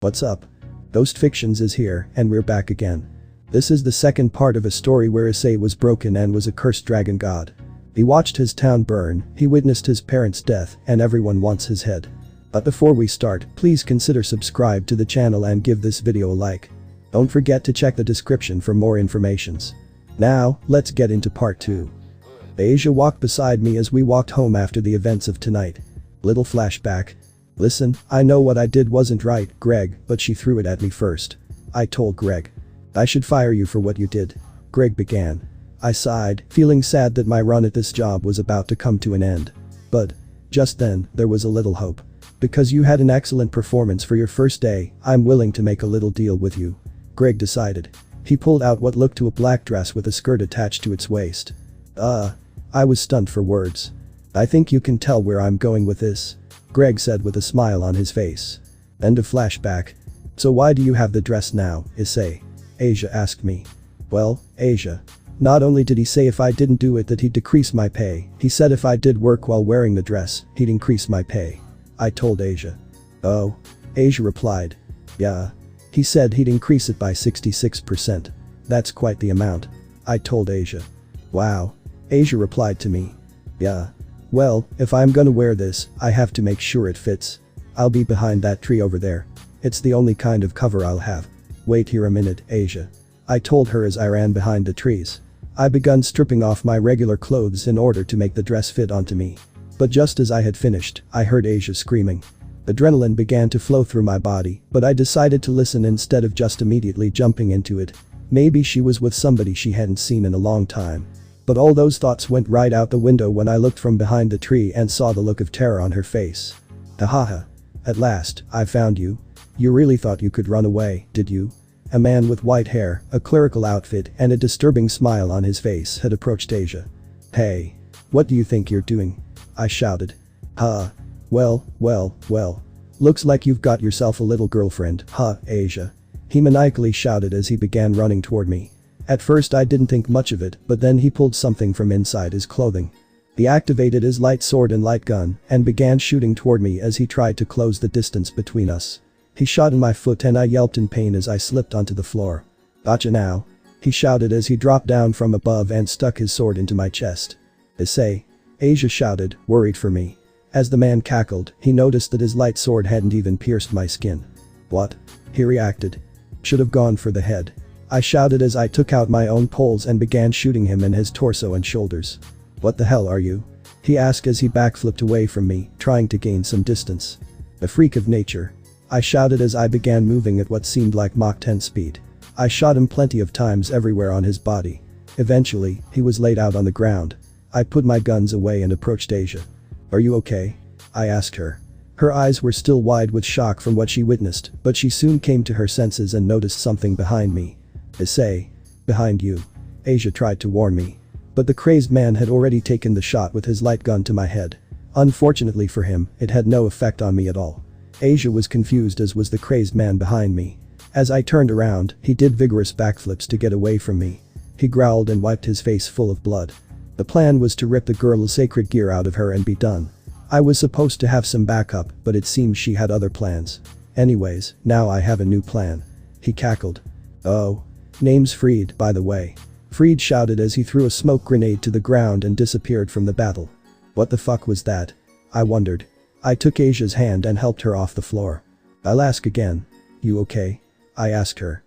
What's up? Ghost Fictions is here, and we're back again. This is the second part of a story where Issei was broken and was a cursed dragon god. He watched his town burn, he witnessed his parents' death, and everyone wants his head. But before we start, please consider subscribe to the channel and give this video a like. Don't forget to check the description for more informations. Now, let's get into part 2. Asia walked beside me as we walked home after the events of tonight. Little flashback. Listen, I know what I did wasn't right, Greg, but she threw it at me first. I told Greg. I should fire you for what you did. Greg began. I sighed, feeling sad that my run at this job was about to come to an end. But just then, there was a little hope. Because you had an excellent performance for your first day, I'm willing to make a little deal with you. Greg decided. He pulled out what looked to a black dress with a skirt attached to its waist. I was stunned for words. I think you can tell where I'm going with this, Greg said with a smile on his face. End of flashback. So why do you have the dress now, Issei? Asia asked me. Well, Asia. Not only did he say if I didn't do it that he'd decrease my pay, he said if I did work while wearing the dress, he'd increase my pay. I told Asia. Oh? Asia replied. Yeah. He said he'd increase it by 66%. That's quite the amount. I told Asia. Wow. Asia replied to me. Yeah. Well, if I'm gonna wear this, I have to make sure it fits. I'll be behind that tree over there. It's the only kind of cover I'll have. Wait here a minute, Asia. I told her as I ran behind the trees. I begun stripping off my regular clothes in order to make the dress fit onto me. But just as I had finished, I heard Asia screaming. Adrenaline began to flow through my body, but I decided to listen instead of just immediately jumping into it. Maybe she was with somebody she hadn't seen in a long time. But all those thoughts went right out the window when I looked from behind the tree and saw the look of terror on her face. Hahaha. At last, I found you. You really thought you could run away, did you? A man with white hair, a clerical outfit, and a disturbing smile on his face had approached Asia. Hey. What do you think you're doing? I shouted. Well. Looks like you've got yourself a little girlfriend, huh, Asia? He maniacally shouted as he began running toward me. At first I didn't think much of it, but then he pulled something from inside his clothing. He activated his light sword and light gun and began shooting toward me as he tried to close the distance between us. He shot in my foot and I yelped in pain as I slipped onto the floor. Gotcha now. He shouted as he dropped down from above and stuck his sword into my chest. Issei. Asia shouted, worried for me. As the man cackled, he noticed that his light sword hadn't even pierced my skin. What? He reacted. Should have gone for the head. I shouted as I took out my own poles and began shooting him in his torso and shoulders. What the hell are you? He asked as he backflipped away from me, trying to gain some distance. A freak of nature. I shouted as I began moving at what seemed like Mach 10 speed. I shot him plenty of times everywhere on his body. Eventually, he was laid out on the ground. I put my guns away and approached Asia. Are you okay? I asked her. Her eyes were still wide with shock from what she witnessed, but she soon came to her senses and noticed something behind me. Issei. Behind you. Asia tried to warn me. But the crazed man had already taken the shot with his light gun to my head. Unfortunately for him, it had no effect on me at all. Asia was confused as was the crazed man behind me. As I turned around, he did vigorous backflips to get away from me. He growled and wiped his face full of blood. The plan was to rip the girl's sacred gear out of her and be done. I was supposed to have some backup, but it seems she had other plans. Anyways, now I have a new plan. He cackled. Oh. Name's Freed, by the way. Freed shouted as he threw a smoke grenade to the ground and disappeared from the battle. What the fuck was that? I wondered. I took Asia's hand and helped her off the floor. I'll ask again. You okay? I asked her.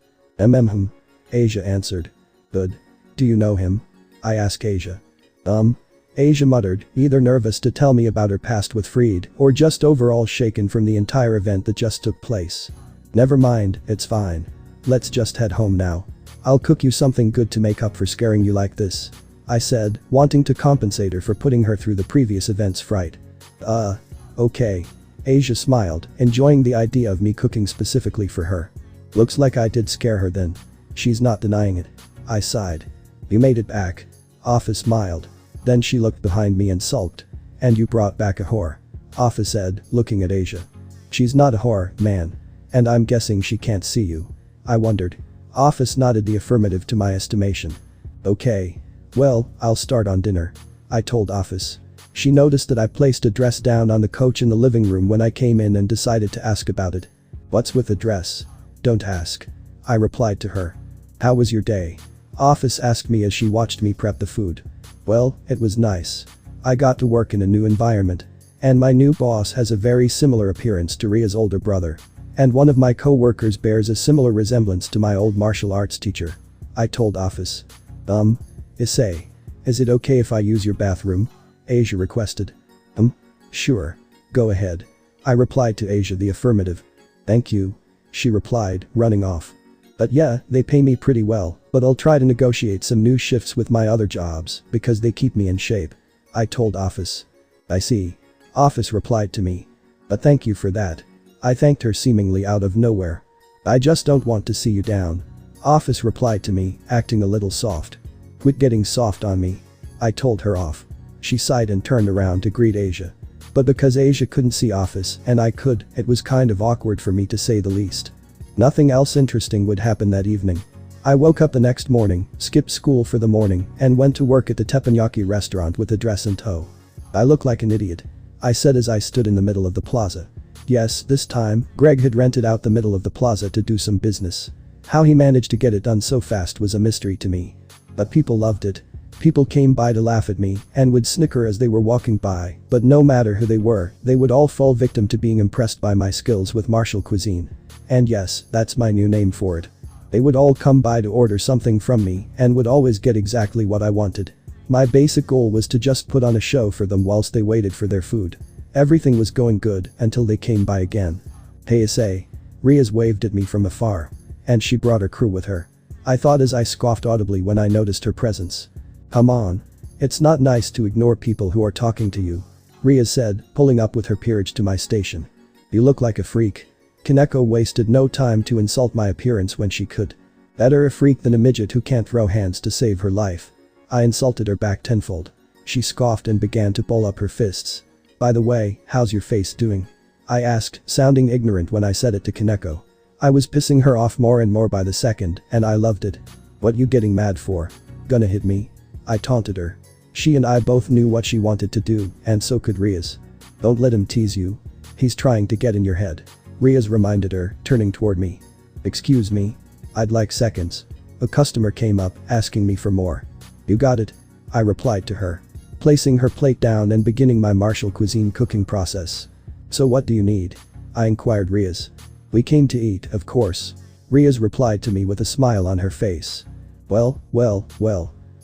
Asia answered. Good. Do you know him? I asked Asia. Asia muttered, either nervous to tell me about her past with Freed or just overall shaken from the entire event that just took place. Never mind, it's fine. Let's just head home now. I'll cook you something good to make up for scaring you like this, I said, wanting to compensate her for putting her through the previous event's fright. Okay. Asia smiled, enjoying the idea of me cooking specifically for her. Looks like I did scare her then. She's not denying it. I sighed. You made it back. Afa smiled. Then she looked behind me and sulked. And you brought back a whore. Afa said, looking at Asia. She's not a whore, man. And I'm guessing she can't see you. I wondered. Afa nodded the affirmative to my estimation. Okay. Well, I'll start on dinner. I told Afa. She noticed that I placed a dress down on the couch in the living room when I came in and decided to ask about it. What's with the dress? Don't ask. I replied to her. How was your day? Office asked me as she watched me prep the food. Well, it was nice. I got to work in a new environment. And my new boss has a very similar appearance to Ria's older brother. And one of my co-workers bears a similar resemblance to my old martial arts teacher. I told Office. Issei. Is it okay if I use your bathroom? Asia requested. Sure. Go ahead. I replied to Asia the affirmative. Thank you. She replied, running off. But yeah, they pay me pretty well, but I'll try to negotiate some new shifts with my other jobs because they keep me in shape. I told Office. I see. Office replied to me. But thank you for that. I thanked her seemingly out of nowhere. I just don't want to see you down. Office replied to me, acting a little soft. Quit getting soft on me. I told her off. She sighed and turned around to greet Asia. But because Asia couldn't see Office and I could, it was kind of awkward for me to say the least. Nothing else interesting would happen that evening. I woke up the next morning, skipped school for the morning, and went to work at the teppanyaki restaurant with a dress in tow. I look like an idiot. I said as I stood in the middle of the plaza. Yes, this time, Greg had rented out the middle of the plaza to do some business. How he managed to get it done so fast was a mystery to me. But people loved it. People came by to laugh at me and would snicker as they were walking by, but no matter who they were, they would all fall victim to being impressed by my skills with martial cuisine. And yes, that's my new name for it. They would all come by to order something from me and would always get exactly what I wanted. My basic goal was to just put on a show for them whilst they waited for their food. Everything was going good until they came by again. Hey Issei. Riaz waved at me from afar. And she brought her crew with her. I thought as I scoffed audibly when I noticed her presence. Come on. It's not nice to ignore people who are talking to you. Riaz said, pulling up with her peerage to my station. You look like a freak. Kaneko wasted no time to insult my appearance when she could. Better a freak than a midget who can't throw hands to save her life. I insulted her back tenfold. She scoffed and began to pull up her fists. By the way, how's your face doing? I asked, sounding ignorant when I said it to Kaneko. I was pissing her off more and more by the second, and I loved it. What you getting mad for? Gonna hit me? I taunted her. She and I both knew what she wanted to do, and so could Riaz. Don't let him tease you. He's trying to get in your head. Riaz reminded her, turning toward me. Excuse me? I'd like seconds. A customer came up, asking me for more. You got it. I replied to her. Placing her plate down and beginning my martial cuisine cooking process. So what do you need? I inquired Riaz. We came to eat, of course. Riaz replied to me with a smile on her face. Well.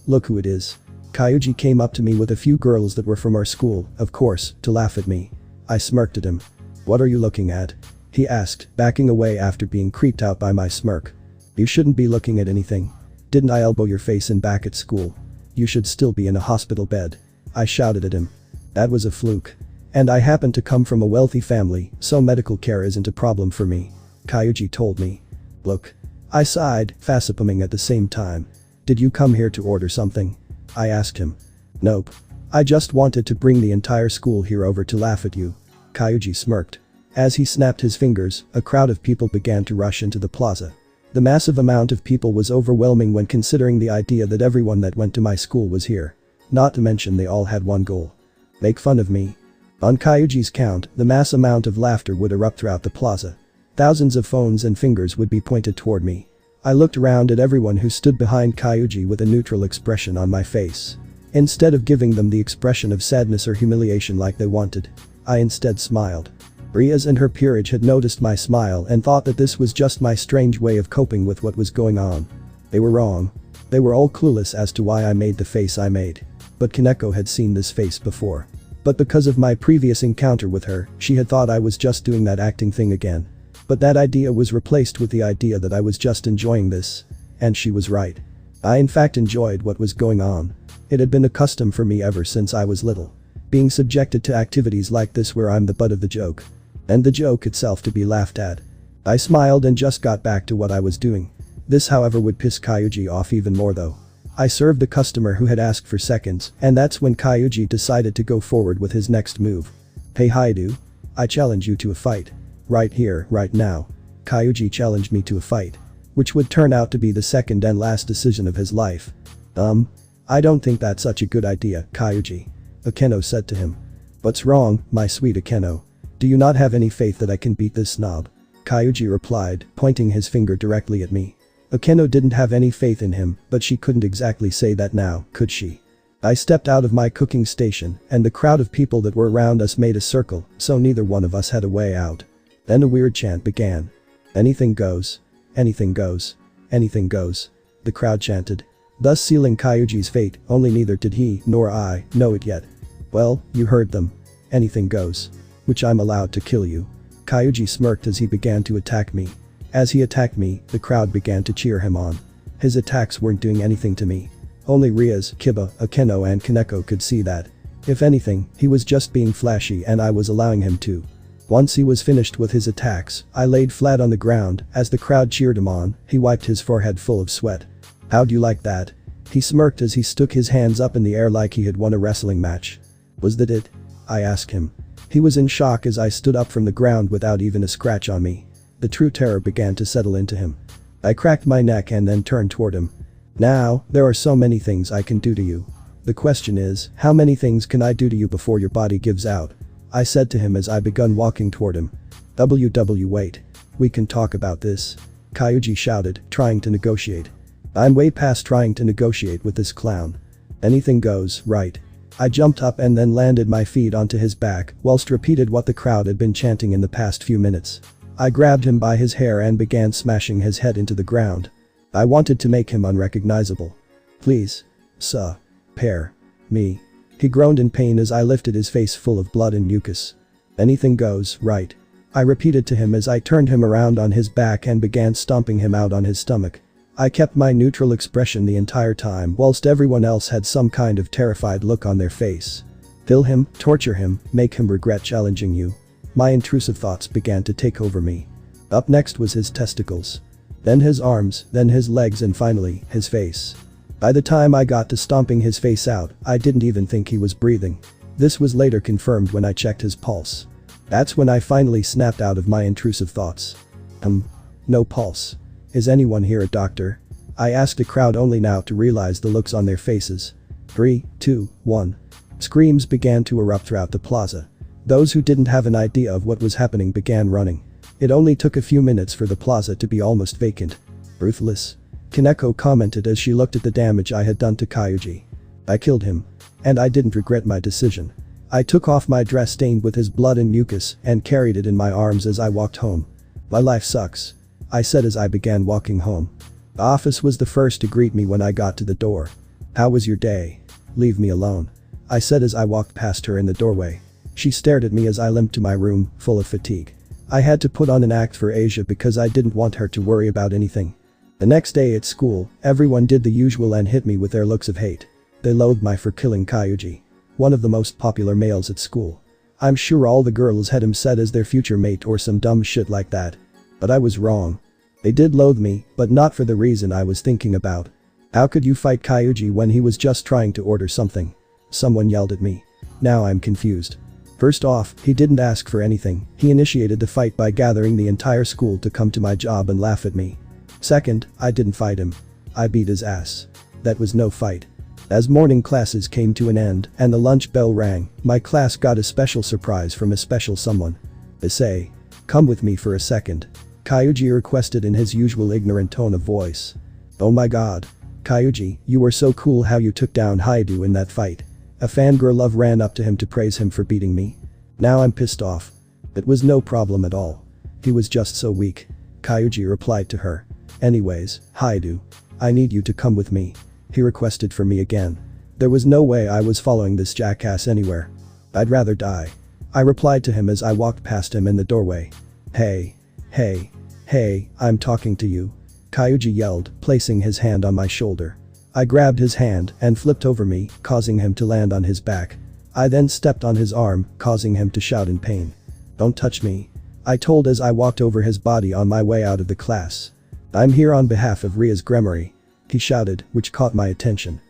Look who it is. Kyuji came up to me with a few girls that were from our school, of course, to laugh at me. I smirked at him. What are you looking at? He asked, backing away after being creeped out by my smirk. You shouldn't be looking at anything. Didn't I elbow your face in back at school? You should still be in a hospital bed. I shouted at him. That was a fluke. And I happen to come from a wealthy family, so medical care isn't a problem for me. Kyuji told me. Look. I sighed, facepalming at the same time. Did you come here to order something? I asked him. Nope. I just wanted to bring the entire school here over to laugh at you. Kyuji smirked. As he snapped his fingers, a crowd of people began to rush into the plaza. The massive amount of people was overwhelming when considering the idea that everyone that went to my school was here. Not to mention they all had one goal. Make fun of me. On Kyuji's count, the mass amount of laughter would erupt throughout the plaza. Thousands of phones and fingers would be pointed toward me. I looked around at everyone who stood behind Kyuji with a neutral expression on my face. Instead of giving them the expression of sadness or humiliation like they wanted, I instead smiled. Riaz and her peerage had noticed my smile and thought that this was just my strange way of coping with what was going on. They were wrong. They were all clueless as to why I made the face I made. But Kaneko had seen this face before. But because of my previous encounter with her, she had thought I was just doing that acting thing again. But that idea was replaced with the idea that I was just enjoying this. And she was right. I in fact enjoyed what was going on. It had been a custom for me ever since I was little. Being subjected to activities like this where I'm the butt of the joke. And the joke itself to be laughed at. I smiled and just got back to what I was doing. This however would piss Kyuji off even more though. I served the customer who had asked for seconds, and that's when Kyuji decided to go forward with his next move. Hey Haidu. I challenge you to a fight. Right here, right now. Kyuji challenged me to a fight. Which would turn out to be the second and last decision of his life. I don't think that's such a good idea, Kyuji. Akeno said to him. What's wrong, my sweet Akeno? Do you not have any faith that I can beat this snob? Kyuji replied, pointing his finger directly at me. Akeno didn't have any faith in him, but she couldn't exactly say that now, could she? I stepped out of my cooking station, and the crowd of people that were around us made a circle, so neither one of us had a way out. Then a weird chant began. Anything goes. Anything goes. Anything goes. The crowd chanted. Thus sealing Kyuji's fate, only neither did he nor I know it yet. Well, you heard them. Anything goes. Which I'm allowed to kill you. Kyuji smirked as he began to attack me. As he attacked me, the crowd began to cheer him on. His attacks weren't doing anything to me. Only Rias, Kiba, Akeno and Kaneko could see that. If anything, he was just being flashy and I was allowing him to. Once he was finished with his attacks, I laid flat on the ground. As the crowd cheered him on, he wiped his forehead full of sweat. How'd you like that? He smirked as he stuck his hands up in the air like he had won a wrestling match. Was that it? I asked him. He was in shock as I stood up from the ground without even a scratch on me. The true terror began to settle into him. I cracked my neck and then turned toward him. Now, there are so many things I can do to you. The question is, how many things can I do to you before your body gives out? I said to him as I begun walking toward him. Wait. We can talk about this. Kyuji shouted, trying to negotiate. I'm way past trying to negotiate with this clown. Anything goes, right? I jumped up and then landed my feet onto his back, whilst repeated what the crowd had been chanting in the past few minutes. I grabbed him by his hair and began smashing his head into the ground. I wanted to make him unrecognizable. Please. Pair. Me. He groaned in pain as I lifted his face full of blood and mucus. Anything goes, right? I repeated to him as I turned him around on his back and began stomping him out on his stomach. I kept my neutral expression the entire time whilst everyone else had some kind of terrified look on their face. Kill him, torture him, make him regret challenging you. My intrusive thoughts began to take over me. Up next was his testicles. Then his arms, then his legs and finally, his face. By the time I got to stomping his face out, I didn't even think he was breathing. This was later confirmed when I checked his pulse. That's when I finally snapped out of my intrusive thoughts. No pulse. Is anyone here a doctor? I asked a crowd only now to realize the looks on their faces. 3, 2, 1. Screams began to erupt throughout the plaza. Those who didn't have an idea of what was happening began running. It only took a few minutes for the plaza to be almost vacant. Ruthless. Kaneko commented as she looked at the damage I had done to Kyuji. I killed him. And I didn't regret my decision. I took off my dress stained with his blood and mucus and carried it in my arms as I walked home. My life sucks. I said as I began walking home. The office was the first to greet me when I got to the door. How was your day? Leave me alone. I said as I walked past her in the doorway. She stared at me as I limped to my room, full of fatigue. I had to put on an act for Asia because I didn't want her to worry about anything. The next day at school, everyone did the usual and hit me with their looks of hate. They loathed me for killing Kyuji, one of the most popular males at school. I'm sure all the girls had him set as their future mate or some dumb shit like that. But I was wrong. They did loathe me, but not for the reason I was thinking about. How could you fight Kyuji when he was just trying to order something? Someone yelled at me. Now I'm confused. First off, he didn't ask for anything. He initiated the fight by gathering the entire school to come to my job and laugh at me. Second, I didn't fight him. I beat his ass. That was no fight. As morning classes came to an end and the lunch bell rang, my class got a special surprise from a special someone. Issei. Come with me for a second. Kyuji requested in his usual ignorant tone of voice. Oh my god. Kyuji, you were so cool how you took down Haidu in that fight. A fangirl love ran up to him to praise him for beating me. Now I'm pissed off. It was no problem at all. He was just so weak. Kyuji replied to her. Anyways, Haidu. I need you to come with me. He requested for me again. There was no way I was following this jackass anywhere. I'd rather die. I replied to him as I walked past him in the doorway. Hey, I'm talking to you. Kyuji yelled, placing his hand on my shoulder. I grabbed his hand and flipped over me, causing him to land on his back. I then stepped on his arm, causing him to shout in pain. Don't touch me. I told as I walked over his body on my way out of the class. I'm here on behalf of Ria's Gremory. He shouted, which caught my attention.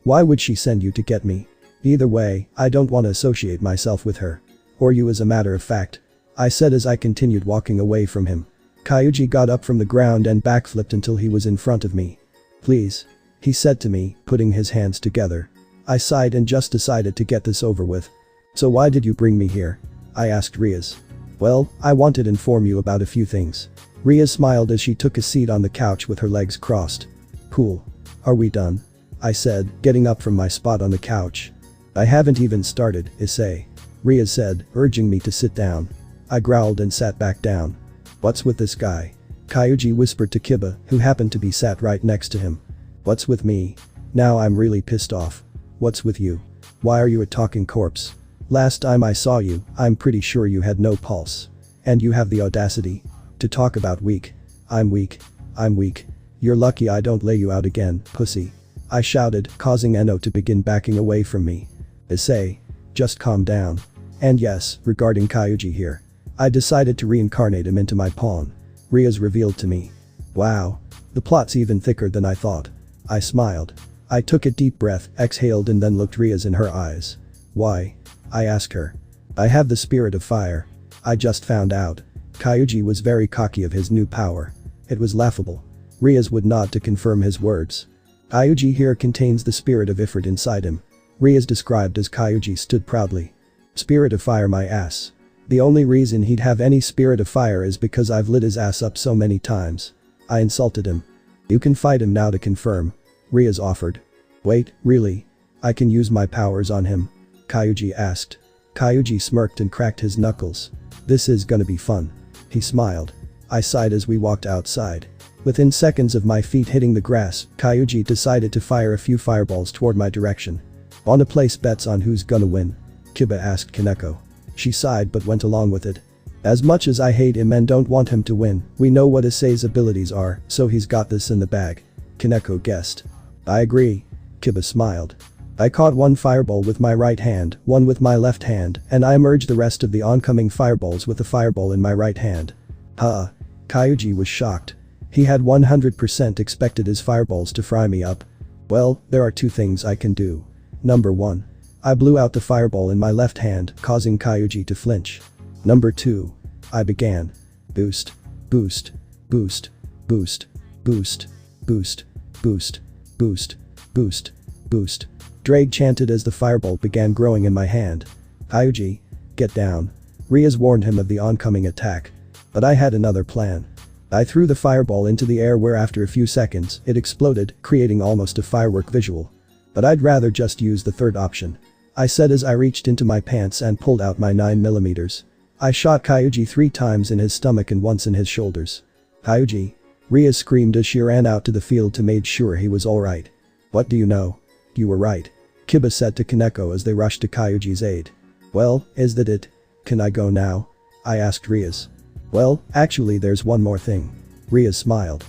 Why would she send you to get me? Either way, I don't want to associate myself with her. Or you as a matter of fact. I said as I continued walking away from him. Kyuji got up from the ground and backflipped until he was in front of me. Please. He said to me, putting his hands together. I sighed and just decided to get this over with. So why did you bring me here? I asked Rias. Well, I wanted to inform you about a few things. Ria smiled as she took a seat on the couch with her legs crossed. Cool. Are we done? I said, getting up from my spot on the couch. I haven't even started, Issei. Ria said, urging me to sit down. I growled and sat back down. What's with this guy? Kyuji whispered to Kiba, who happened to be sat right next to him. What's with me? Now I'm really pissed off. What's with you? Why are you a talking corpse? Last time I saw you, I'm pretty sure you had no pulse. And you have the audacity to talk about weak. I'm weak. I'm weak. You're lucky I don't lay you out again, pussy. I shouted, causing Eno to begin backing away from me. Issei, just calm down. And yes, regarding Kyuji here. I decided to reincarnate him into my pawn. Ria's revealed to me. Wow. The plot's even thicker than I thought. I smiled. I took a deep breath, exhaled and then looked Ria's in her eyes. Why? I asked her. I have the spirit of fire. I just found out. Kyuji was very cocky of his new power. It was laughable. Ria's would nod to confirm his words. Kyuji here contains the spirit of Ifrit inside him. Ria's described as Kyuji stood proudly. Spirit of fire my ass. The only reason he'd have any spirit of fire is because I've lit his ass up so many times. I insulted him. You can fight him now to confirm. Ria's offered. Wait, really? I can use my powers on him? Kyuji asked. Kyuji smirked and cracked his knuckles. This is gonna be fun. He smiled. I sighed as we walked outside. Within seconds of my feet hitting the grass, Kyuji decided to fire a few fireballs toward my direction. Wanna place bets on who's gonna win? Kiba asked Kaneko. She sighed but went along with it. As much as I hate him and don't want him to win, we know what Issei's abilities are, so he's got this in the bag. Kaneko guessed. I agree. Kiba smiled. I caught one fireball with my right hand, one with my left hand, and I merged the rest of the oncoming fireballs with the fireball in my right hand. Huh. Kyuji was shocked. He had 100% expected his fireballs to fry me up. Well, there are two things I can do. Number 1. I blew out the fireball in my left hand, causing Kyuji to flinch. Number 2. I began. Boost. Boost. Boost. Boost. Boost. Boost. Boost. Boost. Boost. Boost. Drake chanted as the fireball began growing in my hand. Kyuji, get down. Ria's warned him of the oncoming attack. But I had another plan. I threw the fireball into the air where after a few seconds, it exploded, creating almost a firework visual. But I'd rather just use the third option. I said as I reached into my pants and pulled out my 9mm. I shot Kyuji 3 times in his stomach and once in his shoulders. Kyuji. Ria screamed as she ran out to the field to make sure he was alright. What do you know? You were right. Kiba said to Kaneko as they rushed to Kyuji's aid. Well, is that it? Can I go now? I asked Ria's. Well, actually there's one more thing. Ria smiled.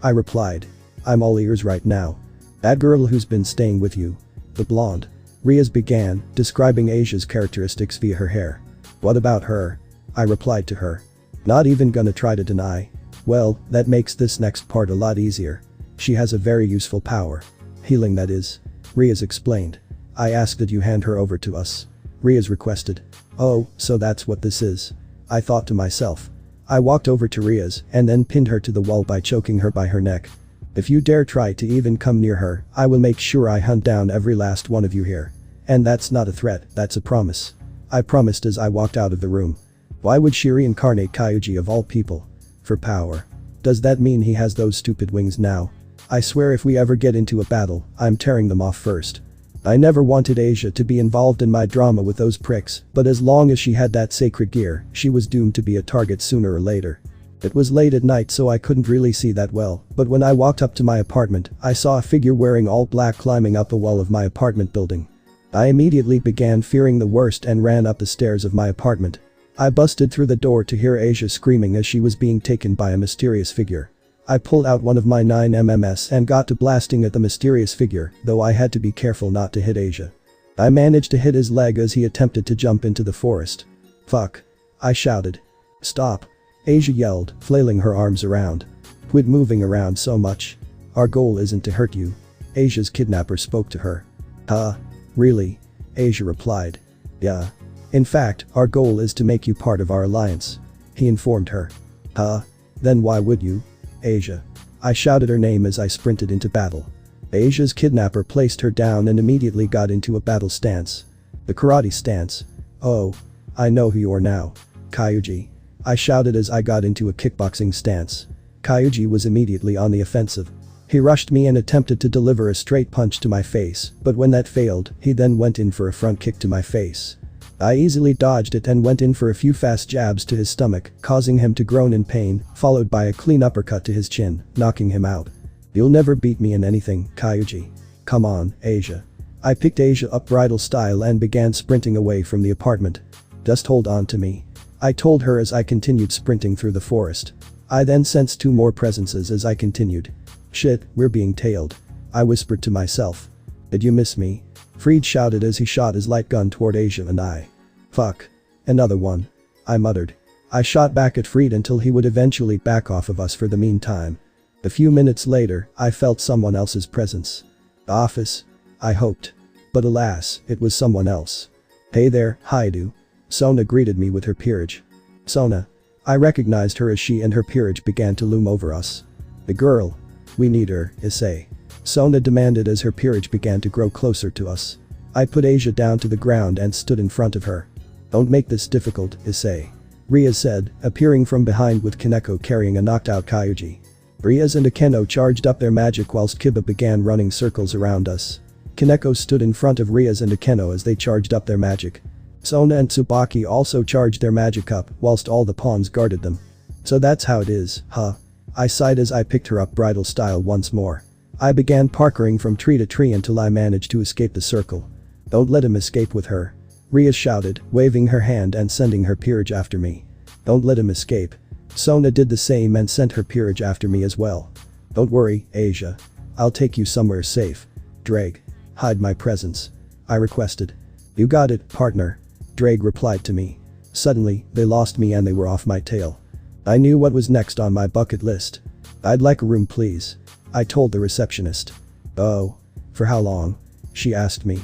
I replied. I'm all ears right now. That girl who's been staying with you. The blonde. Ria's began, describing Asia's characteristics via her hair. What about her? I replied to her. Not even gonna try to deny. Well, that makes this next part a lot easier. She has a very useful power. Healing that is. Ria's explained. I asked that you hand her over to us. Ria's requested. Oh, so that's what this is. I thought to myself. I walked over to Ria's and then pinned her to the wall by choking her by her neck. If you dare try to even come near her, I will make sure I hunt down every last one of you here. And that's not a threat, that's a promise. I promised as I walked out of the room. Why would she reincarnate Kyuji of all people? For power. Does that mean he has those stupid wings now? I swear if we ever get into a battle, I'm tearing them off first. I never wanted Asia to be involved in my drama with those pricks, but as long as she had that sacred gear, she was doomed to be a target sooner or later. It was late at night so I couldn't really see that well, but when I walked up to my apartment, I saw a figure wearing all black climbing up a wall of my apartment building. I immediately began fearing the worst and ran up the stairs of my apartment. I busted through the door to hear Asia screaming as she was being taken by a mysterious figure. I pulled out one of my 9mm and got to blasting at the mysterious figure, though I had to be careful not to hit Asia. I managed to hit his leg as he attempted to jump into the forest. Fuck. I shouted. Stop. Asia yelled, flailing her arms around. Quit moving around so much. Our goal isn't to hurt you. Asia's kidnapper spoke to her. Huh? Really? Asia replied. Yeah. In fact, our goal is to make you part of our alliance. He informed her. Huh? Then why would you? Asia. I shouted her name as I sprinted into battle. Asia's kidnapper placed her down and immediately got into a battle stance. The karate stance. Oh. I know who you are now. Kyuji. I shouted as I got into a kickboxing stance. Kyuji was immediately on the offensive. He rushed me and attempted to deliver a straight punch to my face, but when that failed, he then went in for a front kick to my face. I easily dodged it and went in for a few fast jabs to his stomach, causing him to groan in pain, followed by a clean uppercut to his chin, knocking him out. You'll never beat me in anything, Kyuji. Come on, Asia. I picked Asia up bridal style and began sprinting away from the apartment. Just hold on to me. I told her as I continued sprinting through the forest. I then sensed 2 more presences as I continued. Shit, we're being tailed. I whispered to myself. Did you miss me? Freed shouted as he shot his light gun toward Asia and I. Fuck. Another one. I muttered. I shot back at Freed until he would eventually back off of us for the meantime. A few minutes later, I felt someone else's presence. The office? I hoped. But alas, it was someone else. Hey there, Haidu. Sona greeted me with her peerage. Sona. I recognized her as she and her peerage began to loom over us. The girl. We need her, Issei. Sona demanded as her peerage began to grow closer to us. I put Asia down to the ground and stood in front of her. Don't make this difficult, Issei. Ria said, appearing from behind with Kaneko carrying a knocked out Kyuji. Rias and Akeno charged up their magic whilst Kiba began running circles around us. Kaneko stood in front of Rias and Akeno as they charged up their magic. Sona and Tsubaki also charged their magic up whilst all the pawns guarded them. So that's how it is, huh? I sighed as I picked her up bridal style once more. I began parkouring from tree to tree until I managed to escape the circle. Don't let him escape with her. Ria shouted, waving her hand and sending her peerage after me. Don't let him escape. Sona did the same and sent her peerage after me as well. Don't worry, Asia. I'll take you somewhere safe. Drake. Hide my presence. I requested. You got it, partner. Drake replied to me. Suddenly, they lost me and they were off my tail. I knew what was next on my bucket list. I'd like a room please. I told the receptionist. Oh. For how long? She asked me.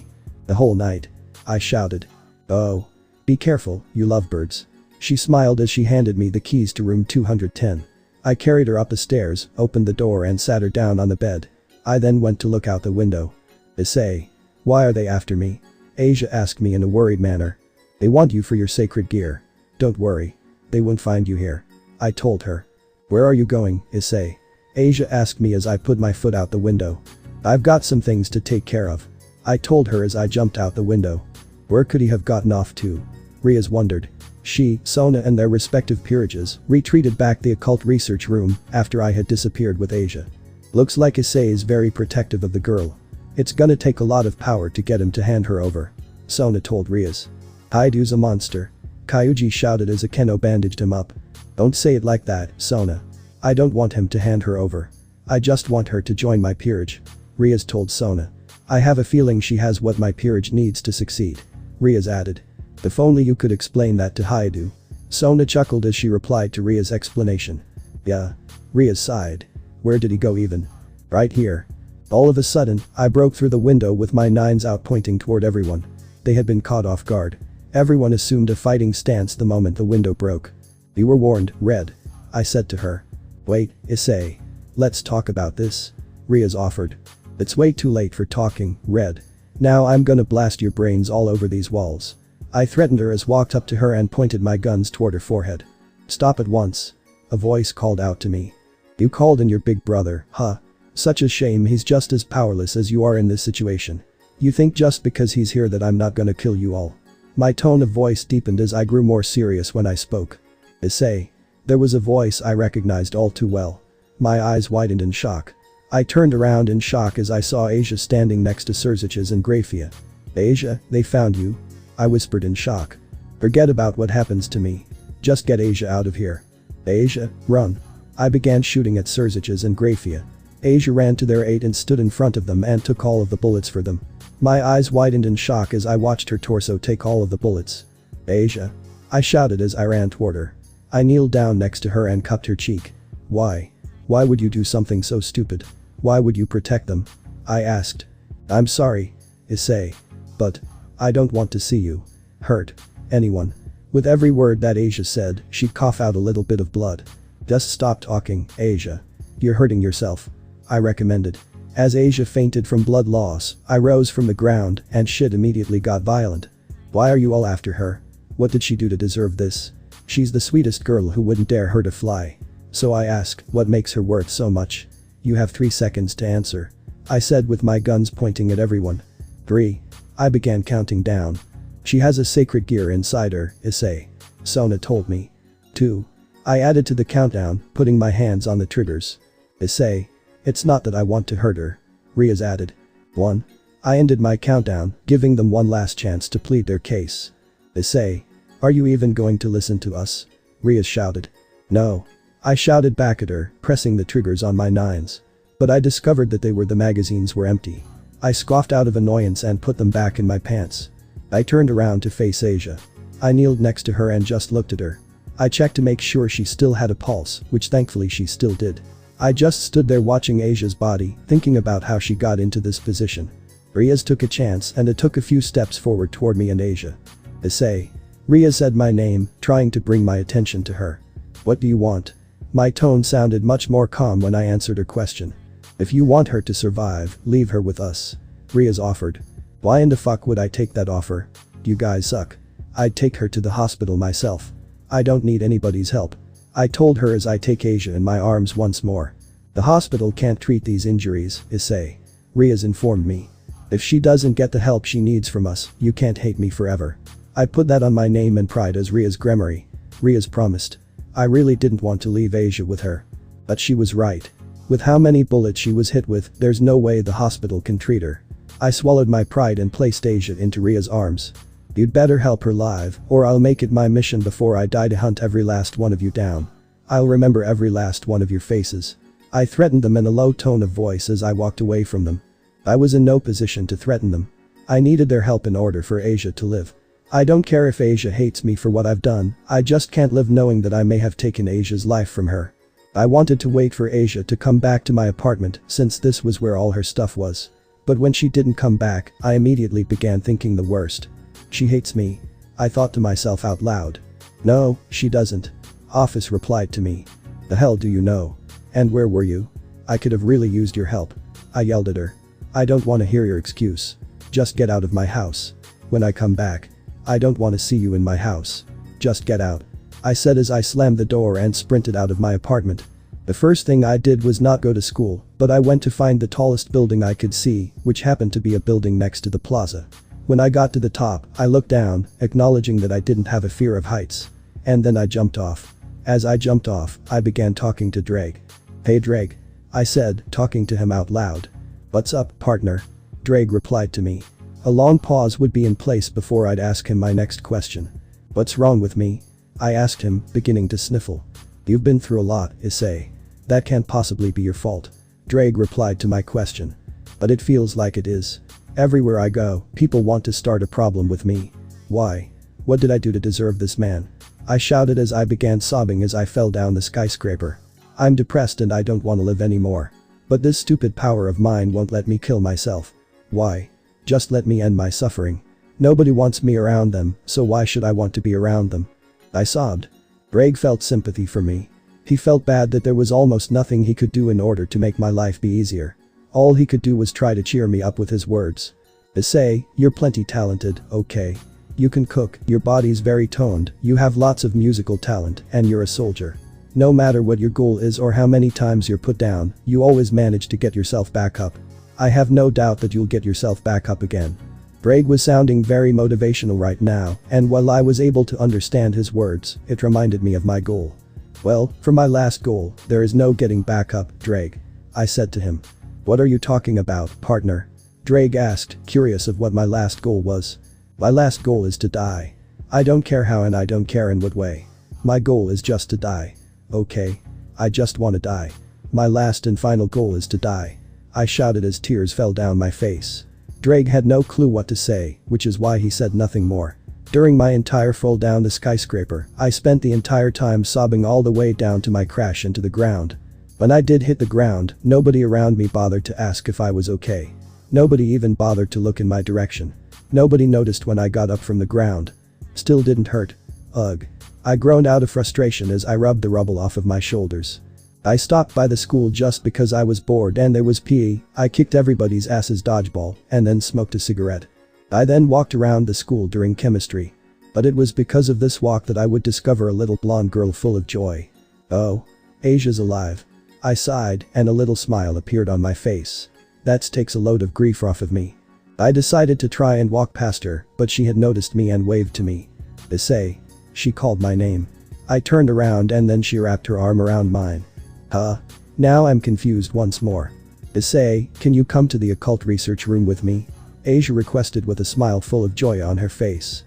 The whole night. I shouted. Oh. Be careful, you lovebirds. She smiled as she handed me the keys to room 210. I carried her up the stairs, opened the door and sat her down on the bed. I then went to look out the window. Issei. Why are they after me? Asia asked me in a worried manner. They want you for your sacred gear. Don't worry. They won't find you here. I told her. Where are you going, Issei? Asia asked me as I put my foot out the window. I've got some things to take care of. I told her as I jumped out the window. Where could he have gotten off to? Rias wondered. She, Sona and their respective peerages retreated back the occult research room after I had disappeared with Asia. Looks like Issei is very protective of the girl. It's gonna take a lot of power to get him to hand her over. Sona told Rias. Haidu's a monster. Kyuji shouted as Akeno bandaged him up. Don't say it like that, Sona. I don't want him to hand her over. I just want her to join my peerage. Rias told Sona. I have a feeling she has what my peerage needs to succeed. Rias added. If only you could explain that to Haidu. Sona chuckled as she replied to Ria's explanation. Yeah. Rias sighed. Where did he go even? Right here. All of a sudden, I broke through the window with my nines out pointing toward everyone. They had been caught off guard. Everyone assumed a fighting stance the moment the window broke. You were warned, Red. I said to her. Wait, Issei. Let's talk about this. Rias offered. It's way too late for talking, Red. Now I'm gonna blast your brains all over these walls. I threatened her as walked up to her and pointed my guns toward her forehead. Stop at once. A voice called out to me. You called in your big brother, huh? Such a shame he's just as powerless as you are in this situation. You think just because he's here that I'm not gonna kill you all. My tone of voice deepened as I grew more serious when I spoke. Issei. There was a voice I recognized all too well. My eyes widened in shock. I turned around in shock as I saw Asia standing next to Serziches and Grafia. Asia, they found you? I whispered in shock. Forget about what happens to me. Just get Asia out of here. Asia, run. I began shooting at Serziches and Grafia. Asia ran to their aid and stood in front of them and took all of the bullets for them. My eyes widened in shock as I watched her torso take all of the bullets. Asia. I shouted as I ran toward her. I kneeled down next to her and cupped her cheek. Why? Why would you do something so stupid? Why would you protect them? I asked. I'm sorry, Issei. But I don't want to see you hurt anyone. With every word that Asia said, she'd cough out a little bit of blood. Just stop talking, Asia. You're hurting yourself. I recommended. As Asia fainted from blood loss, I rose from the ground and shit immediately got violent. Why are you all after her? What did she do to deserve this? She's the sweetest girl, who wouldn't dare her to fly. So I ask, what makes her worth so much? You have 3 seconds to answer, I said with my guns pointing at everyone. 3. I began counting down. She has a sacred gear inside her, Issei. Sona told me. 2. I added to the countdown, putting my hands on the triggers. Issei. It's not that I want to hurt her. Riaz added. 1. I ended my countdown, giving them one last chance to plead their case. Issei. Are you even going to listen to us? Riaz shouted. No. I shouted back at her, pressing the triggers on my 9s. But I discovered that the magazines were empty. I scoffed out of annoyance and put them back in my pants. I turned around to face Asia. I kneeled next to her and just looked at her. I checked to make sure she still had a pulse, which thankfully she still did. I just stood there watching Asia's body, thinking about how she got into this position. Riaz took a chance and it took a few steps forward toward me and Asia. Issei. Riaz said my name, trying to bring my attention to her. What do you want? My tone sounded much more calm when I answered her question. If you want her to survive, leave her with us. Riaz offered. Why in the fuck would I take that offer? You guys suck. I'd take her to the hospital myself. I don't need anybody's help. I told her as I take Asia in my arms once more. The hospital can't treat these injuries, Issei. Riaz informed me. If she doesn't get the help she needs from us, you can't hate me forever. I put that on my name and pride as Riaz Gremory. Riaz promised. I really didn't want to leave Asia with her. But she was right. With how many bullets she was hit with, there's no way the hospital can treat her. I swallowed my pride and placed Asia into Riaz's arms. You'd better help her live, or I'll make it my mission before I die to hunt every last one of you down. I'll remember every last one of your faces. I threatened them in a low tone of voice as I walked away from them. I was in no position to threaten them. I needed their help in order for Asia to live. I don't care if Asia hates me for what I've done, I just can't live knowing that I may have taken Asia's life from her. I wanted to wait for Asia to come back to my apartment since this was where all her stuff was. But when she didn't come back, I immediately began thinking the worst. She hates me. I thought to myself out loud. No, she doesn't. Office replied to me. The hell do you know? And where were you? I could have really used your help. I yelled at her. I don't want to hear your excuse. Just get out of my house. When I come back. I don't want to see you in my house. Just get out. I said as I slammed the door and sprinted out of my apartment. The first thing I did was not go to school, but I went to find the tallest building I could see, which happened to be a building next to the plaza. When I got to the top, I looked down, acknowledging that I didn't have a fear of heights. And then I jumped off. As I jumped off, I began talking to Drake. Hey Drake. I said, talking to him out loud. What's up, partner? Drake replied to me. A long pause would be in place before I'd ask him my next question. What's wrong with me? I asked him, beginning to sniffle. You've been through a lot, Issei. That can't possibly be your fault. Drake replied to my question. But it feels like it is. Everywhere I go, people want to start a problem with me. Why? What did I do to deserve this man? I shouted as I began sobbing as I fell down the skyscraper. I'm depressed and I don't want to live anymore. But this stupid power of mine won't let me kill myself. Why? Just let me end my suffering. Nobody wants me around them, so why should I want to be around them? I sobbed. Drake felt sympathy for me. He felt bad that there was almost nothing he could do in order to make my life be easier. All he could do was try to cheer me up with his words. Issei, you're plenty talented, okay? You can cook, your body's very toned, you have lots of musical talent, and you're a soldier. No matter what your goal is or how many times you're put down, you always manage to get yourself back up. I have no doubt that you'll get yourself back up again. Drake was sounding very motivational right now, and while I was able to understand his words, it reminded me of my goal. Well, for my last goal, there is no getting back up, Drake. I said to him. What are you talking about, partner? Drake asked, curious of what my last goal was. My last goal is to die. I don't care how and I don't care in what way. My goal is just to die. Okay. I just want to die. My last and final goal is to die. I shouted as tears fell down my face. Drake had no clue what to say, which is why he said nothing more. During my entire fall down the skyscraper, I spent the entire time sobbing all the way down to my crash into the ground. When I did hit the ground, nobody around me bothered to ask if I was okay. Nobody even bothered to look in my direction. Nobody noticed when I got up from the ground. Still didn't hurt. Ugh. I groaned out of frustration as I rubbed the rubble off of my shoulders. I stopped by the school just because I was bored and there was PE, I kicked everybody's asses dodgeball, and then smoked a cigarette. I then walked around the school during chemistry. But it was because of this walk that I would discover a little blonde girl full of joy. Oh. Asia's alive. I sighed, and a little smile appeared on my face. That takes a load of grief off of me. I decided to try and walk past her, but she had noticed me and waved to me. Issei. She called my name. I turned around and then she wrapped her arm around mine. Huh? Now I'm confused once more. Issei, can you come to the occult research room with me? Asia requested with a smile full of joy on her face.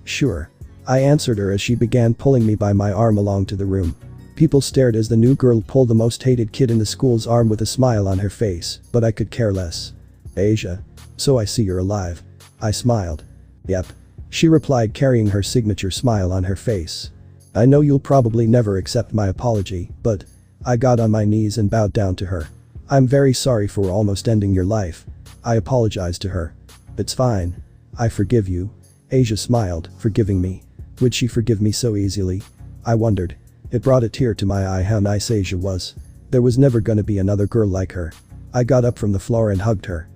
Sure. I answered her as she began pulling me by my arm along to the room. People stared as the new girl pulled the most hated kid in the school's arm with a smile on her face, but I could care less. Asia. So I see you're alive. I smiled. Yep. She replied, carrying her signature smile on her face. I know you'll probably never accept my apology, but… I got on my knees and bowed down to her. I'm very sorry for almost ending your life. I apologized to her. It's fine. I forgive you. Asia smiled, forgiving me. Would she forgive me so easily? I wondered. It brought a tear to my eye how nice Asia was. There was never gonna be another girl like her. I got up from the floor and hugged her.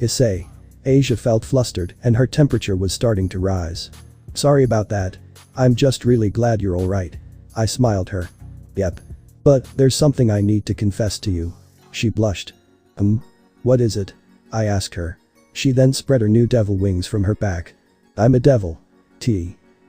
Issei. Asia felt flustered and her temperature was starting to rise. Sorry about that. I'm just really glad you're alright. I smiled her. Yep. But there's something I need to confess to you. She blushed. What is it? I asked her. She then spread her new devil wings from her back. I'm a devil.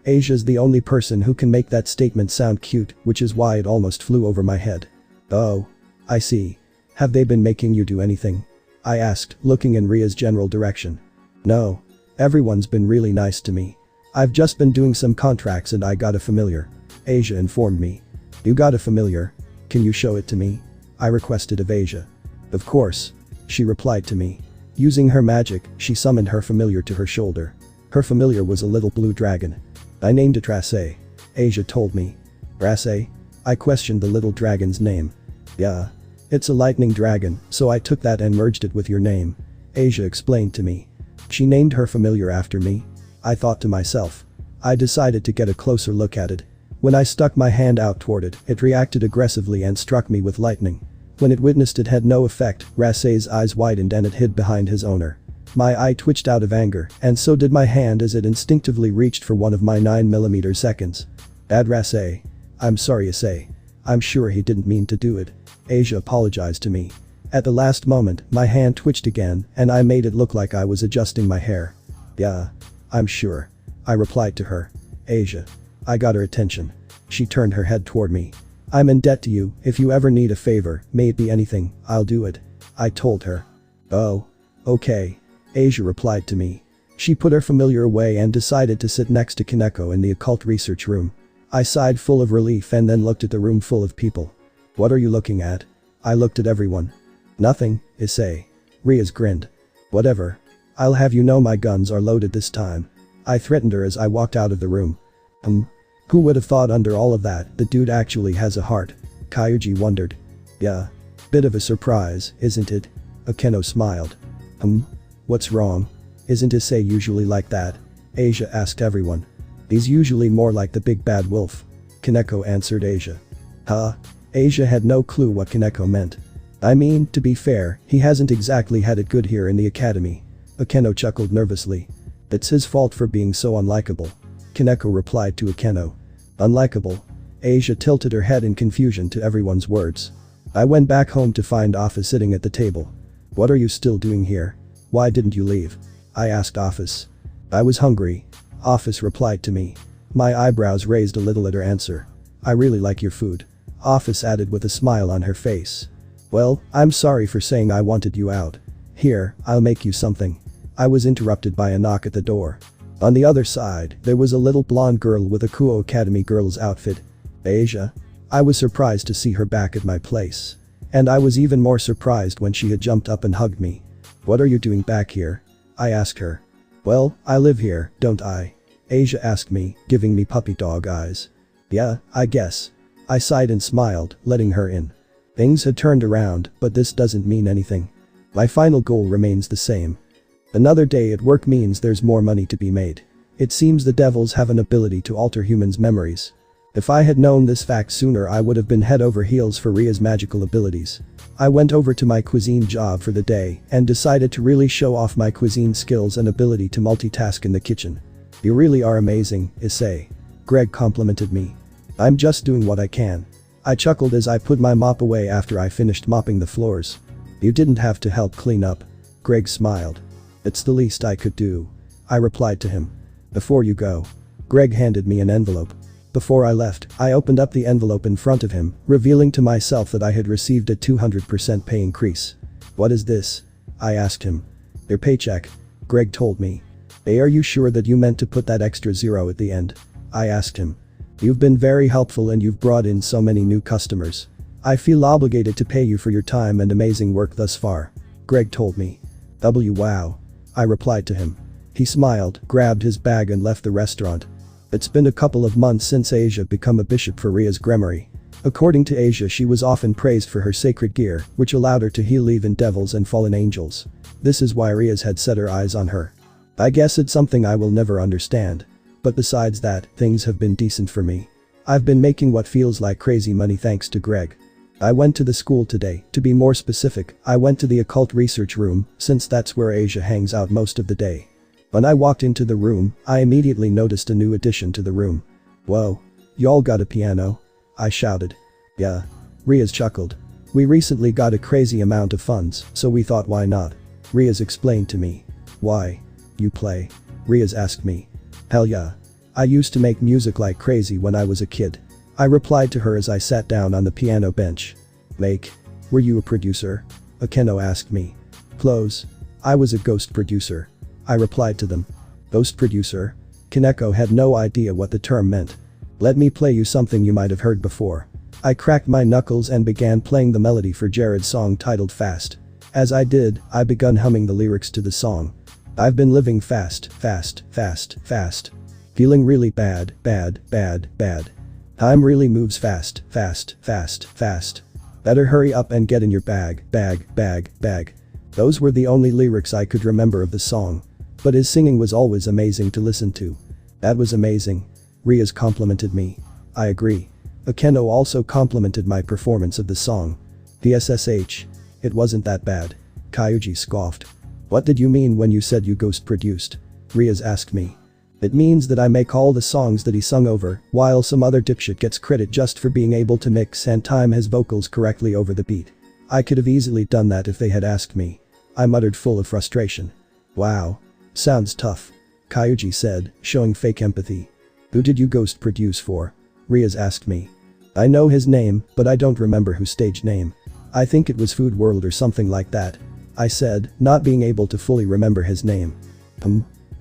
Asia's the only person who can make that statement sound cute, which is why it almost flew over my head. Oh. I see. Have they been making you do anything? I asked, looking in Ria's general direction. No. Everyone's been really nice to me. I've just been doing some contracts and I got a familiar. Asia informed me. You got a familiar? Can you show it to me? I requested of Asia. Of course. She replied to me. Using her magic, she summoned her familiar to her shoulder. Her familiar was a little blue dragon. I named it Issei. Asia told me. Issei? I questioned the little dragon's name. Yeah. It's a lightning dragon, so I took that and merged it with your name. Asia explained to me. She named her familiar after me. I thought to myself. I decided to get a closer look at it. When I stuck my hand out toward it, it reacted aggressively and struck me with lightning. When it witnessed it had no effect, Issei's eyes widened and it hid behind his owner. My eye twitched out of anger, and so did my hand as it instinctively reached for one of my 9mm seconds. Bad Issei. I'm sorry Issei. I'm sure he didn't mean to do it. Asia apologized to me. At the last moment, my hand twitched again, and I made it look like I was adjusting my hair. Yeah. I'm sure. I replied to her. Asia. I got her attention. She turned her head toward me. I'm in debt to you. If you ever need a favor, may it be anything, I'll do it. I told her. Oh. Okay. Asia replied to me. She put her familiar away and decided to sit next to Kaneko in the occult research room. I sighed full of relief and then looked at the room full of people. What are you looking at? I looked at everyone. Nothing, Issei. Rias grinned. Whatever. I'll have you know my guns are loaded this time. I threatened her as I walked out of the room. Who would have thought under all of that, the dude actually has a heart? Kyuji wondered. Yeah. Bit of a surprise, isn't it? Akeno smiled. What's wrong? Isn't Issei usually like that? Asia asked everyone. He's usually more like the big bad wolf. Kaneko answered Asia. Huh? Asia had no clue what Kaneko meant. I mean, to be fair, he hasn't exactly had it good here in the academy. Akeno chuckled nervously. It's his fault for being so unlikable. Kaneko replied to Akeno. Unlikable? Asia tilted her head in confusion to everyone's words. I went back home to find Office sitting at the table. What are you still doing here? Why didn't you leave? I asked Office. I was hungry. Office replied to me. My eyebrows raised a little at her answer. I really like your food. Office added with a smile on her face. Well, I'm sorry for saying I wanted you out. Here, I'll make you something. I was interrupted by a knock at the door. On the other side, there was a little blonde girl with a Kuo Academy girl's outfit. Asia? I was surprised to see her back at my place. And I was even more surprised when she had jumped up and hugged me. What are you doing back here? I asked her. Well, I live here, don't I? Asia asked me, giving me puppy dog eyes. Yeah, I guess. I sighed and smiled, letting her in. Things had turned around, but this doesn't mean anything. My final goal remains the same. Another day at work means there's more money to be made. It seems the devils have an ability to alter humans' memories. If I had known this fact sooner, I would have been head over heels for Ria's magical abilities. I went over to my cuisine job for the day and decided to really show off my cuisine skills and ability to multitask in the kitchen. You really are amazing, Issei. Greg complimented me. I'm just doing what I can. I chuckled as I put my mop away after I finished mopping the floors. You didn't have to help clean up. Greg smiled. It's the least I could do. I replied to him. Before you go. Greg handed me an envelope. Before I left, I opened up the envelope in front of him, revealing to myself that I had received a 200% pay increase. What is this? I asked him. Your paycheck. Greg told me. Hey, are you sure that you meant to put that extra zero at the end? I asked him. You've been very helpful and you've brought in so many new customers. I feel obligated to pay you for your time and amazing work thus far. Greg told me. Wow. I replied to him. He smiled, grabbed his bag and left the restaurant. It's been a couple of months since Asia became a bishop for Ria's Gremory. According to Asia, she was often praised for her sacred gear, which allowed her to heal even devils and fallen angels. This is why Ria's had set her eyes on her. I guess it's something I will never understand. But besides that, things have been decent for me. I've been making what feels like crazy money thanks to Greg. I went to the school today, to be more specific, I went to the occult research room, since that's where Asia hangs out most of the day. When I walked into the room, I immediately noticed a new addition to the room. Whoa. Y'all got a piano? I shouted. Yeah. Riaz chuckled. We recently got a crazy amount of funds, so we thought why not? Riaz explained to me. Why? You play? Riaz asked me. Hell yeah. I used to make music like crazy when I was a kid. I replied to her as I sat down on the piano bench. Make? Were you a producer? Akeno asked me. Close. I was a ghost producer. I replied to them. Ghost producer? Kaneko had no idea what the term meant. Let me play you something you might have heard before. I cracked my knuckles and began playing the melody for Jared's song titled Fast. As I did, I begun humming the lyrics to the song. I've been living fast, fast, fast, fast. Feeling really bad, bad, bad, bad. Time really moves fast, fast, fast, fast. Better hurry up and get in your bag, bag, bag, bag. Those were the only lyrics I could remember of the song. But his singing was always amazing to listen to. That was amazing. Riaz complimented me. I agree. Akeno also complimented my performance of the song. The SSH. It wasn't that bad. Kyuji scoffed. What did you mean when you said you ghost produced? Riaz asked me. It means that I make all the songs that he sung over, while some other dipshit gets credit just for being able to mix and time his vocals correctly over the beat. I could have easily done that if they had asked me. I muttered full of frustration. Wow. Sounds tough. Kyuji said, showing fake empathy. Who did you ghost produce for? Riaz asked me. I know his name, but I don't remember his stage name. I think it was Food World or something like that. I said, not being able to fully remember his name.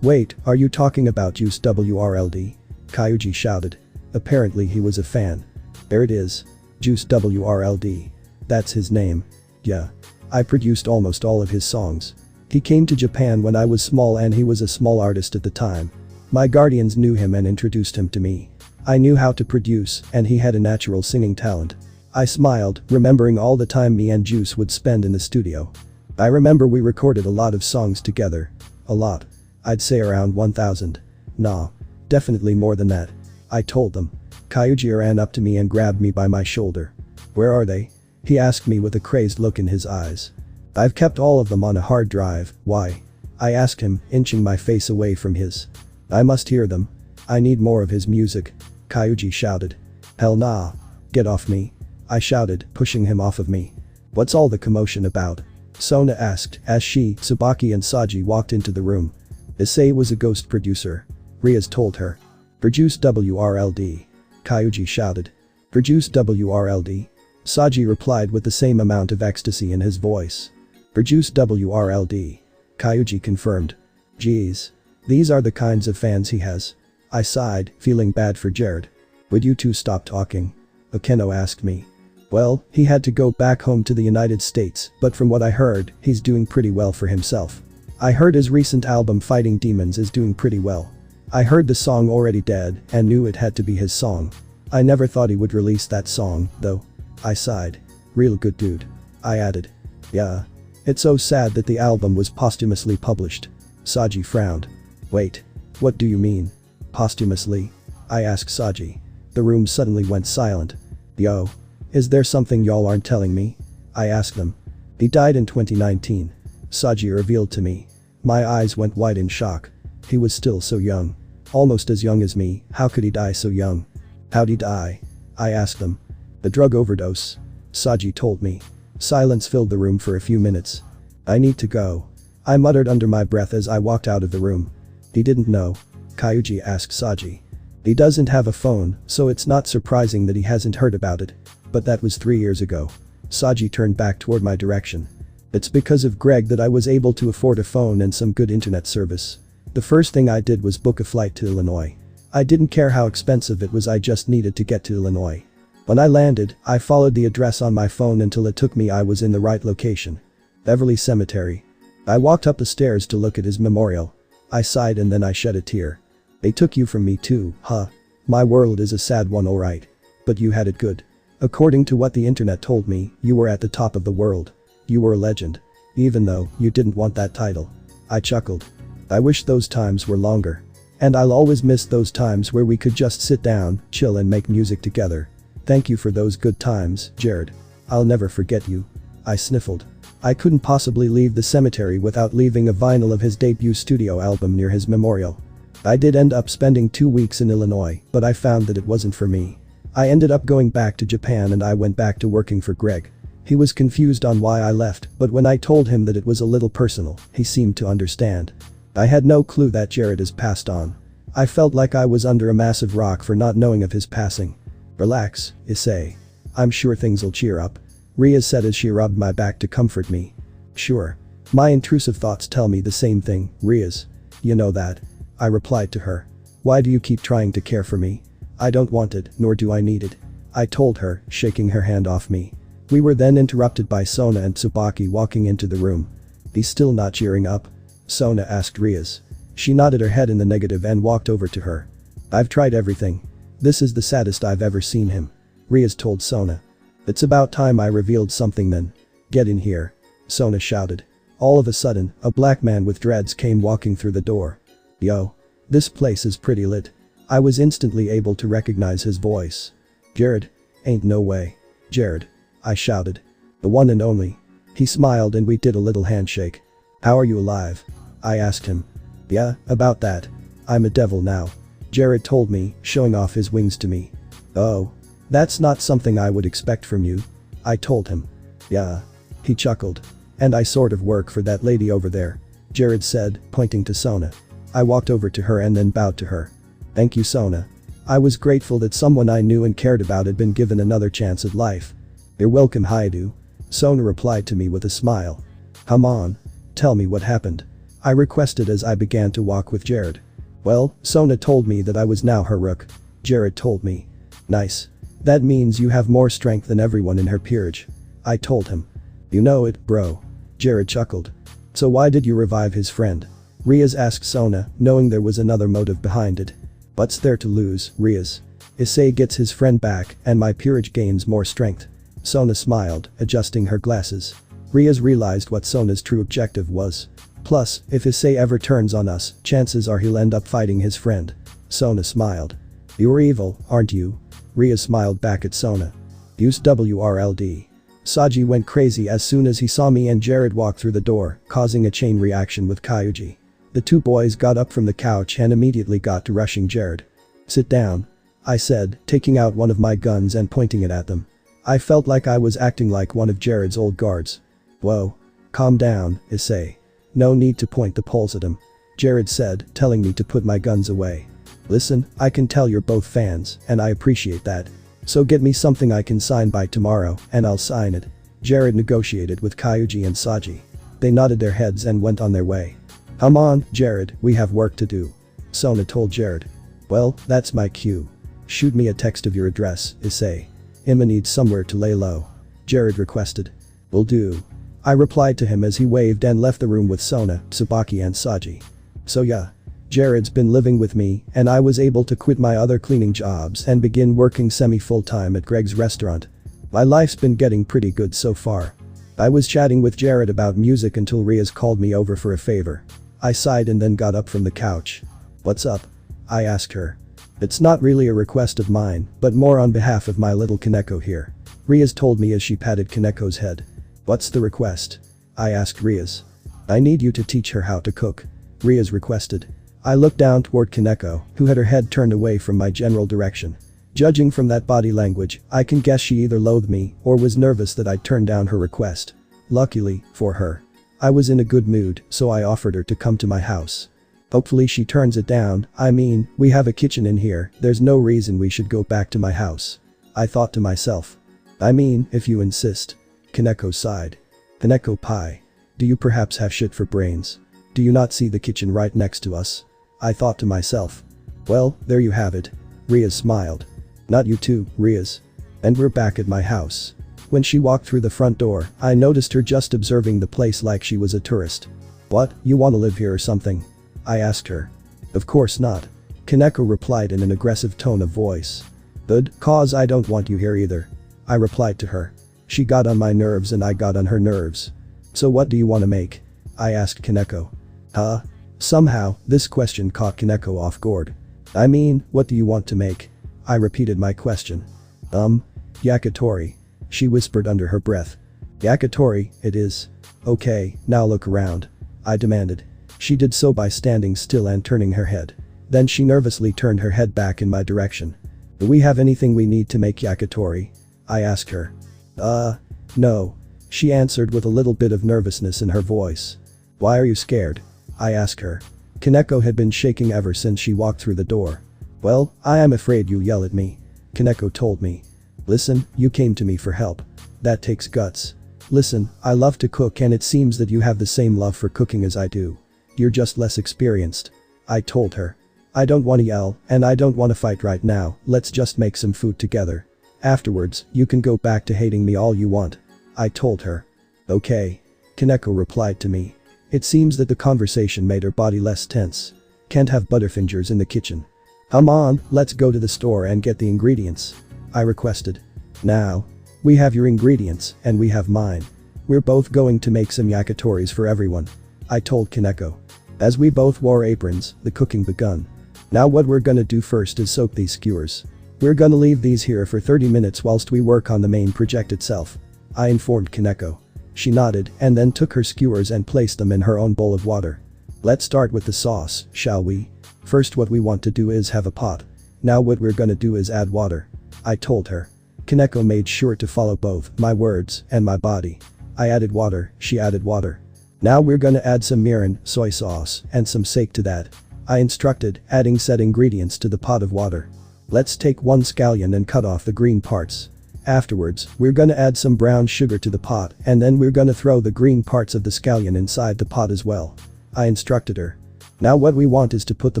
Wait, are you talking about Juice WRLD? Kyuji shouted. Apparently he was a fan. There it is. Juice WRLD. That's his name. Yeah. I produced almost all of his songs. He came to Japan when I was small and he was a small artist at the time. My guardians knew him and introduced him to me. I knew how to produce and he had a natural singing talent. I smiled, remembering all the time me and Juice would spend in the studio. I remember we recorded a lot of songs together. A lot. I'd say around 1,000. Nah. Definitely more than that. I told them. Kyuji ran up to me and grabbed me by my shoulder. Where are they? He asked me with a crazed look in his eyes. I've kept all of them on a hard drive. Why? I asked him, inching my face away from his. I must hear them. I need more of his music. Kyuji shouted. Hell nah. Get off me. I shouted, pushing him off of me. What's all the commotion about? Sona asked as she, Tsubaki and Saji walked into the room. Issei was a ghost producer. Riaz told her. Produce WRLD. Kyuji shouted. Produce WRLD. Saji replied with the same amount of ecstasy in his voice. Produce WRLD. Kyuji confirmed. Geez. These are the kinds of fans he has. I sighed, feeling bad for Jared. Would you two stop talking? Akeno asked me. Well, he had to go back home to the United States, but from what I heard, he's doing pretty well for himself. I heard his recent album Fighting Demons is doing pretty well. I heard the song Already Dead and knew it had to be his song. I never thought he would release that song, though. I sighed. Real good dude. I added. Yeah. It's so sad that the album was posthumously published. Saji frowned. Wait. What do you mean? Posthumously? I asked Saji. The room suddenly went silent. Yo. Is there something y'all aren't telling me? I asked them. He died in 2019. Saji revealed to me. My eyes went wide in shock. He was still so young. Almost as young as me, how could he die so young? How'd he die? I asked them. The drug overdose. Saji told me. Silence filled the room for a few minutes. I need to go. I muttered under my breath as I walked out of the room. He didn't know. Kyuji asked Saji. He doesn't have a phone, so it's not surprising that he hasn't heard about it. But that was 3 years ago. Saji turned back toward my direction. It's because of Greg that I was able to afford a phone and some good internet service. The first thing I did was book a flight to Illinois. I didn't care how expensive it was, I just needed to get to Illinois. When I landed, I followed the address on my phone until it took me I was in the right location. Beverly Cemetery. I walked up the stairs to look at his memorial. I sighed and then I shed a tear. They took you from me too, huh? My world is a sad one, alright. But you had it good. According to what the internet told me, you were at the top of the world. You were a legend. Even though you didn't want that title. I chuckled. I wish those times were longer. And I'll always miss those times where we could just sit down, chill and make music together. Thank you for those good times, Jared. I'll never forget you. I sniffled. I couldn't possibly leave the cemetery without leaving a vinyl of his debut studio album near his memorial. I did end up spending 2 weeks in Illinois, but I found that it wasn't for me. I ended up going back to Japan and I went back to working for Greg. He was confused on why I left, but when I told him that it was a little personal, he seemed to understand. I had no clue that Jared has passed on. I felt like I was under a massive rock for not knowing of his passing. Relax, Issei. I'm sure things'll cheer up. Ria said as she rubbed my back to comfort me. Sure. My intrusive thoughts tell me the same thing, Ria's. You know that. I replied to her. Why do you keep trying to care for me? I don't want it, nor do I need it. I told her, shaking her hand off me. We were then interrupted by Sona and Tsubaki walking into the room. He's still not cheering up? Sona asked Ria's. She nodded her head in the negative and walked over to her. I've tried everything. This is the saddest I've ever seen him. Ria's told Sona. It's about time I revealed something then. Get in here. Sona shouted. All of a sudden, a black man with dreads came walking through the door. Yo. This place is pretty lit. I was instantly able to recognize his voice. Jared? Ain't no way. Jared. I shouted. The one and only. He smiled and we did a little handshake. How are you alive? I asked him. Yeah, about that. I'm a devil now. Jared told me, showing off his wings to me. Oh. That's not something I would expect from you. I told him. Yeah. He chuckled. And I sort of work for that lady over there. Jared said, pointing to Sona. I walked over to her and then bowed to her. Thank you, Sona. I was grateful that someone I knew and cared about had been given another chance at life. You're welcome, Haidu. Sona replied to me with a smile. Come on. Tell me what happened. I requested as I began to walk with Jared. Well, Sona told me that I was now her rook. Jared told me. Nice. That means you have more strength than everyone in her peerage. I told him. You know it, bro. Jared chuckled. So why did you revive his friend? Riaz asked Sona, knowing there was another motive behind it. What's there to lose, Riaz? Issei gets his friend back and my peerage gains more strength. Sona smiled, adjusting her glasses. Riaz realized what Sona's true objective was. Plus, if Issei ever turns on us, chances are he'll end up fighting his friend. Sona smiled. You're evil, aren't you? Riaz smiled back at Sona. Use WRLD. Saji went crazy as soon as he saw me and Jared walk through the door, causing a chain reaction with Kyuji. The two boys got up from the couch and immediately got to rushing Jared. Sit down. I said, taking out one of my guns and pointing it at them. I felt like I was acting like one of Jared's old guards. Whoa. Calm down, Issei. No need to point the poles at him. Jared said, telling me to put my guns away. Listen, I can tell you're both fans, and I appreciate that. So get me something I can sign by tomorrow, and I'll sign it. Jared negotiated with Kyuji and Saji. They nodded their heads and went on their way. Come on, Jared, we have work to do. Sona told Jared. Well, that's my cue. Shoot me a text of your address, Issei. Imma needs somewhere to lay low. Jared requested. Will do. I replied to him as he waved and left the room with Sona, Tsubaki and Saji. So yeah. Jared's been living with me and I was able to quit my other cleaning jobs and begin working semi-full-time at Greg's restaurant. My life's been getting pretty good so far. I was chatting with Jared about music until Riaz called me over for a favor. I sighed and then got up from the couch. What's up? I asked her. It's not really a request of mine, but more on behalf of my little Kaneko here. Riaz told me as she patted Kaneko's head. What's the request? I asked Riaz. I need you to teach her how to cook. Riaz requested. I looked down toward Kaneko, who had her head turned away from my general direction. Judging from that body language, I can guess she either loathed me or was nervous that I'd turned down her request. Luckily, for her, I was in a good mood, so I offered her to come to my house. Hopefully she turns it down. I mean, we have a kitchen in here, there's no reason we should go back to my house. I thought to myself. I mean, if you insist. Kaneko sighed. Kaneko pie. Do you perhaps have shit for brains? Do you not see the kitchen right next to us? I thought to myself. Well, there you have it. Riaz smiled. Not you too, Riaz. And we're back at my house. When she walked through the front door, I noticed her just observing the place like she was a tourist. What, you wanna live here or something? I asked her. Of course not. Kaneko replied in an aggressive tone of voice. Good, cause I don't want you here either. I replied to her. She got on my nerves and I got on her nerves. So what do you wanna make? I asked Kaneko. Huh? Somehow, this question caught Kaneko off guard. I mean, what do you want to make? I repeated my question. Yakitori. She whispered under her breath. Yakitori, it is. Okay, now look around. I demanded. She did so by standing still and turning her head. Then she nervously turned her head back in my direction. Do we have anything we need to make yakitori? I asked her. No. She answered with a little bit of nervousness in her voice. Why are you scared? I asked her. Kaneko had been shaking ever since she walked through the door. Well, I am afraid you'll yell at me. Kaneko told me. Listen, you came to me for help. That takes guts. Listen, I love to cook and it seems that you have the same love for cooking as I do. You're just less experienced. I told her. I don't want to yell and I don't want to fight right now, let's just make some food together. Afterwards, you can go back to hating me all you want. I told her. Okay. Kaneko replied to me. It seems that the conversation made her body less tense. Can't have butterfingers in the kitchen. Come on, let's go to the store and get the ingredients. I requested. Now. We have your ingredients and we have mine. We're both going to make some yakitoris for everyone. I told Kaneko. As we both wore aprons, the cooking begun. Now what we're gonna do first is soak these skewers. We're gonna leave these here for 30 minutes whilst we work on the main project itself. I informed Kaneko. She nodded and then took her skewers and placed them in her own bowl of water. Let's start with the sauce, shall we? First what we want to do is have a pot. Now what we're gonna do is add water. I told her. Kaneko made sure to follow both my words and my body. I added water, she added water. Now we're gonna add some mirin, soy sauce, and some sake to that. I instructed, adding said ingredients to the pot of water. Let's take one scallion and cut off the green parts. Afterwards, we're gonna add some brown sugar to the pot and then we're gonna throw the green parts of the scallion inside the pot as well. I instructed her. Now what we want is to put the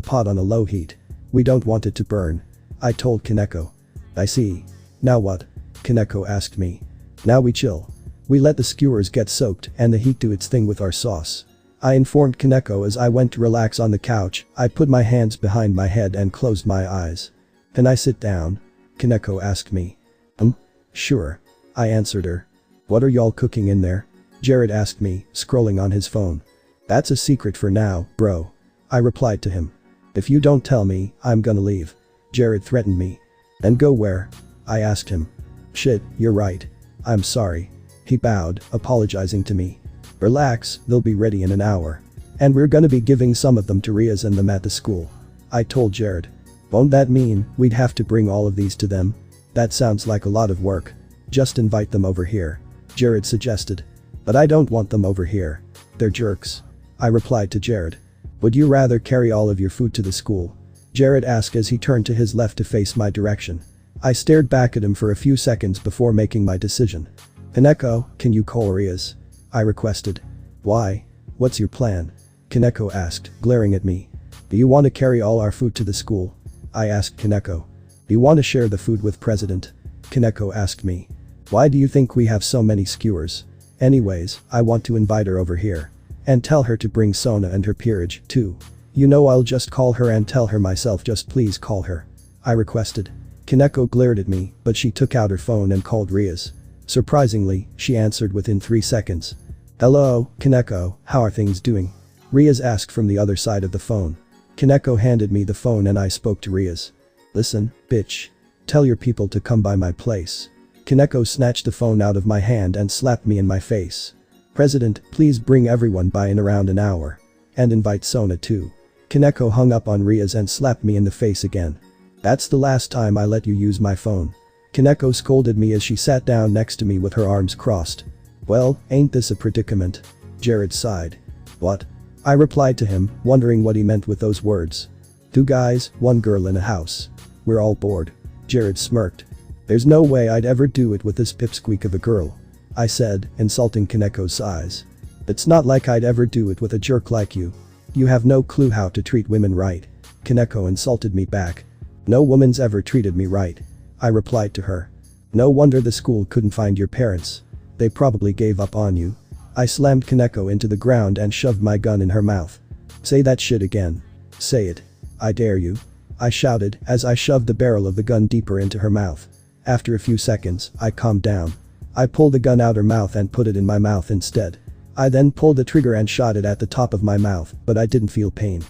pot on a low heat. We don't want it to burn. I told Kaneko. I see. Now what? Kaneko asked me. Now we chill. We let the skewers get soaked and the heat do its thing with our sauce. I informed Kaneko as I went to relax on the couch. I put my hands behind my head and closed my eyes. Can I sit down? Kaneko asked me. Sure. I answered her. What are y'all cooking in there? Jared asked me, scrolling on his phone. That's a secret for now, bro. I replied to him. If you don't tell me, I'm gonna leave. Jared threatened me. And go where? I asked him. Shit, you're right. I'm sorry. He bowed, apologizing to me. Relax, they'll be ready in an hour. And we're gonna be giving some of them to Riaz and them at the school. I told Jared. Won't that mean we'd have to bring all of these to them? That sounds like a lot of work. Just invite them over here. Jared suggested. But I don't want them over here. They're jerks. I replied to Jared. Would you rather carry all of your food to the school? Jared asked as he turned to his left to face my direction. I stared back at him for a few seconds before making my decision. Kaneko, can you call Riaz? I requested. Why? What's your plan? Kaneko asked, glaring at me. Do you want to carry all our food to the school? I asked Kaneko. Do you want to share the food with President? Kaneko asked me. Why do you think we have so many skewers? Anyways, I want to invite her over here. And tell her to bring Sona and her peerage, too. You know I'll just call her and tell her myself, just please call her. I requested. Kaneko glared at me, but she took out her phone and called Riaz. Surprisingly, she answered within 3 seconds. Hello, Kaneko, how are things doing? Riaz asked from the other side of the phone. Kaneko handed me the phone and I spoke to Riaz. Listen, bitch. Tell your people to come by my place. Kaneko snatched the phone out of my hand and slapped me in my face. President, please bring everyone by in around an hour. And invite Sona too. Kaneko hung up on Ria's and slapped me in the face again. That's the last time I let you use my phone. Kaneko scolded me as she sat down next to me with her arms crossed. Well, ain't this a predicament? Jared sighed. What? I replied to him, wondering what he meant with those words. 2 guys, 1 girl in a house. We're all bored. Jared smirked. There's no way I'd ever do it with this pipsqueak of a girl. I said, insulting Kaneko's size. It's not like I'd ever do it with a jerk like you. You have no clue how to treat women right. Kaneko insulted me back. No woman's ever treated me right. I replied to her. No wonder the school couldn't find your parents. They probably gave up on you. I slammed Kaneko into the ground and shoved my gun in her mouth. Say that shit again. Say it. I dare you. I shouted as I shoved the barrel of the gun deeper into her mouth. After a few seconds, I calmed down. I pulled the gun out her mouth and put it in my mouth instead. I then pulled the trigger and shot it at the top of my mouth, but I didn't feel pain.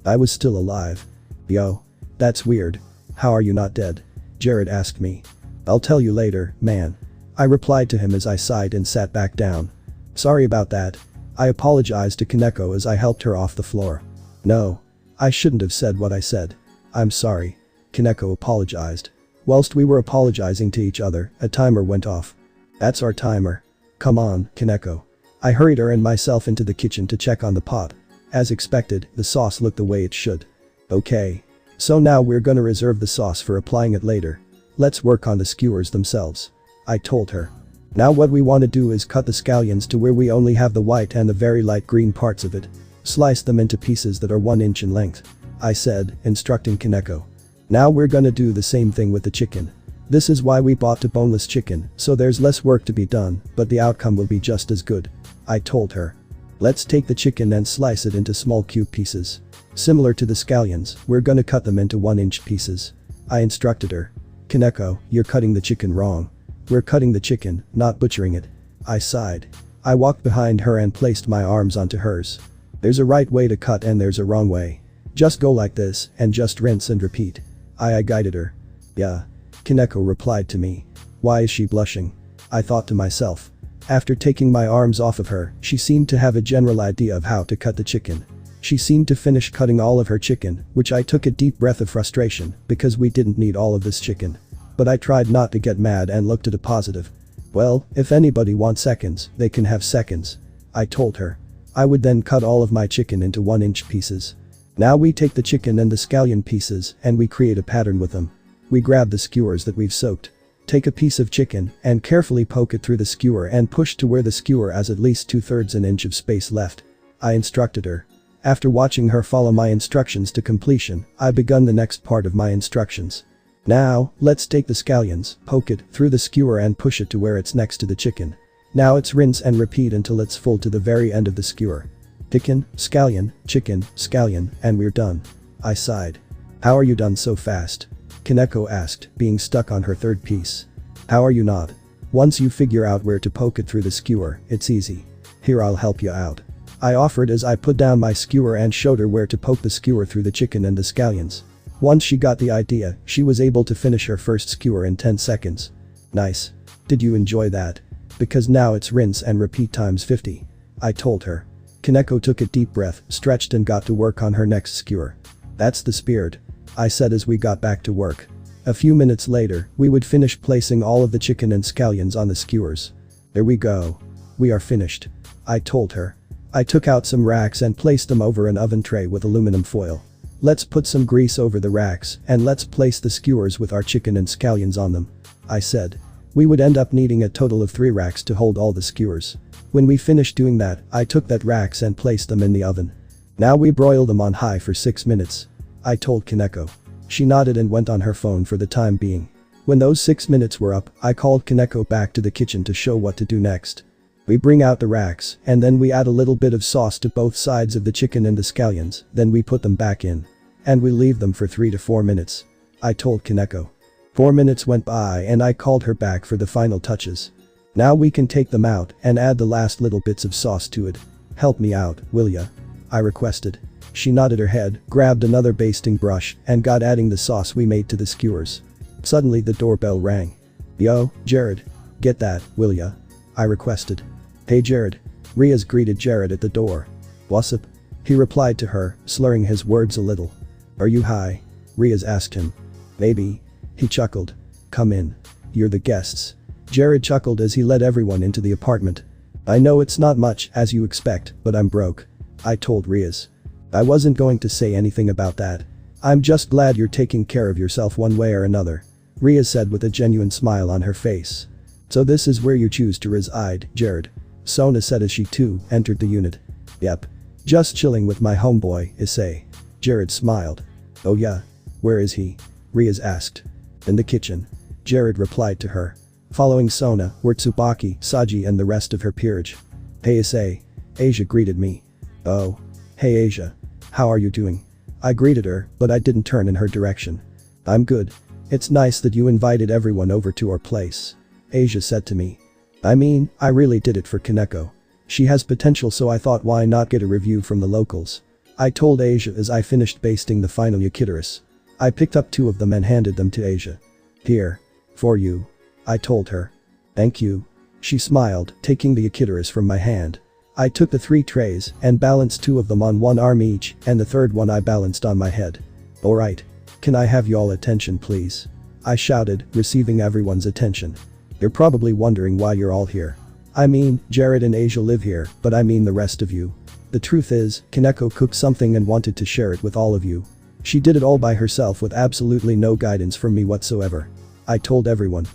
I was still alive. Yo. That's weird. How are you not dead? Jared asked me. I'll tell you later, man. I replied to him as I sighed and sat back down. Sorry about that. I apologized to Kaneko as I helped her off the floor. No. I shouldn't have said what I said. I'm sorry. Kaneko apologized. Whilst we were apologizing to each other, a timer went off. That's our timer. Come on, Kaneko. I hurried her and myself into the kitchen to check on the pot. As expected, the sauce looked the way it should. Okay. So now we're gonna reserve the sauce for applying it later. Let's work on the skewers themselves. I told her. Now what we want to do is cut the scallions to where we only have the white and the very light green parts of it. Slice them into pieces that are 1 inch in length. I said, instructing Kaneko. Now we're gonna do the same thing with the chicken. This is why we bought a boneless chicken, so there's less work to be done, but the outcome will be just as good. I told her. Let's take the chicken and slice it into small cube pieces. Similar to the scallions, we're gonna cut them into 1 inch pieces. I instructed her. Kaneko, you're cutting the chicken wrong. We're cutting the chicken, not butchering it. I sighed. I walked behind her and placed my arms onto hers. There's a right way to cut and there's a wrong way. Just go like this and just rinse and repeat. I guided her. Yeah. Kaneko replied to me. Why is she blushing? I thought to myself. After taking my arms off of her, she seemed to have a general idea of how to cut the chicken. She seemed to finish cutting all of her chicken, which I took a deep breath of frustration because we didn't need all of this chicken. But I tried not to get mad and looked at a positive. Well, if anybody wants seconds, they can have seconds. I told her. I would then cut all of my chicken into 1 inch pieces. Now we take the chicken and the scallion pieces and we create a pattern with them. We grab the skewers that we've soaked. Take a piece of chicken and carefully poke it through the skewer and push to where the skewer has at least 2/3 an inch of space left. I instructed her. After watching her follow my instructions to completion, I begun the next part of my instructions. Now, let's take the scallions, poke it through the skewer and push it to where it's next to the chicken. Now it's rinse and repeat until it's full to the very end of the skewer. Chicken, scallion, and we're done. I sighed. How are you done so fast? Kaneko asked, being stuck on her third piece. How are you not? Once you figure out where to poke it through the skewer, it's easy. Here, I'll help you out. I offered as I put down my skewer and showed her where to poke the skewer through the chicken and the scallions. Once she got the idea, she was able to finish her first skewer in 10 seconds. Nice. Did you enjoy that? Because now it's rinse and repeat times 50. I told her. Kaneko took a deep breath, stretched and got to work on her next skewer. That's the spirit. I said as we got back to work. A few minutes later, we would finish placing all of the chicken and scallions on the skewers. There we go. We are finished. I told her. I took out some racks and placed them over an oven tray with aluminum foil. Let's put some grease over the racks and let's place the skewers with our chicken and scallions on them. I said. We would end up needing a total of 3 racks to hold all the skewers. When we finished doing that, I took that racks and placed them in the oven. Now we broil them on high for 6 minutes. I told Kaneko. She nodded and went on her phone for the time being. When those 6 minutes were up, I called Kaneko back to the kitchen to show what to do next. We bring out the racks, and then we add a little bit of sauce to both sides of the chicken and the scallions, then we put them back in. And we leave them for 3 to 4 minutes. I told Kaneko. 4 minutes went by and I called her back for the final touches. Now we can take them out and add the last little bits of sauce to it. Help me out, will ya? I requested. She nodded her head, grabbed another basting brush, and got adding the sauce we made to the skewers. Suddenly the doorbell rang. Yo, Jared. Get that, will ya? I requested. Hey Jared. Riaz greeted Jared at the door. What's up? He replied to her, slurring his words a little. Are you high? Riaz asked him. Maybe. He chuckled. Come in. You're the guests. Jared chuckled as he led everyone into the apartment. I know it's not much, as you expect, but I'm broke. I told Riaz. I wasn't going to say anything about that. I'm just glad you're taking care of yourself one way or another. Riaz said with a genuine smile on her face. So this is where you choose to reside, Jared? Sona said as she too entered the unit. Yep. Just chilling with my homeboy, Issei. Jared smiled. Oh yeah? Where is he? Riaz asked. In the kitchen. Jared replied to her. Following Sona were Tsubaki, Saji and the rest of her peerage. Hey Issei. Asia greeted me. Oh. Hey Asia. How are you doing? I greeted her, but I didn't turn in her direction. I'm good. It's nice that you invited everyone over to our place. Asia said to me. I mean, I really did it for Kaneko. She has potential, so I thought why not get a review from the locals. I told Asia as I finished basting the final Yakidoris. I picked up 2 of them and handed them to Asia. Here. For you. I told her. Thank you. She smiled, taking the Yakidoris from my hand. I took the 3 trays and balanced 2 of them on one arm each, and the third one I balanced on my head. Alright. Can I have y'all attention please? I shouted, receiving everyone's attention. You're probably wondering why you're all here. I mean, Jared and Asia live here, but I mean the rest of you. The truth is, Kaneko cooked something and wanted to share it with all of you. She did it all by herself with absolutely no guidance from me whatsoever. I told everyone.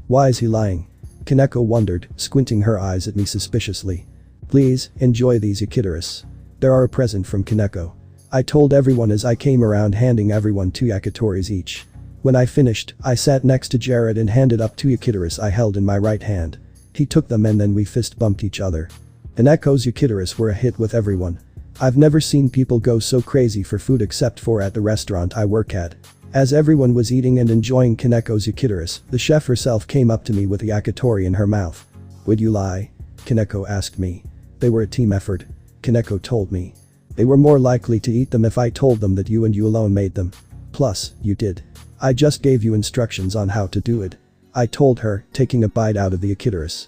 Why is he lying? Kaneko wondered, squinting her eyes at me suspiciously. Please, enjoy these Yakidoris. They are a present from Kaneko. I told everyone as I came around handing everyone 2 yakitoris each. When I finished, I sat next to Jared and handed up 2 Yakidoris I held in my right hand. He took them and then we fist bumped each other. Kaneko's Yakidoris were a hit with everyone. I've never seen people go so crazy for food except for at the restaurant I work at. As everyone was eating and enjoying Kaneko's Yakidoris, the chef herself came up to me with a yakitori in her mouth. Would you lie? Kaneko asked me. They were a team effort. Kaneko told me. They were more likely to eat them if I told them that you and you alone made them. Plus, you did. I just gave you instructions on how to do it. I told her, taking a bite out of the Yakidoris.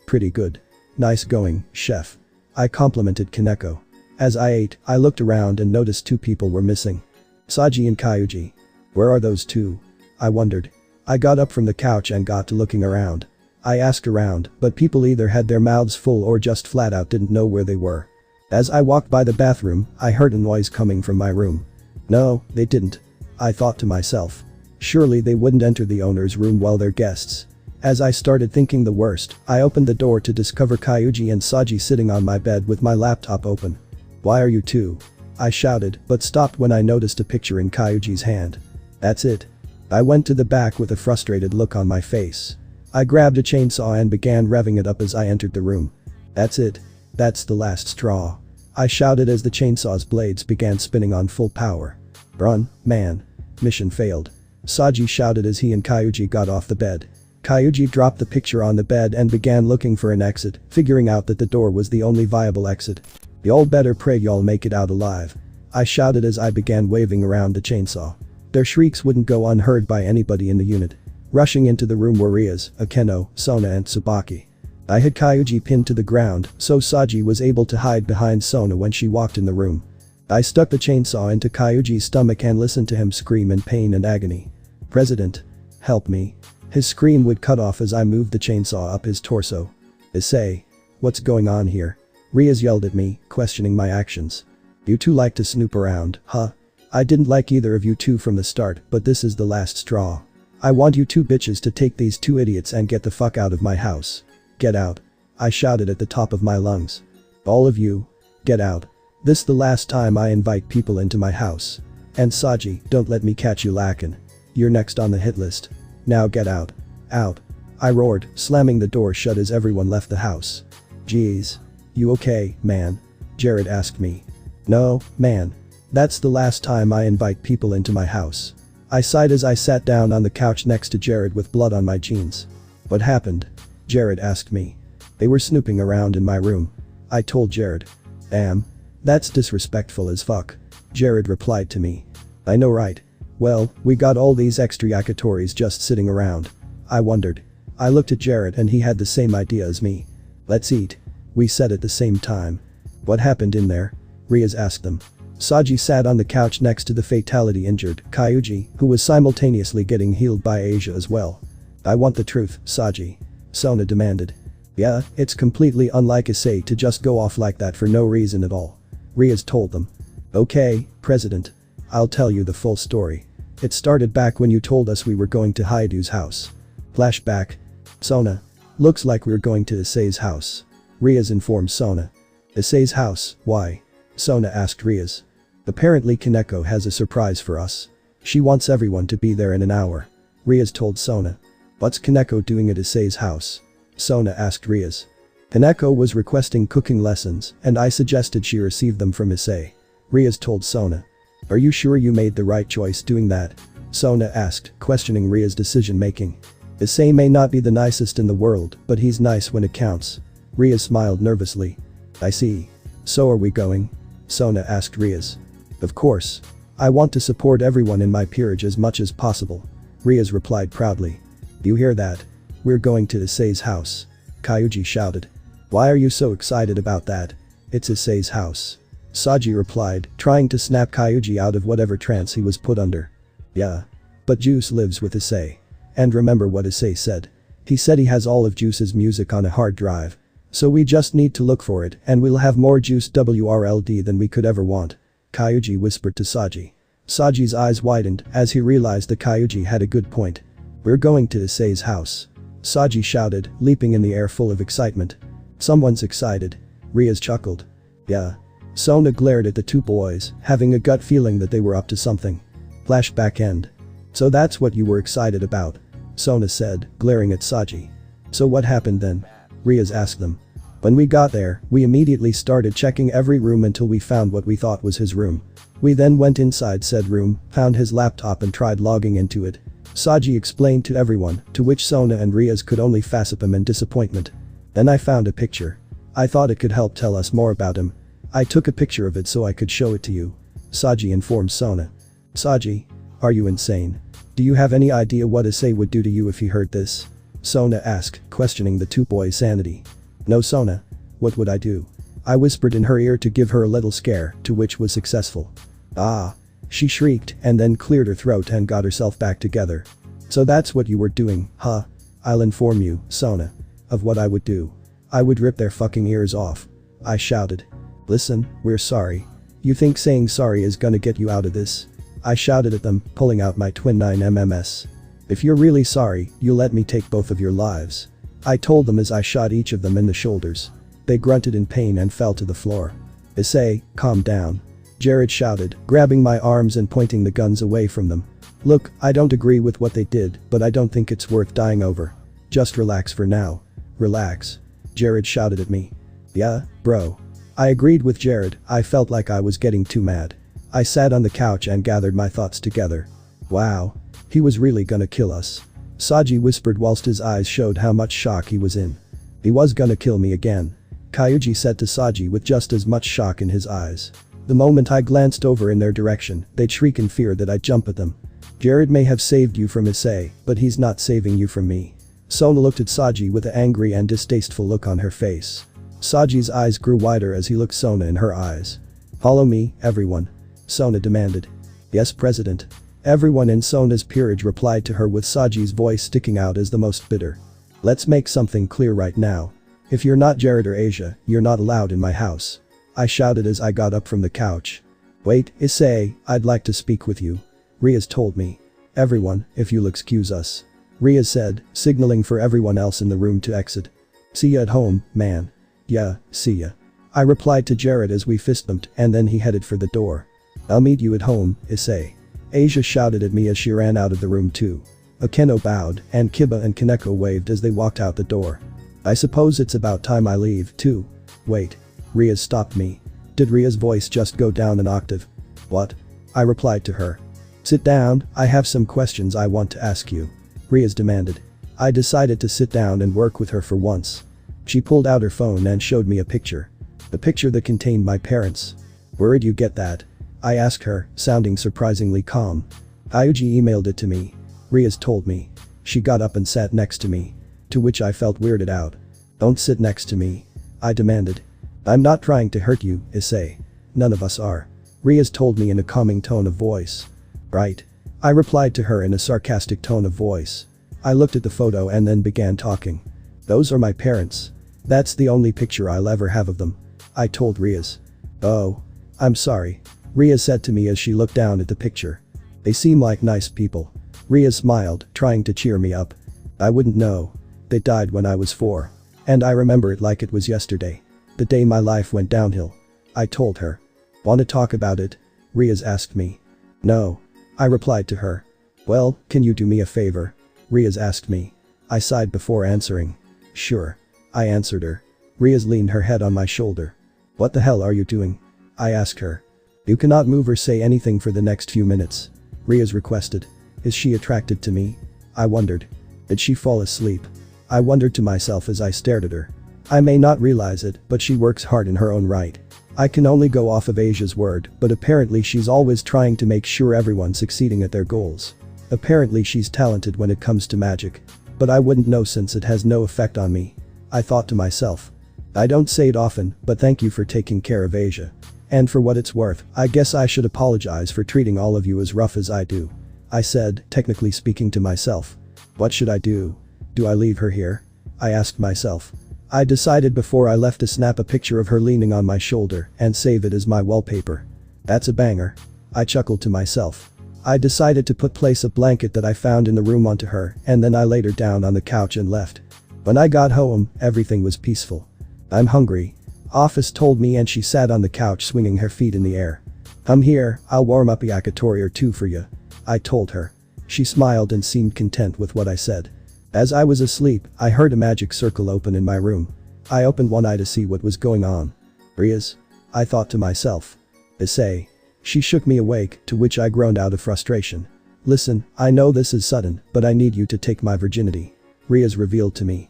Pretty good. Nice going, chef. I complimented Kaneko. As I ate, I looked around and noticed 2 people were missing. Saji and Kyuji. Where are those 2? I wondered. I got up from the couch and got to looking around. I asked around, but people either had their mouths full or just flat out didn't know where they were. As I walked by the bathroom, I heard a noise coming from my room. No, they didn't. I thought to myself. Surely they wouldn't enter the owner's room while they're guests. As I started thinking the worst, I opened the door to discover Kyuji and Saji sitting on my bed with my laptop open. Why are you 2? I shouted, but stopped when I noticed a picture in Kyuji's hand. That's it. I went to the back with a frustrated look on my face. I grabbed a chainsaw and began revving it up as I entered the room. That's it. That's the last straw. I shouted as the chainsaw's blades began spinning on full power. Run, man. Mission failed. Saji shouted as he and Kyuji got off the bed. Kyuji dropped the picture on the bed and began looking for an exit, figuring out that the door was the only viable exit. Y'all better pray y'all make it out alive. I shouted as I began waving around the chainsaw. Their shrieks wouldn't go unheard by anybody in the unit. Rushing into the room were Riaz, Akeno, Sona and Tsubaki. I had Kyuji pinned to the ground, so Saji was able to hide behind Sona when she walked in the room. I stuck the chainsaw into Kyuji's stomach and listened to him scream in pain and agony. President. Help me. His scream would cut off as I moved the chainsaw up his torso. Issei. What's going on here? Riaz yelled at me, questioning my actions. You 2 like to snoop around, huh? I didn't like either of you 2 from the start, but this is the last straw. I want you 2 bitches to take these 2 idiots and get the fuck out of my house. Get out. I shouted at the top of my lungs. All of you. Get out. This the last time I invite people into my house. And Saji, don't let me catch you lacking. You're next on the hit list. Now get out. Out. I roared, slamming the door shut as everyone left the house. Jeez. You okay, man? Jared asked me. No, man. That's the last time I invite people into my house. I sighed as I sat down on the couch next to Jared with blood on my jeans. What happened? Jared asked me. They were snooping around in my room. I told Jared. Damn. That's disrespectful as fuck. Jared replied to me. I know right. Well, we got all these extra yakitoris just sitting around. I wondered. I looked at Jared and he had the same idea as me. Let's eat. We said at the same time. What happened in there? Riaz asked them. Saji sat on the couch next to the fatality-injured Kyuji, who was simultaneously getting healed by Asia as well. I want the truth, Saji. Sona demanded. Yeah, it's completely unlike Issei to just go off like that for no reason at all. Riaz told them. Okay, President. I'll tell you the full story. It started back when you told us we were going to Haidu's house. Flashback. Sona. Looks like we're going to Issei's house. Riaz informed Sona. Issei's house, why? Sona asked Riaz. Apparently Kaneko has a surprise for us. She wants everyone to be there in an hour. Riaz told Sona. What's Kaneko doing at Issei's house? Sona asked Riaz. Kaneko was requesting cooking lessons and I suggested she receive them from Issei. Riaz told Sona. Are you sure you made the right choice doing that? Sona asked, questioning Riaz's decision-making. Issei may not be the nicest in the world, but he's nice when it counts. Riaz smiled nervously. I see. So are we going? Sona asked Riaz. Of course. I want to support everyone in my peerage as much as possible. Riaz replied proudly. You hear that? We're going to Issei's house. Kyuji shouted. Why are you so excited about that? It's Issei's house. Saji replied, trying to snap Kyuji out of whatever trance he was put under. Yeah. But Juice lives with Issei. And remember what Issei said. He said he has all of Juice's music on a hard drive. So we just need to look for it and we'll have more Juice WRLD than we could ever want. Kyuji whispered to Saji. Saji's eyes widened as he realized that Kyuji had a good point. We're going to Issei's house. Saji shouted, leaping in the air full of excitement. Someone's excited. Riaz chuckled. Yeah. Sona glared at the two boys, having a gut feeling that they were up to something. Flashback end. So that's what you were excited about? Sona said, glaring at Saji. So what happened then? Riaz asked them. When we got there, we immediately started checking every room until we found what we thought was his room. We then went inside said room, found his laptop and tried logging into it. Saji explained to everyone, to which Sona and Riaz could only facepalm in disappointment. Then I found a picture. I thought it could help tell us more about him. I took a picture of it so I could show it to you. Saji informed Sona. Saji? Are you insane? Do you have any idea what Issei would do to you if he heard this? Sona asked, questioning the two boys' sanity. No Sona. What would I do? I whispered in her ear to give her a little scare, to which was successful. Ah. She shrieked and then cleared her throat and got herself back together. So that's what you were doing, huh? I'll inform you, Sona. Of what I would do. I would rip their fucking ears off. I shouted. Listen, we're sorry. You think saying sorry is gonna get you out of this? I shouted at them, pulling out my twin 9mm. If you're really sorry, you let me take both of your lives. I told them as I shot each of them in the shoulders. They grunted in pain and fell to the floor. Issei, calm down. Jared shouted, grabbing my arms and pointing the guns away from them. Look, I don't agree with what they did, but I don't think it's worth dying over. Just relax for now. Relax. Jared shouted at me. Yeah, bro. I agreed with Jared, I felt like I was getting too mad. I sat on the couch and gathered my thoughts together. Wow. He was really gonna kill us. Saji whispered whilst his eyes showed how much shock he was in. He was gonna kill me again. Kyuji said to Saji with just as much shock in his eyes. The moment I glanced over in their direction, they'd shriek in fear that I'd jump at them. Jared may have saved you from Issei, but he's not saving you from me. Sona looked at Saji with an angry and distasteful look on her face. Saji's eyes grew wider as he looked Sona in her eyes. Follow me, everyone. Sona demanded. Yes, President. Everyone in Sona's peerage replied to her with Saji's voice sticking out as the most bitter. Let's make something clear right now. If you're not Jared or Asia, you're not allowed in my house. I shouted as I got up from the couch. Wait, Issei, I'd like to speak with you. Riaz told me. Everyone, if you'll excuse us. Riaz said, signaling for everyone else in the room to exit. See ya at home, man. Yeah, see ya. I replied to Jared as we fist bumped and then he headed for the door. I'll meet you at home, Issei. Asia shouted at me as she ran out of the room too. Akeno bowed and Kiba and Kaneko waved as they walked out the door. I suppose it's about time I leave too. Wait. Riaz stopped me. Did Riaz's voice just go down an octave? What? I replied to her. Sit down, I have some questions I want to ask you. Riaz demanded. I decided to sit down and work with her for once. She pulled out her phone and showed me a picture. A picture that contained my parents. Where'd you get that? I asked her, sounding surprisingly calm. Kyuji emailed it to me. Riaz told me. She got up and sat next to me. To which I felt weirded out. Don't sit next to me. I demanded. I'm not trying to hurt you, Issei. None of us are. Riaz told me in a calming tone of voice. Right. I replied to her in a sarcastic tone of voice. I looked at the photo and then began talking. Those are my parents. That's the only picture I'll ever have of them. I told Riaz. Oh. I'm sorry. Riaz said to me as she looked down at the picture. They seem like nice people. Riaz smiled, trying to cheer me up. I wouldn't know. They died when I was 4. And I remember it like it was yesterday. The day my life went downhill. I told her. Want to talk about it? Riaz asked me. No. I replied to her. Well, can you do me a favor? Riaz asked me. I sighed before answering. Sure. I answered her. Riaz leaned her head on my shoulder. What the hell are you doing? I asked her. You cannot move or say anything for the next few minutes. Riaz requested. Is she attracted to me? I wondered. Did she fall asleep? I wondered to myself as I stared at her. I may not realize it, but she works hard in her own right. I can only go off of Asia's word, but apparently she's always trying to make sure everyone's succeeding at their goals. Apparently she's talented when it comes to magic. But I wouldn't know since it has no effect on me. I thought to myself. I don't say it often, but thank you for taking care of Asia. And for what it's worth, I guess I should apologize for treating all of you as rough as I do. I said, technically speaking to myself. What should I do? Do I leave her here? I asked myself. I decided before I left to snap a picture of her leaning on my shoulder and save it as my wallpaper. That's a banger. I chuckled to myself. I decided to place a blanket that I found in the room onto her and then I laid her down on the couch and left. When I got home, everything was peaceful. I'm hungry. Office told me and she sat on the couch swinging her feet in the air. Come here, I'll warm up a yakitori or two for you. I told her. She smiled and seemed content with what I said. As I was asleep, I heard a magic circle open in my room. I opened one eye to see what was going on. Riaz? I thought to myself. Issei. She shook me awake, to which I groaned out of frustration. Listen, I know this is sudden, but I need you to take my virginity. Riaz revealed to me.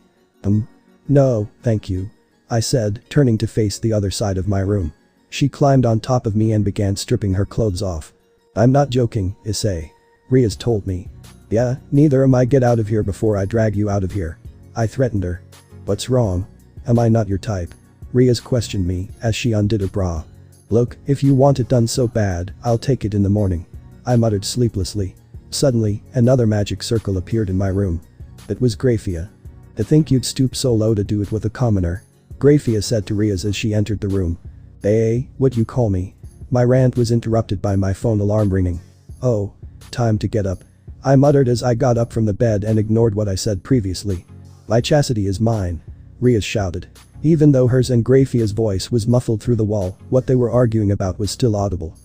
No, thank you. I said, turning to face the other side of my room. She climbed on top of me and began stripping her clothes off. I'm not joking, Issei. Riaz told me. Yeah, neither am I. Get out of here before I drag you out of here. I threatened her. What's wrong? Am I not your type? Riaz questioned me as she undid her bra. Look, if you want it done so bad, I'll take it in the morning. I muttered sleeplessly. Suddenly, another magic circle appeared in my room. It was Graphia. To think you'd stoop so low to do it with a commoner. Graphia said to Riaz as she entered the room. Hey, what you call me? My rant was interrupted by my phone alarm ringing. Oh. Time to get up. I muttered as I got up from the bed and ignored what I said previously. My chastity is mine. Riaz shouted. Even though hers and Graphia's voice was muffled through the wall, what they were arguing about was still audible.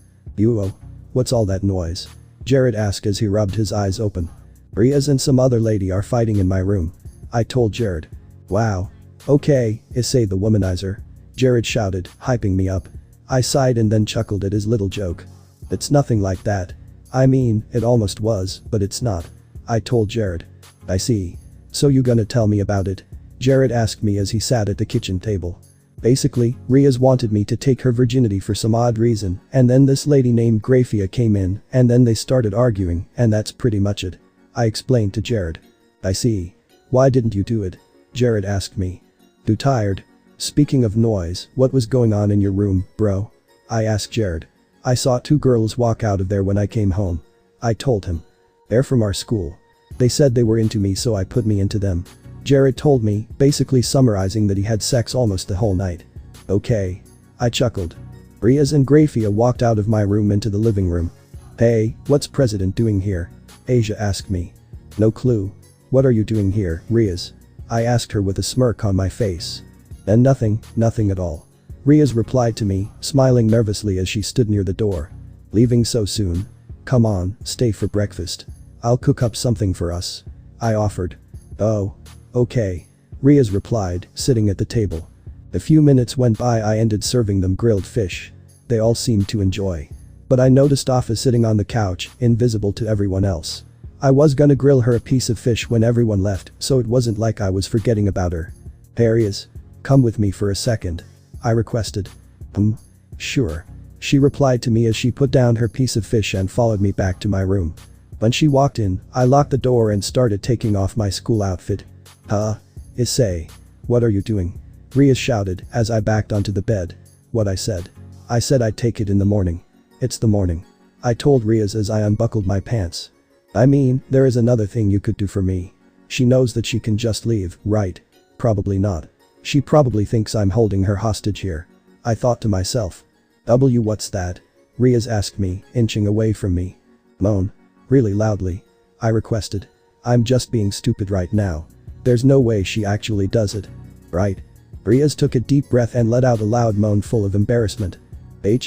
What's all that noise? Jared asked as he rubbed his eyes open. Riaz and some other lady are fighting in my room. I told Jared. Wow. Okay, Issei the womanizer. Jared shouted, hyping me up. I sighed and then chuckled at his little joke. It's nothing like that. I mean, it almost was, but it's not. I told Jared. I see. So you gonna tell me about it? Jared asked me as he sat at the kitchen table. Basically, Riaz wanted me to take her virginity for some odd reason, and then this lady named Graphia came in, and then they started arguing, and that's pretty much it. I explained to Jared. I see. Why didn't you do it? Jared asked me. Too tired. Speaking of noise, what was going on in your room, bro? I asked Jared. I saw 2 girls walk out of there when I came home. I told him. They're from our school. They said they were into me so I put me into them. Jared told me, basically summarizing that he had sex almost the whole night. Okay. I chuckled. Riaz and Graphia walked out of my room into the living room. Hey, what's President doing here? Asia asked me. No clue. What are you doing here, Riaz? I asked her with a smirk on my face. And nothing at all. Riaz replied to me, smiling nervously as she stood near the door. Leaving so soon? Come on, stay for breakfast. I'll cook up something for us. I offered. Oh. Okay. Riaz replied, sitting at the table. A few minutes went by. I ended serving them grilled fish. They all seemed to enjoy. But I noticed Afa sitting on the couch, invisible to everyone else. I was gonna grill her a piece of fish when everyone left, so it wasn't like I was forgetting about her. There he is. Come with me for a second. I requested. Sure. She replied to me as she put down her piece of fish and followed me back to my room. When she walked in, I locked the door and started taking off my school outfit. Issei. What are you doing? Riaz shouted as I backed onto the bed. What I said. I said I'd take it in the morning. It's the morning. I told Riaz as I unbuckled my pants. I mean, there is another thing you could do for me. She knows that she can just leave, right? Probably not. She probably thinks I'm holding her hostage here. I thought to myself. What's that? Riaz asked me, inching away from me. Moan. Really loudly. I requested. I'm just being stupid right now. There's no way she actually does it. Right? Riaz took a deep breath and let out a loud moan full of embarrassment.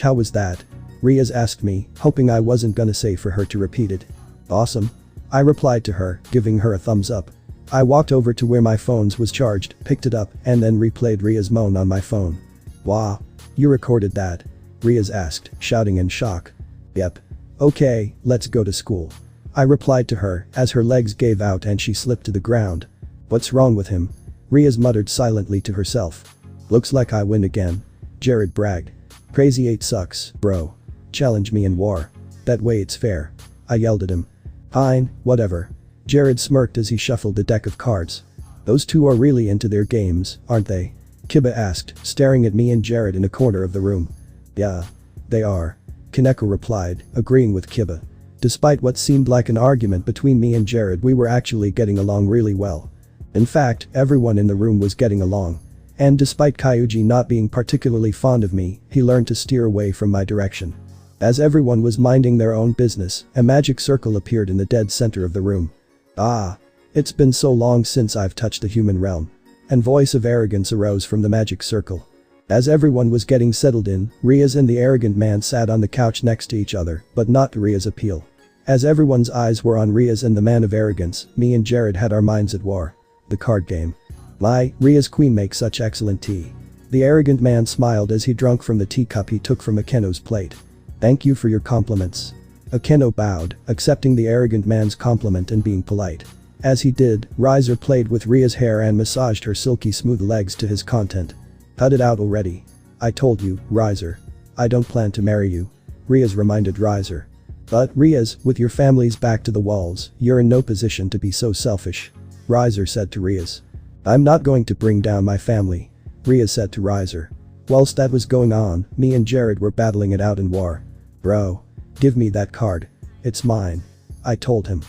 How was that? Riaz asked me, hoping I wasn't gonna say for her to repeat it. Awesome. I replied to her, giving her a thumbs up. I walked over to where my phone was charged, picked it up, and then replayed Riaz's moan on my phone. Wow. You recorded that? Riaz asked, shouting in shock. Yep. Okay, let's go to school. I replied to her as her legs gave out and she slipped to the ground. What's wrong with him? Riaz muttered silently to herself. Looks like I win again. Jared bragged. Crazy 8 sucks, bro. Challenge me in war. That way it's fair. I yelled at him. Fine, whatever. Jared smirked as he shuffled the deck of cards. Those two are really into their games, aren't they? Kiba asked, staring at me and Jared in a corner of the room. Yeah. They are. Kaneko replied, agreeing with Kiba. Despite what seemed like an argument between me and Jared, we were actually getting along really well. In fact, everyone in the room was getting along. And despite Kyuji not being particularly fond of me, he learned to steer away from my direction. As everyone was minding their own business, a magic circle appeared in the dead center of the room. Ah. It's been so long since I've touched the human realm. An voice of arrogance arose from the magic circle. As everyone was getting settled in, Riaz and the arrogant man sat on the couch next to each other, but not to Riaz's appeal. As everyone's eyes were on Riaz and the man of arrogance, me and Jared had our minds at war. The card game. Riaz's queen makes such excellent tea. The arrogant man smiled as he drank from the teacup he took from Akeno's plate. Thank you for your compliments. Akeno bowed, accepting the arrogant man's compliment and being polite. As he did, Rizer played with Riaz's hair and massaged her silky smooth legs to his content. Cut it out already. I told you, Rizer. I don't plan to marry you. Riaz reminded Rizer. But, Riaz, with your family's back to the walls, you're in no position to be so selfish. Rizer said to Riaz. I'm not going to bring down my family. Riaz said to Rizer. Whilst that was going on, me and Jared were battling it out in war. Bro. Give me that card. It's mine. I told him.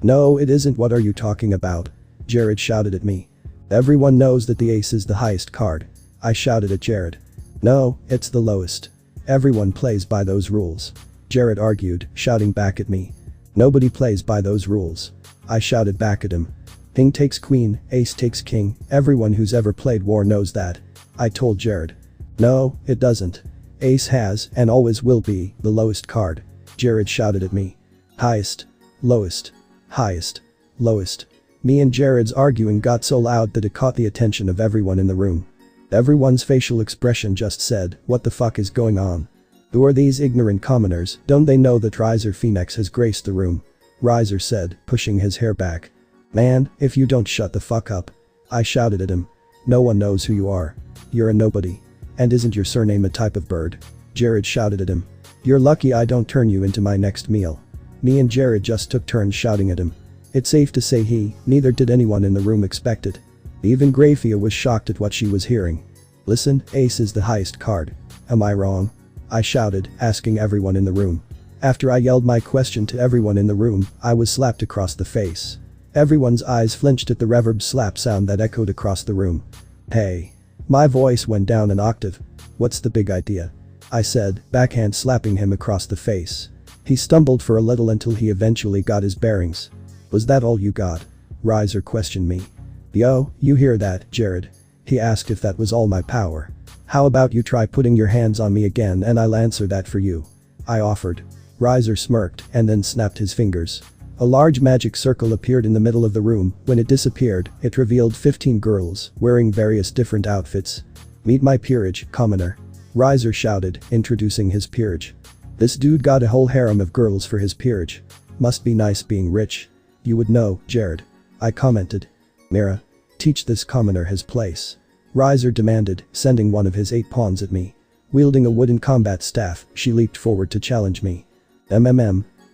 No, it isn't. What are you talking about? Jared shouted at me. Everyone knows that the ace is the highest card. I shouted at Jared. No, it's the lowest. Everyone plays by those rules. Jared argued, shouting back at me. Nobody plays by those rules. I shouted back at him. King takes queen, ace takes king, everyone who's ever played war knows that. I told Jared. No, it doesn't. Ace has, and always will be, the lowest card. Jared shouted at me. Highest. Lowest. Highest. Lowest. Me and Jared's arguing got so loud that it caught the attention of everyone in the room. Everyone's facial expression just said, what the fuck is going on? Who are these ignorant commoners? Don't they know that Rizer Phoenix has graced the room? Rizer said, pushing his hair back. Man, if you don't shut the fuck up. I shouted at him. No one knows who you are. You're a nobody. And isn't your surname a type of bird? Jared shouted at him. You're lucky I don't turn you into my next meal. Me and Jared just took turns shouting at him. It's safe to say neither did anyone in the room expect it. Even Grafia was shocked at what she was hearing. Listen, ace is the highest card. Am I wrong? I shouted, asking everyone in the room. After I yelled my question to everyone in the room, I was slapped across the face. Everyone's eyes flinched at the reverb slap sound that echoed across the room. Hey. My voice went down an octave. What's the big idea? I said, backhand slapping him across the face. He stumbled for a little until he eventually got his bearings. Was that all you got? Rizer questioned me. Yo, you hear that, Jared? He asked if that was all my power. How about you try putting your hands on me again and I'll answer that for you? I offered. Rizer smirked and then snapped his fingers. A large magic circle appeared in the middle of the room. When it disappeared, it revealed 15 girls, wearing various different outfits. Meet my peerage, commoner. Rizer shouted, introducing his peerage. This dude got a whole harem of girls for his peerage. Must be nice being rich. You would know, Jared. I commented. Mira. Teach this commoner his place. Rizer demanded, sending one of his 8 pawns at me. Wielding a wooden combat staff, she leaped forward to challenge me.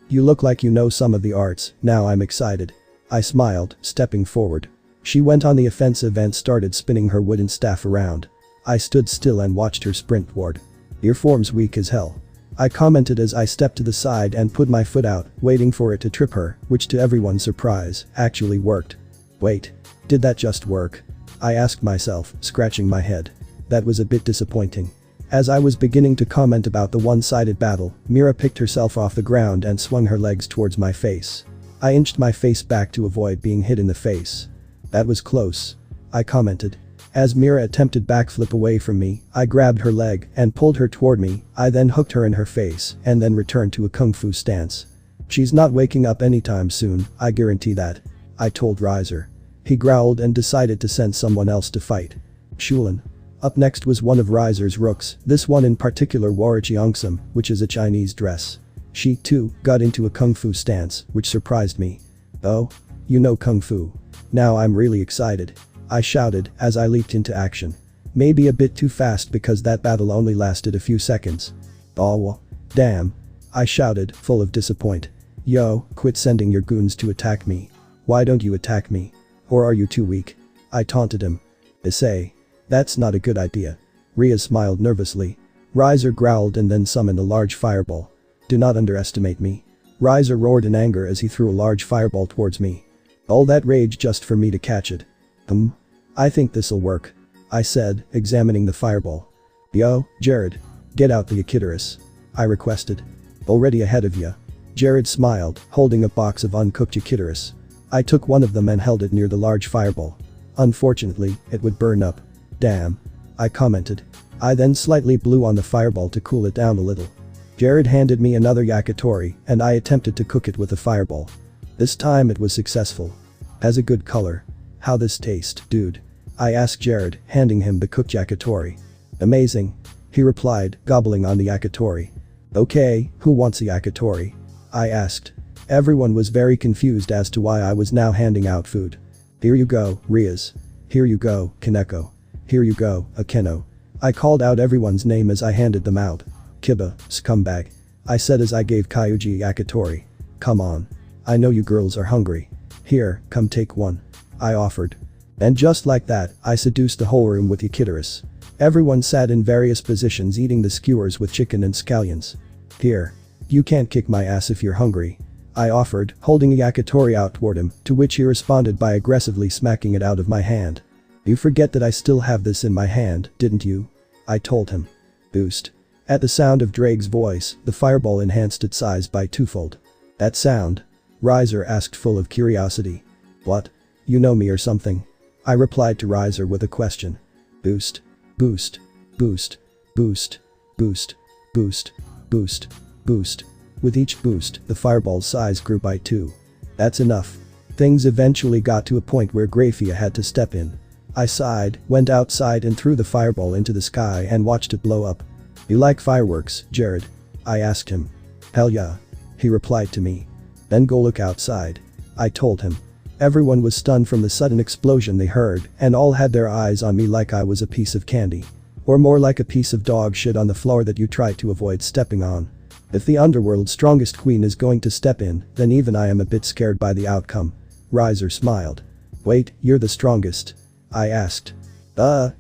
You look like you know some of the arts, now I'm excited. I smiled, stepping forward. She went on the offensive and started spinning her wooden staff around. I stood still and watched her sprint toward. "Your form's weak as hell," I commented as I stepped to the side and put my foot out, waiting for it to trip her, which to everyone's surprise, actually worked. Wait. Did that just work? I asked myself, scratching my head. That was a bit disappointing. As I was beginning to comment about the one-sided battle, Mira picked herself off the ground and swung her legs towards my face. I inched my face back to avoid being hit in the face. "That was close," I commented. As Mira attempted backflip away from me, I grabbed her leg and pulled her toward me. I then hooked her in her face and then returned to a kung fu stance. "She's not waking up anytime soon, I guarantee that," I told Riser. He growled and decided to send someone else to fight. Shulan. Up next was one of Riser's rooks, this one in particular wore a cheongsam, which is a Chinese dress. She, too, got into a kung fu stance, which surprised me. "Oh? You know kung fu. Now I'm really excited," I shouted as I leaped into action. Maybe a bit too fast because that battle only lasted a few seconds. "Oh, damn," I shouted, full of disappointment. "Yo, quit sending your goons to attack me. Why don't you attack me? Or are you too weak?" I taunted him. "Issei. That's not a good idea." Rhea smiled nervously. Riser growled and then summoned a large fireball. "Do not underestimate me." Riser roared in anger as he threw a large fireball towards me. All that rage just for me to catch it. I think this'll work," I said, examining the fireball. "Yo, Jared. Get out the Echidorus," I requested. "Already ahead of ya." Jared smiled, holding a box of uncooked Echidorus. I took one of them and held it near the large fireball. Unfortunately, it would burn up. "Damn," I commented. I then slightly blew on the fireball to cool it down a little. Jared handed me another yakitori and I attempted to cook it with the fireball. This time it was successful. "Has a good color. How this taste, dude?" I asked Jared, handing him the cooked yakitori. "Amazing," he replied, gobbling on the yakitori. "Okay, who wants a yakitori?" I asked. Everyone was very confused as to why I was now handing out food. "Here you go, Riaz. Here you go, Kaneko. Here you go, Akeno." I called out everyone's name as I handed them out. "Kiba, scumbag," I said as I gave Kyuji a yakitori. "Come on. I know you girls are hungry. Here, come take one," I offered. And just like that, I seduced the whole room with Echidorus. Everyone sat in various positions eating the skewers with chicken and scallions. "Here. You can't kick my ass if you're hungry," I offered, holding a yakitori out toward him, to which he responded by aggressively smacking it out of my hand. "You forget that I still have this in my hand, didn't you?" I told him. Boost. At the sound of Drake's voice, the fireball enhanced its size by twofold. "That sound?" Riser asked, full of curiosity. "What? You know me or something?" I replied to Riser with a question. "Boost. Boost. Boost. Boost. Boost. Boost. Boost. Boost." With each boost, the fireball's size grew by 2. "That's enough." Things eventually got to a point where Grafia had to step in. I sighed, went outside and threw the fireball into the sky and watched it blow up. "You like fireworks, Jared?" I asked him. "Hell yeah," he replied to me. "Then go look outside," I told him. Everyone was stunned from the sudden explosion they heard and all had their eyes on me like I was a piece of candy. Or more like a piece of dog shit on the floor that you try to avoid stepping on. If the underworld's strongest queen is going to step in, then even I am a bit scared by the outcome. Riser smiled. "Wait, you're the strongest?" I asked.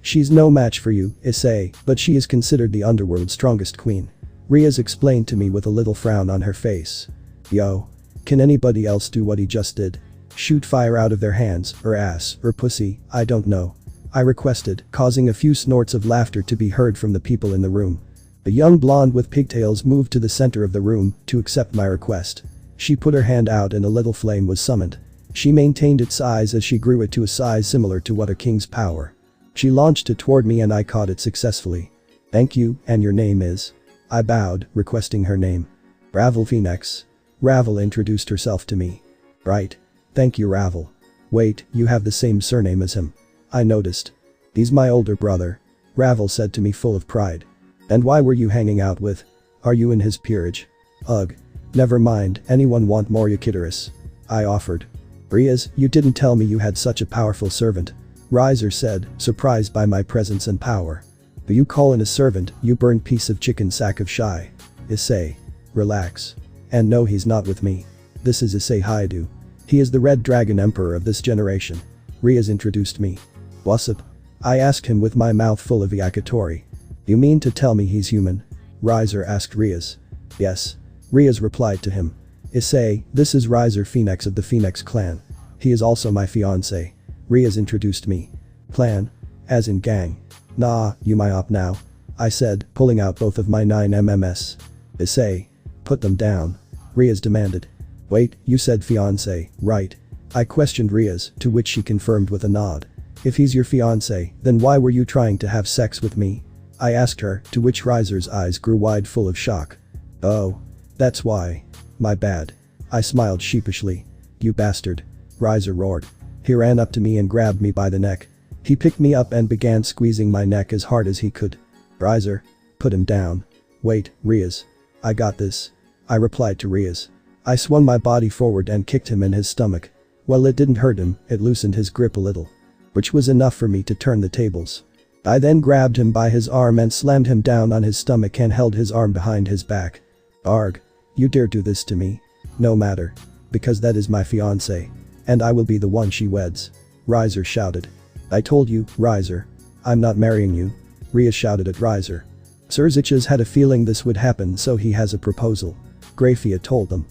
She's no match for you, Issei, but she is considered the underworld's strongest queen," Riaz explained to me with a little frown on her face. "Yo. Can anybody else do what he just did? Shoot fire out of their hands, or ass, or pussy, I don't know," I requested, causing a few snorts of laughter to be heard from the people in the room. The young blonde with pigtails moved to the center of the room to accept my request. She put her hand out and a little flame was summoned. She maintained its size as she grew it to a size similar to what a king's power. She launched it toward me and I caught it successfully. "Thank you, and your name is?" I bowed, requesting her name. "Ravel Phoenix." Ravel introduced herself to me. "Right. Thank you, Ravel. Wait, you have the same surname as him," I noticed. "He's my older brother," Ravel said to me full of pride. "And why were you hanging out with? Are you in his peerage?" "Ugh. Never mind, anyone want more Echidorus?" I offered. "Riaz, you didn't tell me you had such a powerful servant," Riser said, surprised by my presence and power. "Do you call in a servant, you burnt piece of chicken sack of shy?" "Issei. Relax. And no, he's not with me. This is Issei Haidu. He is the Red Dragon Emperor of this generation. Riaz introduced me. What's up? I asked him with my mouth full of yakitori. You mean to tell me he's human? Riser asked Riaz. Yes. Riaz replied to him. Issei, this is Riser Phoenix of the Phoenix clan. He is also my fiancé. Riaz introduced me. Clan? As in gang. Nah, you my op now. I said, pulling out both of my 9 MMs. Issei. Put them down. Riaz demanded. Wait, you said fiancé, right? I questioned Riaz, to which she confirmed with a nod. If he's your fiancé, then why were you trying to have sex with me? I asked her, to which Riser's eyes grew wide full of shock. Oh. That's why. My bad. I smiled sheepishly. You bastard. Riser roared. He ran up to me and grabbed me by the neck. He picked me up and began squeezing my neck as hard as he could. Riser. Put him down. Wait, Riaz. I got this. I replied to Riaz. I swung my body forward and kicked him in his stomach. Well, it didn't hurt him, it loosened his grip a little. Which was enough for me to turn the tables. I then grabbed him by his arm and slammed him down on his stomach and held his arm behind his back. Arg. You dare do this to me? No matter. Because that is my fiancé. And I will be the one she weds. Riser shouted. I told you, Riser. I'm not marrying you. Riaz shouted at Riser. Serziches had a feeling this would happen, so he has a proposal. Grafia told them.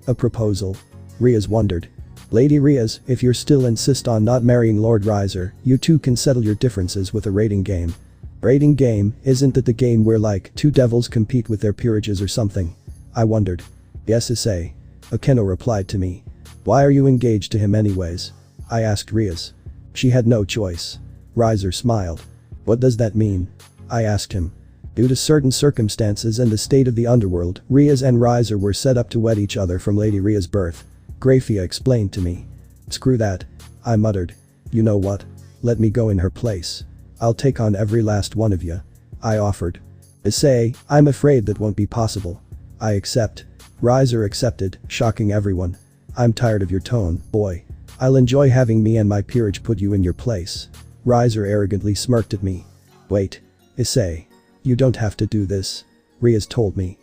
A proposal? Riaz wondered. Lady Riaz, if you still insist on not marrying Lord Riser, you two can settle your differences with a rating game. Rating game, isn't that the game where like two devils compete with their peerages or something? I wondered. Yes, Issei. Akeno replied to me. Why are you engaged to him anyways? I asked Riaz. She had no choice. Riser smiled. What does that mean? I asked him. Due to certain circumstances and the state of the underworld, Riaz and Riser were set up to wed each other from Lady Riaz's birth. Grafia explained to me. Screw that. I muttered. You know what? Let me go in her place. I'll take on every last one of you. I offered. Issei, I'm afraid that won't be possible. I accept. Riser accepted, shocking everyone. I'm tired of your tone, boy. I'll enjoy having me and my peerage put you in your place. Riser arrogantly smirked at me. Wait. Issei. You don't have to do this. Riaz told me.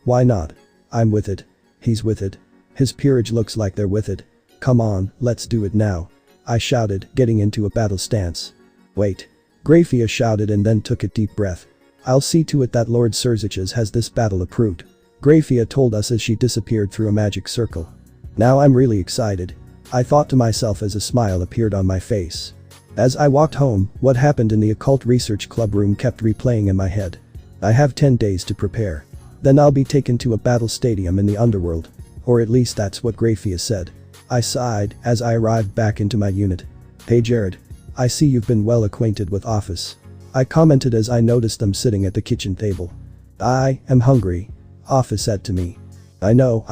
Why not? I'm with it. He's with it. His peerage looks like they're with it. Come on, let's do it now. I shouted, getting into a battle stance. Wait. Grafia shouted and then took a deep breath. I'll see to it that Lord Serziches has this battle approved. Grafia told us as she disappeared through a magic circle. Now I'm really excited. I thought to myself as a smile appeared on my face. As I walked home, what happened in the occult research club room kept replaying in my head. I have 10 days to prepare. Then I'll be taken to a battle stadium in the underworld. Or at least that's what Grafia said. I sighed as I arrived back into my unit. Hey Jared. I see you've been well acquainted with Office. I commented as I noticed them sitting at the kitchen table. I am hungry. Office said to me. I know.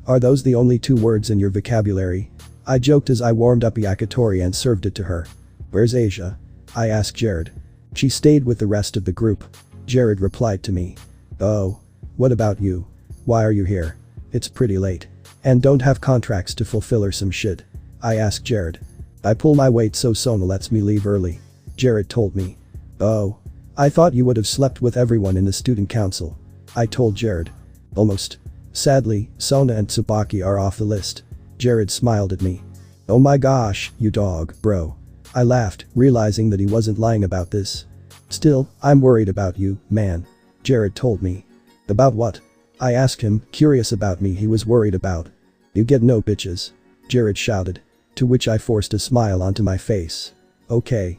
Are those the only 2 words in your vocabulary? I joked as I warmed up yakitori and served it to her. Where's Asia? I asked Jared. She stayed with the rest of the group. Jared replied to me. Oh. What about you? Why are you here? It's pretty late. And don't have contracts to fulfill or some shit? I asked Jared. I pull my weight so Sona lets me leave early. Jared told me. Oh. I thought you would have slept with everyone in the student council. I told Jared. Almost. Sadly, Sona and Tsubaki are off the list. Jared smiled at me. Oh my gosh, you dog, bro. I laughed, realizing that he wasn't lying about this. Still, I'm worried about you, man. Jared told me. About what? I asked him, curious about me he was worried about. You get no bitches. Jared shouted. To which I forced a smile onto my face. Okay.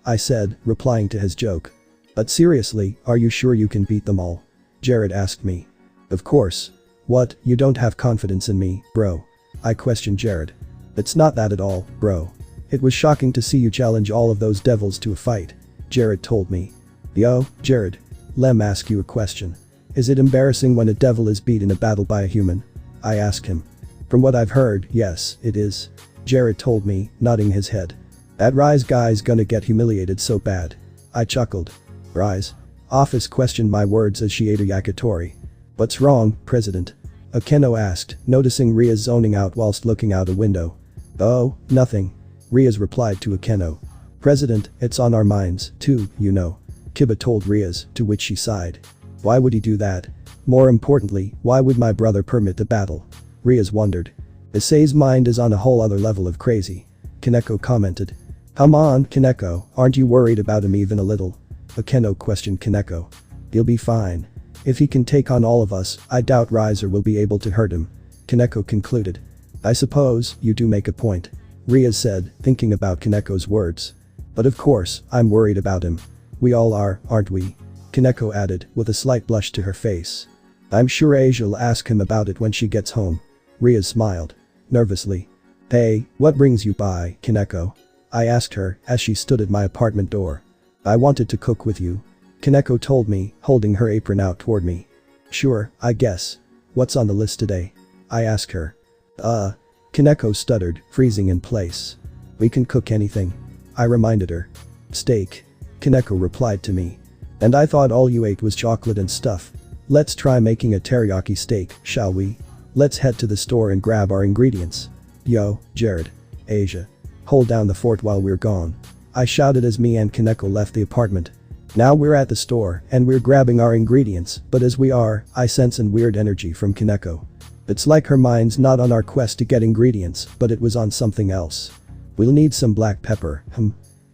I said, replying to his joke. But seriously, are you sure you can beat them all? Jared asked me. Of course. What, you don't have confidence in me, bro? I questioned Jared. It's not that at all, bro. It was shocking to see you challenge all of those devils to a fight. Jared told me. Yo, Jared. Lem ask you a question. Is it embarrassing when a devil is beat in a battle by a human? I asked him. From what I've heard, yes, it is. Jared told me, nodding his head. That Rise guy's gonna get humiliated so bad. I chuckled. Rise? Office questioned my words as she ate a yakitori. What's wrong, President? Akeno asked, noticing Riaz zoning out whilst looking out a window. Oh, nothing. Riaz replied to Akeno. President, it's on our minds, too, you know. Kiba told Riaz, to which she sighed. Why would he do that? More importantly, why would my brother permit the battle? Riaz wondered. Issei's mind is on a whole other level of crazy. Kaneko commented. Come on, Kaneko, aren't you worried about him even a little? Akeno questioned Kaneko. He'll be fine. If he can take on all of us, I doubt Riser will be able to hurt him. Kaneko concluded. I suppose you do make a point. Ria said, thinking about Kaneko's words. But of course, I'm worried about him. We all are, aren't we? Kaneko added, with a slight blush to her face. I'm sure Asia'll ask him about it when she gets home. Ria smiled. Nervously. Hey, what brings you by, Kaneko? I asked her, as she stood at my apartment door. I wanted to cook with you. Kaneko told me, holding her apron out toward me. Sure, I guess. What's on the list today? I asked her. Kaneko stuttered, freezing in place. We can cook anything. I reminded her. Steak. Kaneko replied to me. And I thought all you ate was chocolate and stuff. Let's try making a teriyaki steak, shall we? Let's head to the store and grab our ingredients. Yo, Jared. Asia. Hold down the fort while we're gone. I shouted as me and Kaneko left the apartment. Now we're at the store and we're grabbing our ingredients, but as we are, I sense an weird energy from Kaneko. It's like her mind's not on our quest to get ingredients, but it was on something else. We'll need some black pepper,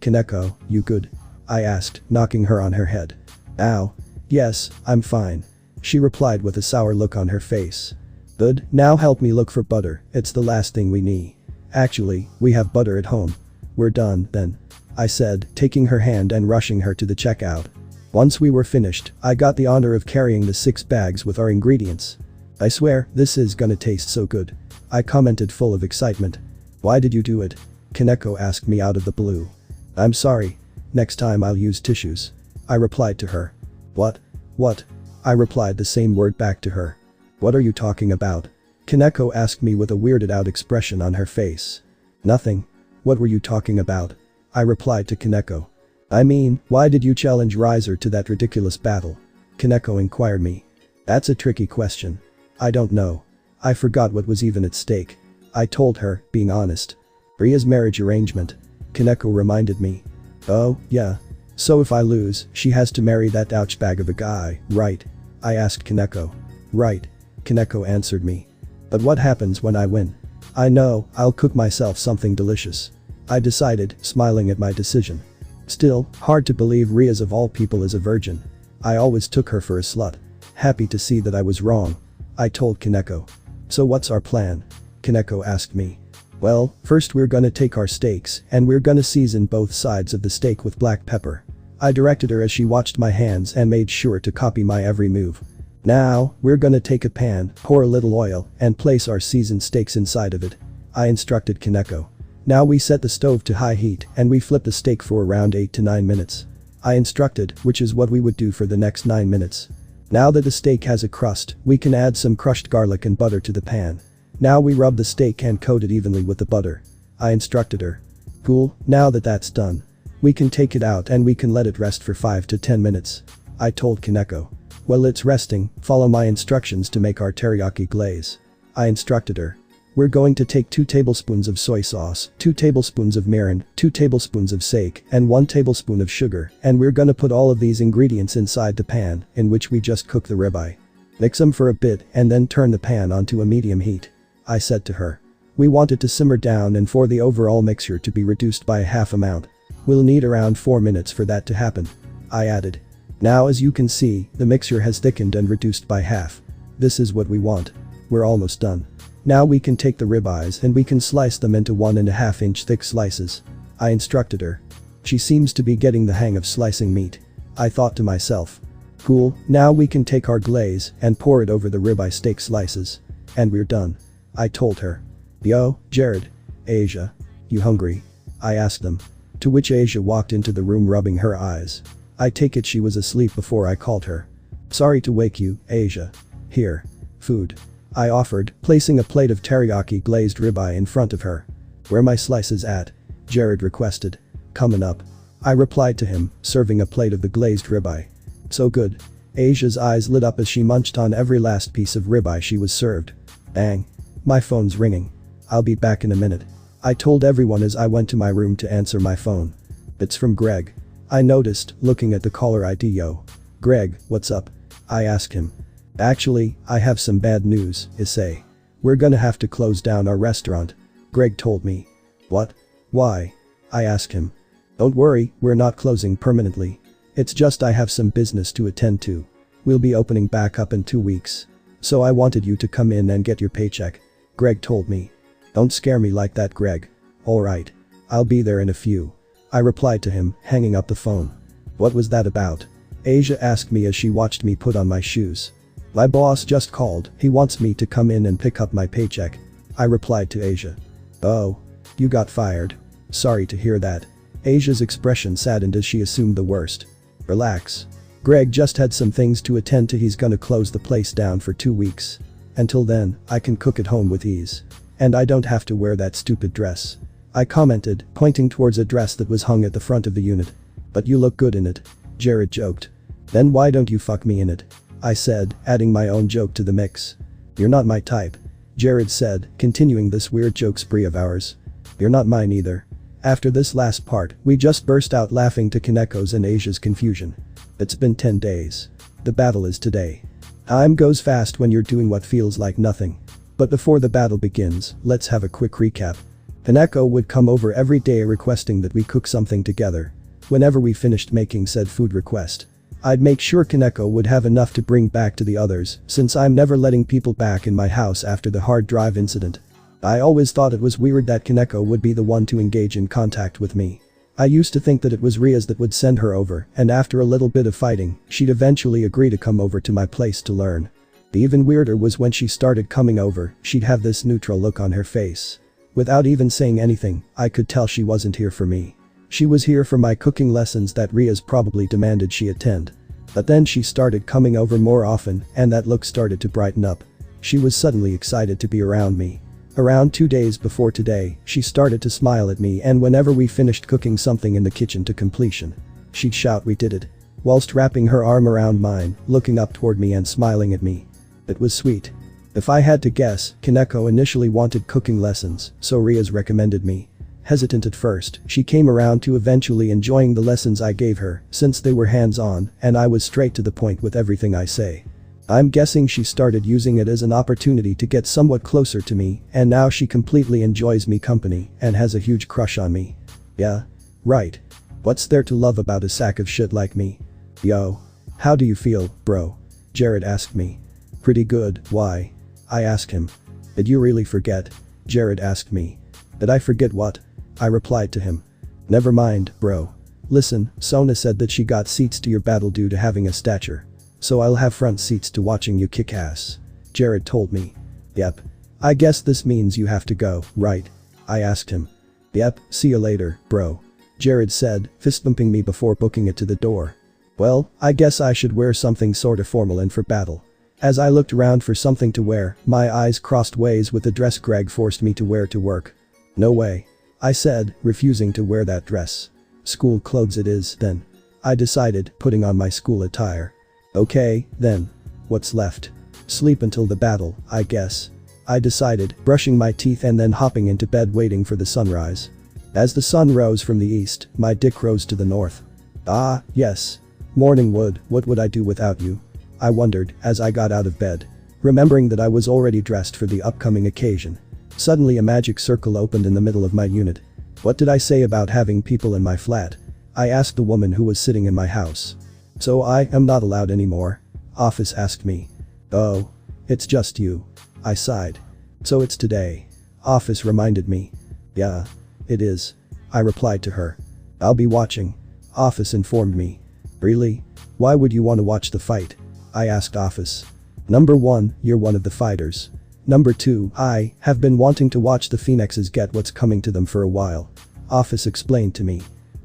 Kaneko, you good? I asked, knocking her on her head. Ow. Yes, I'm fine. She replied with a sour look on her face. Good, now help me look for butter, it's the last thing we need. Actually, we have butter at home. We're done, then. I said, taking her hand and rushing her to the checkout. Once we were finished, I got the honor of carrying the 6 bags with our ingredients. I swear, this is gonna taste so good. I commented full of excitement. Why did you do it? Kaneko asked me out of the blue. I'm sorry. Next time I'll use tissues. I replied to her. What? What? I replied the same word back to her. What are you talking about? Kaneko asked me with a weirded out expression on her face. Nothing. What were you talking about? I replied to Kaneko. I mean, why did you challenge Riser to that ridiculous battle? Kaneko inquired me. That's a tricky question. I don't know. I forgot what was even at stake. I told her, being honest. Ria's marriage arrangement. Kaneko reminded me. Oh, yeah. So if I lose, she has to marry that douchebag of a guy, right? I asked Kaneko. Right. Kaneko answered me. But what happens when I win? I know, I'll cook myself something delicious. I decided, smiling at my decision. Still, hard to believe Ria's of all people is a virgin. I always took her for a slut. Happy to see that I was wrong. I told Kaneko. So what's our plan? Kaneko asked me. Well, first we're gonna take our steaks and we're gonna season both sides of the steak with black pepper. I directed her as she watched my hands and made sure to copy my every move. Now, we're gonna take a pan, pour a little oil, and place our seasoned steaks inside of it. I instructed Kaneko. Now we set the stove to high heat and we flip the steak for around 8 to 9 minutes. I instructed, which is what we would do for the next 9 minutes. Now that the steak has a crust, we can add some crushed garlic and butter to the pan. Now we rub the steak and coat it evenly with the butter. I instructed her. Cool, now that that's done. We can take it out and we can let it rest for 5 to 10 minutes. I told Kaneko. While it's resting, follow my instructions to make our teriyaki glaze. I instructed her. We're going to take 2 tablespoons of soy sauce, 2 tablespoons of mirin, 2 tablespoons of sake, and 1 tablespoon of sugar, and we're gonna put all of these ingredients inside the pan, in which we just cook the ribeye. Mix them for a bit and then turn the pan onto a medium heat. I said to her. We want it to simmer down and for the overall mixture to be reduced by a half amount. We'll need around 4 minutes for that to happen. I added. Now as you can see, the mixture has thickened and reduced by half. This is what we want. We're almost done. Now we can take the ribeyes and we can slice them into 1.5 inch thick slices. I instructed her. She seems to be getting the hang of slicing meat. I thought to myself. Cool, now we can take our glaze and pour it over the ribeye steak slices. And we're done. I told her. Yo, Jared. Asia. You hungry? I asked them. To which Asia walked into the room rubbing her eyes. I take it she was asleep before I called her. Sorry to wake you, Asia. Here. Food. I offered, placing a plate of teriyaki glazed ribeye in front of her. Where my slices at? Jared requested. Coming up. I replied to him, serving a plate of the glazed ribeye. So good. Asia's eyes lit up as she munched on every last piece of ribeye she was served. Bang. My phone's ringing. I'll be back in a minute. I told everyone as I went to my room to answer my phone. It's from Greg. I noticed, looking at the caller ID. Yo. Greg, what's up? I asked him. Actually, I have some bad news, Issei. We're gonna have to close down our restaurant. Greg told me. What? Why? I asked him. Don't worry, we're not closing permanently. It's just I have some business to attend to. We'll be opening back up in 2 weeks. So I wanted you to come in and get your paycheck. Greg told me. Don't scare me like that, Greg. Alright. I'll be there in a few. I replied to him, hanging up the phone. What was that about? Asia asked me as she watched me put on my shoes. My boss just called, he wants me to come in and pick up my paycheck. I replied to Asia. Oh. You got fired. Sorry to hear that. Asia's expression saddened as she assumed the worst. Relax. Greg just had some things to attend to. He's gonna close the place down for 2 weeks. Until then, I can cook at home with ease. And I don't have to wear that stupid dress. I commented, pointing towards a dress that was hung at the front of the unit. But you look good in it. Jared joked. Then why don't you fuck me in it? I said, adding my own joke to the mix. You're not my type. Jared said, continuing this weird joke spree of ours. You're not mine either. After this last part, we just burst out laughing to Kaneko's and Asia's confusion. It's been 10 days. The battle is today. Time goes fast when you're doing what feels like nothing. But before the battle begins, let's have a quick recap. Kaneko would come over every day requesting that we cook something together. Whenever we finished making said food request, I'd make sure Kaneko would have enough to bring back to the others, since I'm never letting people back in my house after the hard drive incident. I always thought it was weird that Kaneko would be the one to engage in contact with me. I used to think that it was Riaz that would send her over, and after a little bit of fighting, she'd eventually agree to come over to my place to learn. The even weirder was when she started coming over, she'd have this neutral look on her face. Without even saying anything, I could tell she wasn't here for me. She was here for my cooking lessons that Riaz probably demanded she attend. But then she started coming over more often, and that look started to brighten up. She was suddenly excited to be around me. Around 2 days before today, she started to smile at me, and whenever we finished cooking something in the kitchen to completion, she'd shout we did it, whilst wrapping her arm around mine, looking up toward me and smiling at me. It was sweet. If I had to guess, Kaneko initially wanted cooking lessons, so Riaz recommended me. Hesitant at first, she came around to eventually enjoying the lessons I gave her, since they were hands-on, and I was straight to the point with everything I say. I'm guessing she started using it as an opportunity to get somewhat closer to me, and now she completely enjoys me company and has a huge crush on me. Yeah. Right. What's there to love about a sack of shit like me? Yo. How do you feel, bro? Jared asked me. Pretty good, why? I asked him. Did you really forget? Jared asked me. Did I forget what? I replied to him. Never mind, bro. Listen, Sona said that she got seats to your battle due to having a stature. So I'll have front seats to watching you kick ass. Jared told me. Yep. I guess this means you have to go, right? I asked him. Yep, see you later, bro. Jared said, fist bumping me before booking it to the door. Well, I guess I should wear something sorta formal in for battle. As I looked around for something to wear, my eyes crossed ways with the dress Greg forced me to wear to work. No way. I said, refusing to wear that dress. School clothes it is, then. I decided, putting on my school attire. Okay, then. What's left? Sleep until the battle, I guess. I decided, brushing my teeth and then hopping into bed waiting for the sunrise. As the sun rose from the east, my dick rose to the north. Ah, yes. Morning wood, what would I do without you? I wondered, as I got out of bed. Remembering that I was already dressed for the upcoming occasion. Suddenly a magic circle opened in the middle of my unit. What did I say about having people in my flat? I asked the woman who was sitting in my house. So I am not allowed anymore? Office asked me. Oh. It's just you. I sighed. So it's today. Office reminded me. Yeah. It is. I replied to her. I'll be watching. Office informed me. Really? Why would you want to watch the fight? I asked Office. Number 1, you're one of the fighters. Number 2, I have been wanting to watch the Phoenixes get what's coming to them for a while. Office explained to me.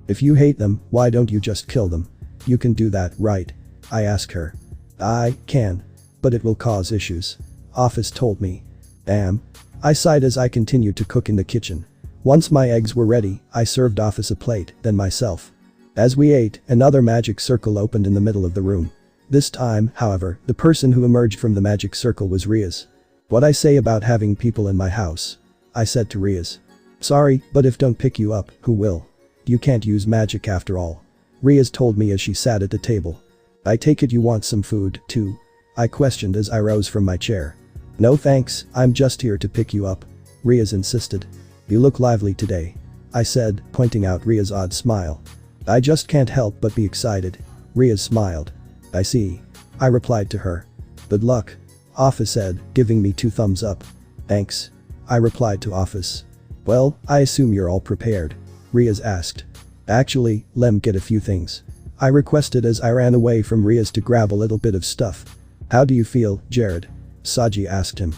If you hate them, why don't you just kill them? You can do that, right? I asked her. I can. But it will cause issues. Office told me. Damn. I sighed as I continued to cook in the kitchen. Once my eggs were ready, I served Office a plate, then myself. As we ate, another magic circle opened in the middle of the room. This time, however, the person who emerged from the magic circle was Riaz. What I say about having people in my house? I said to Riaz. Sorry, but if don't pick you up, who will? You can't use magic after all. Riaz told me as she sat at the table. I take it you want some food, too? I questioned as I rose from my chair. No thanks, I'm just here to pick you up. Riaz insisted. You look lively today. I said, pointing out Ria's odd smile. I just can't help but be excited. Riaz smiled. I see. I replied to her. Good luck. Office said, giving me 2 thumbs up. Thanks. I replied to Office. Well, I assume you're all prepared. Riaz asked. Actually, lem get a few things. I requested as I ran away from Riaz to grab a little bit of stuff. How do you feel, Jared? Saji asked him.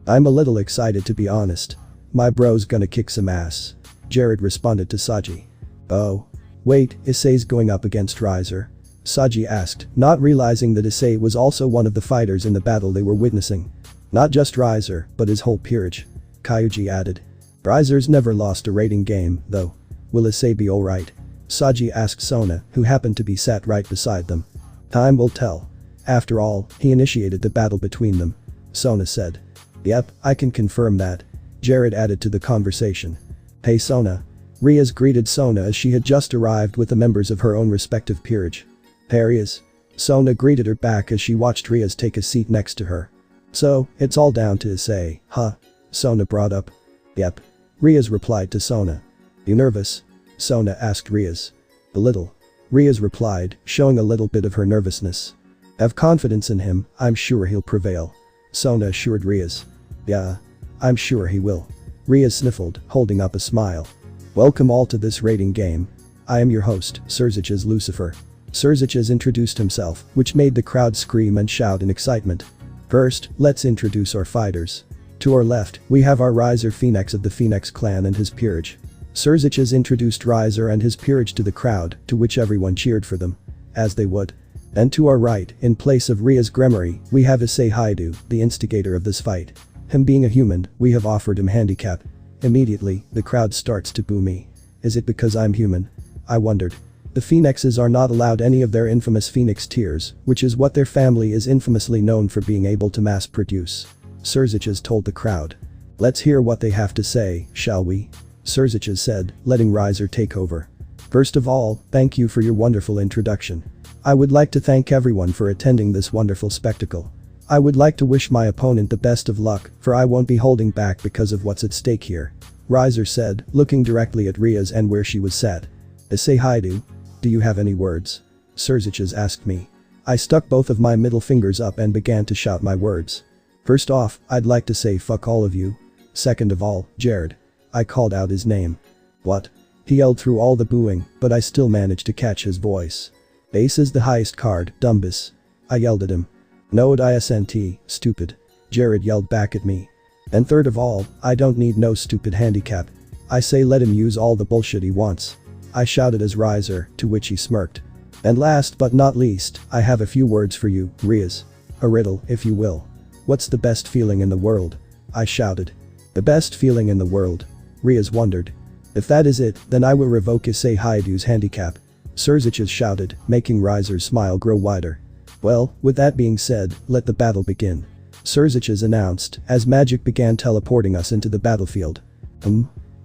I'm a little excited to be honest. My bro's gonna kick some ass. Jared responded to Saji. Oh. Wait, Issei's going up against Riser? Saji asked, not realizing that Issei was also one of the fighters in the battle they were witnessing. Not just Riser, but his whole peerage. Kyuji added. Riser's never lost a rating game, though. Will Issei be alright? Saji asked Sona, who happened to be sat right beside them. Time will tell. After all, he initiated the battle between them. Sona said. Yep, I can confirm that. Jared added to the conversation. Hey Sona. Riaz greeted Sona as she had just arrived with the members of her own respective peerage. There he is. Sona greeted her back as she watched Riaz take a seat next to her. So, it's all down to Issei, huh? Sona brought up. Yep. Riaz replied to Sona. You nervous? Sona asked Riaz. A little. Riaz replied, showing a little bit of her nervousness. Have confidence in him, I'm sure he'll prevail. Sona assured Riaz. Yeah. I'm sure he will. Riaz sniffled, holding up a smile. Welcome all to this rating game. I am your host, Serzich's Lucifer. Serzich's introduced himself, which made the crowd scream and shout in excitement. First, let's introduce our fighters. To our left, we have our Riser Phoenix of the Phoenix clan and his peerage. Serzich's introduced Riser and his peerage to the crowd, to which everyone cheered for them. As they would. And to our right, in place of Riaz Gremory, we have Issei Haidu, the instigator of this fight. Him being a human, we have offered him handicap. Immediately, the crowd starts to boo me. Is it because I'm human? I wondered. The Phoenixes are not allowed any of their infamous Phoenix tears, which is what their family is infamously known for being able to mass produce. Serzich's told the crowd. Let's hear what they have to say, shall we? Serzich's said, letting Riser take over. First of all, thank you for your wonderful introduction. I would like to thank everyone for attending this wonderful spectacle. I would like to wish my opponent the best of luck, for I won't be holding back because of what's at stake here. Riser said, looking directly at Riaz and where she was sat. Issei Haidu? Do you have any words? Serzich's asked me. I stuck both of my middle fingers up and began to shout my words. First off, I'd like to say fuck all of you. Second of all, Jared. I called out his name. What? He yelled through all the booing, but I still managed to catch his voice. Ace is the highest card, Dumbus. I yelled at him. No isnt, stupid. Jared yelled back at me. And third of all, I don't need no stupid handicap. I say let him use all the bullshit he wants. I shouted as Riser, to which he smirked. And last but not least, I have a few words for you, Riaz. A riddle, if you will. What's the best feeling in the world? I shouted. The best feeling in the world. Riaz wondered. If that is it, then I will revoke Issei Haidu's handicap. Serzich's shouted, making Riser's smile grow wider. Well, with that being said, let the battle begin. Serzich's announced, as magic began teleporting us into the battlefield.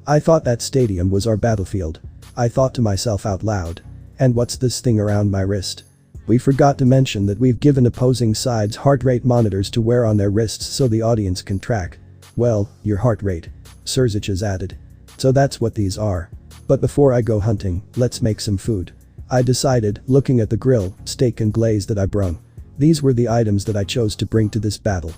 I thought that stadium was our battlefield. I thought to myself out loud. And what's this thing around my wrist? We forgot to mention that we've given opposing sides heart rate monitors to wear on their wrists so the audience can track. Well, your heart rate. Serzich's added. So that's what these are. But before I go hunting, let's make some food. I decided, looking at the grill, steak and glaze that I brung. These were the items that I chose to bring to this battle.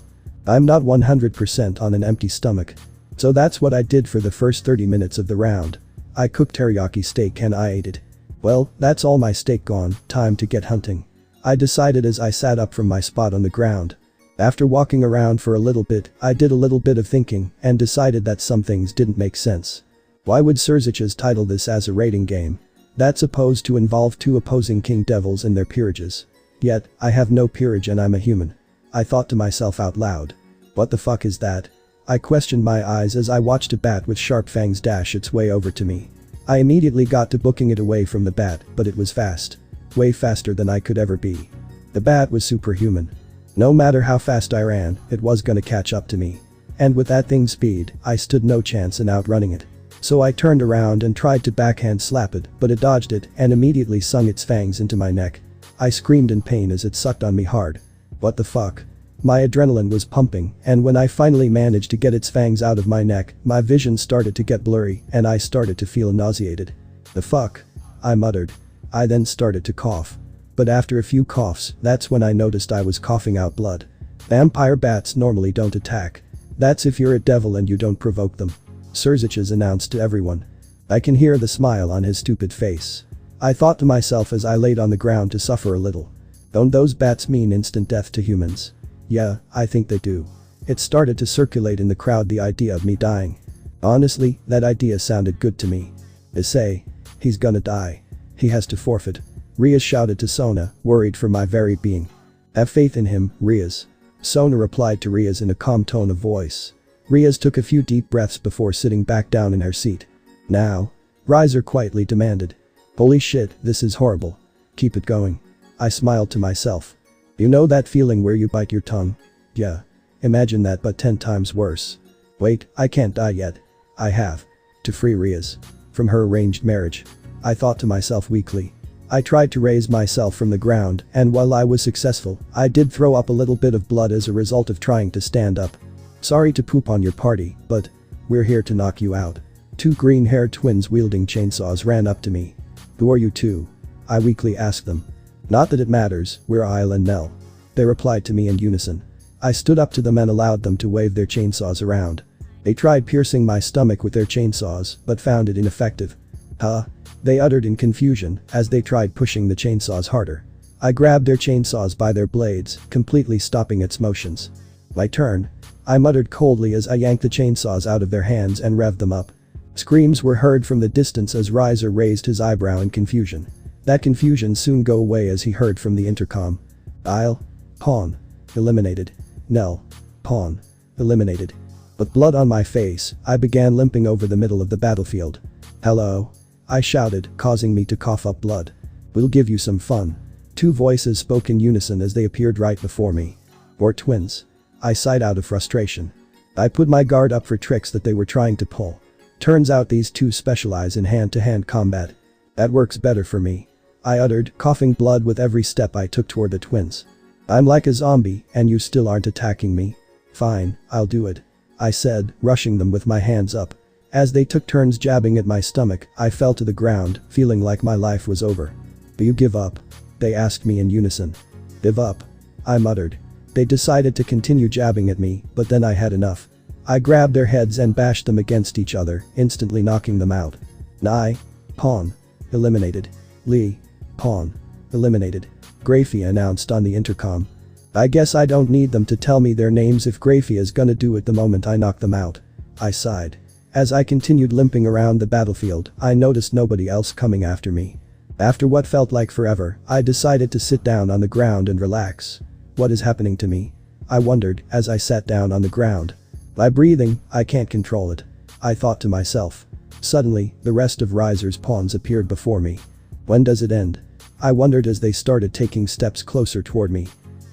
I'm not 100% on an empty stomach. So that's what I did for the first 30 minutes of the round. I cooked teriyaki steak and I ate it. Well, that's all my steak gone, time to get hunting. I decided as I sat up from my spot on the ground. After walking around for a little bit, I did a little bit of thinking and decided that some things didn't make sense. Why would Serzich's title this as a rating game? That's supposed to involve 2 opposing king devils and their peerages. Yet, I have no peerage and I'm a human. I thought to myself out loud. What the fuck is that? I questioned my eyes as I watched a bat with sharp fangs dash its way over to me. I immediately got to booking it away from the bat, but it was fast. Way faster than I could ever be. The bat was superhuman. No matter how fast I ran, it was gonna catch up to me. And with that thing's speed, I stood no chance in outrunning it. So I turned around and tried to backhand slap it, but it dodged it and immediately sunk its fangs into my neck. I screamed in pain as it sucked on me hard. What the fuck? My adrenaline was pumping, and when I finally managed to get its fangs out of my neck, my vision started to get blurry and I started to feel nauseated. "The fuck?" I muttered. I then started to cough. But after a few coughs, that's when I noticed I was coughing out blood. Vampire bats normally don't attack. That's if you're a devil and you don't provoke them. Serziches announced to everyone. I can hear the smile on his stupid face. I thought to myself as I laid on the ground to suffer a little. Don't those bats mean instant death to humans? Yeah, I think they do. It started to circulate in the crowd, the idea of me dying. Honestly, that idea sounded good to me. Issei. He's gonna die. He has to forfeit. Riaz shouted to Sona, worried for my very being. Have faith in him, Riaz. Sona replied to Riaz in a calm tone of voice. Riaz took a few deep breaths before sitting back down in her seat. Now? Rizer quietly demanded. Holy shit, this is horrible. Keep it going. I smiled to myself. You know that feeling where you bite your tongue? Yeah. Imagine that but 10 times worse. Wait, I can't die yet. I have to free Riaz from her arranged marriage. I thought to myself weakly. I tried to raise myself from the ground, and while I was successful, I did throw up a little bit of blood as a result of trying to stand up. Sorry to poop on your party, but we're here to knock you out. 2 green-haired twins wielding chainsaws ran up to me. Who are you two? I weakly asked them. Not that it matters, we're Isle and Nell. They replied to me in unison. I stood up to them and allowed them to wave their chainsaws around. They tried piercing my stomach with their chainsaws, but found it ineffective. Huh? They uttered in confusion as they tried pushing the chainsaws harder. I grabbed their chainsaws by their blades, completely stopping its motions. My turn. I muttered coldly as I yanked the chainsaws out of their hands and revved them up. Screams were heard from the distance as Rizer raised his eyebrow in confusion. That confusion soon go away as he heard from the intercom. Isle. Pawn. Eliminated. Nell. Pawn. Eliminated. With blood on my face, I began limping over the middle of the battlefield. Hello? I shouted, causing me to cough up blood. We'll give you some fun. 2 voices spoke in unison as they appeared right before me. Or twins. I sighed out of frustration. I put my guard up for tricks that they were trying to pull. Turns out these 2 specialize in hand-to-hand combat. That works better for me. I uttered, coughing blood with every step I took toward the twins. I'm like a zombie, and you still aren't attacking me? Fine, I'll do it. I said, rushing them with my hands up. As they took turns jabbing at my stomach, I fell to the ground, feeling like my life was over. Do you give up? They asked me in unison. Give up? I muttered. They decided to continue jabbing at me, but then I had enough. I grabbed their heads and bashed them against each other, instantly knocking them out. Nai. Pawn. Eliminated. Lee. Pawn. Eliminated. Grafia announced on the intercom. I guess I don't need them to tell me their names if Grafia is gonna do it the moment I knock them out. I sighed. As I continued limping around the battlefield, I noticed nobody else coming after me. After what felt like forever, I decided to sit down on the ground and relax. What is happening to me? I wondered as I sat down on the ground. My breathing, I can't control it. I thought to myself. Suddenly, the rest of Rizer's pawns appeared before me. When does it end? I wondered as they started taking steps closer toward me.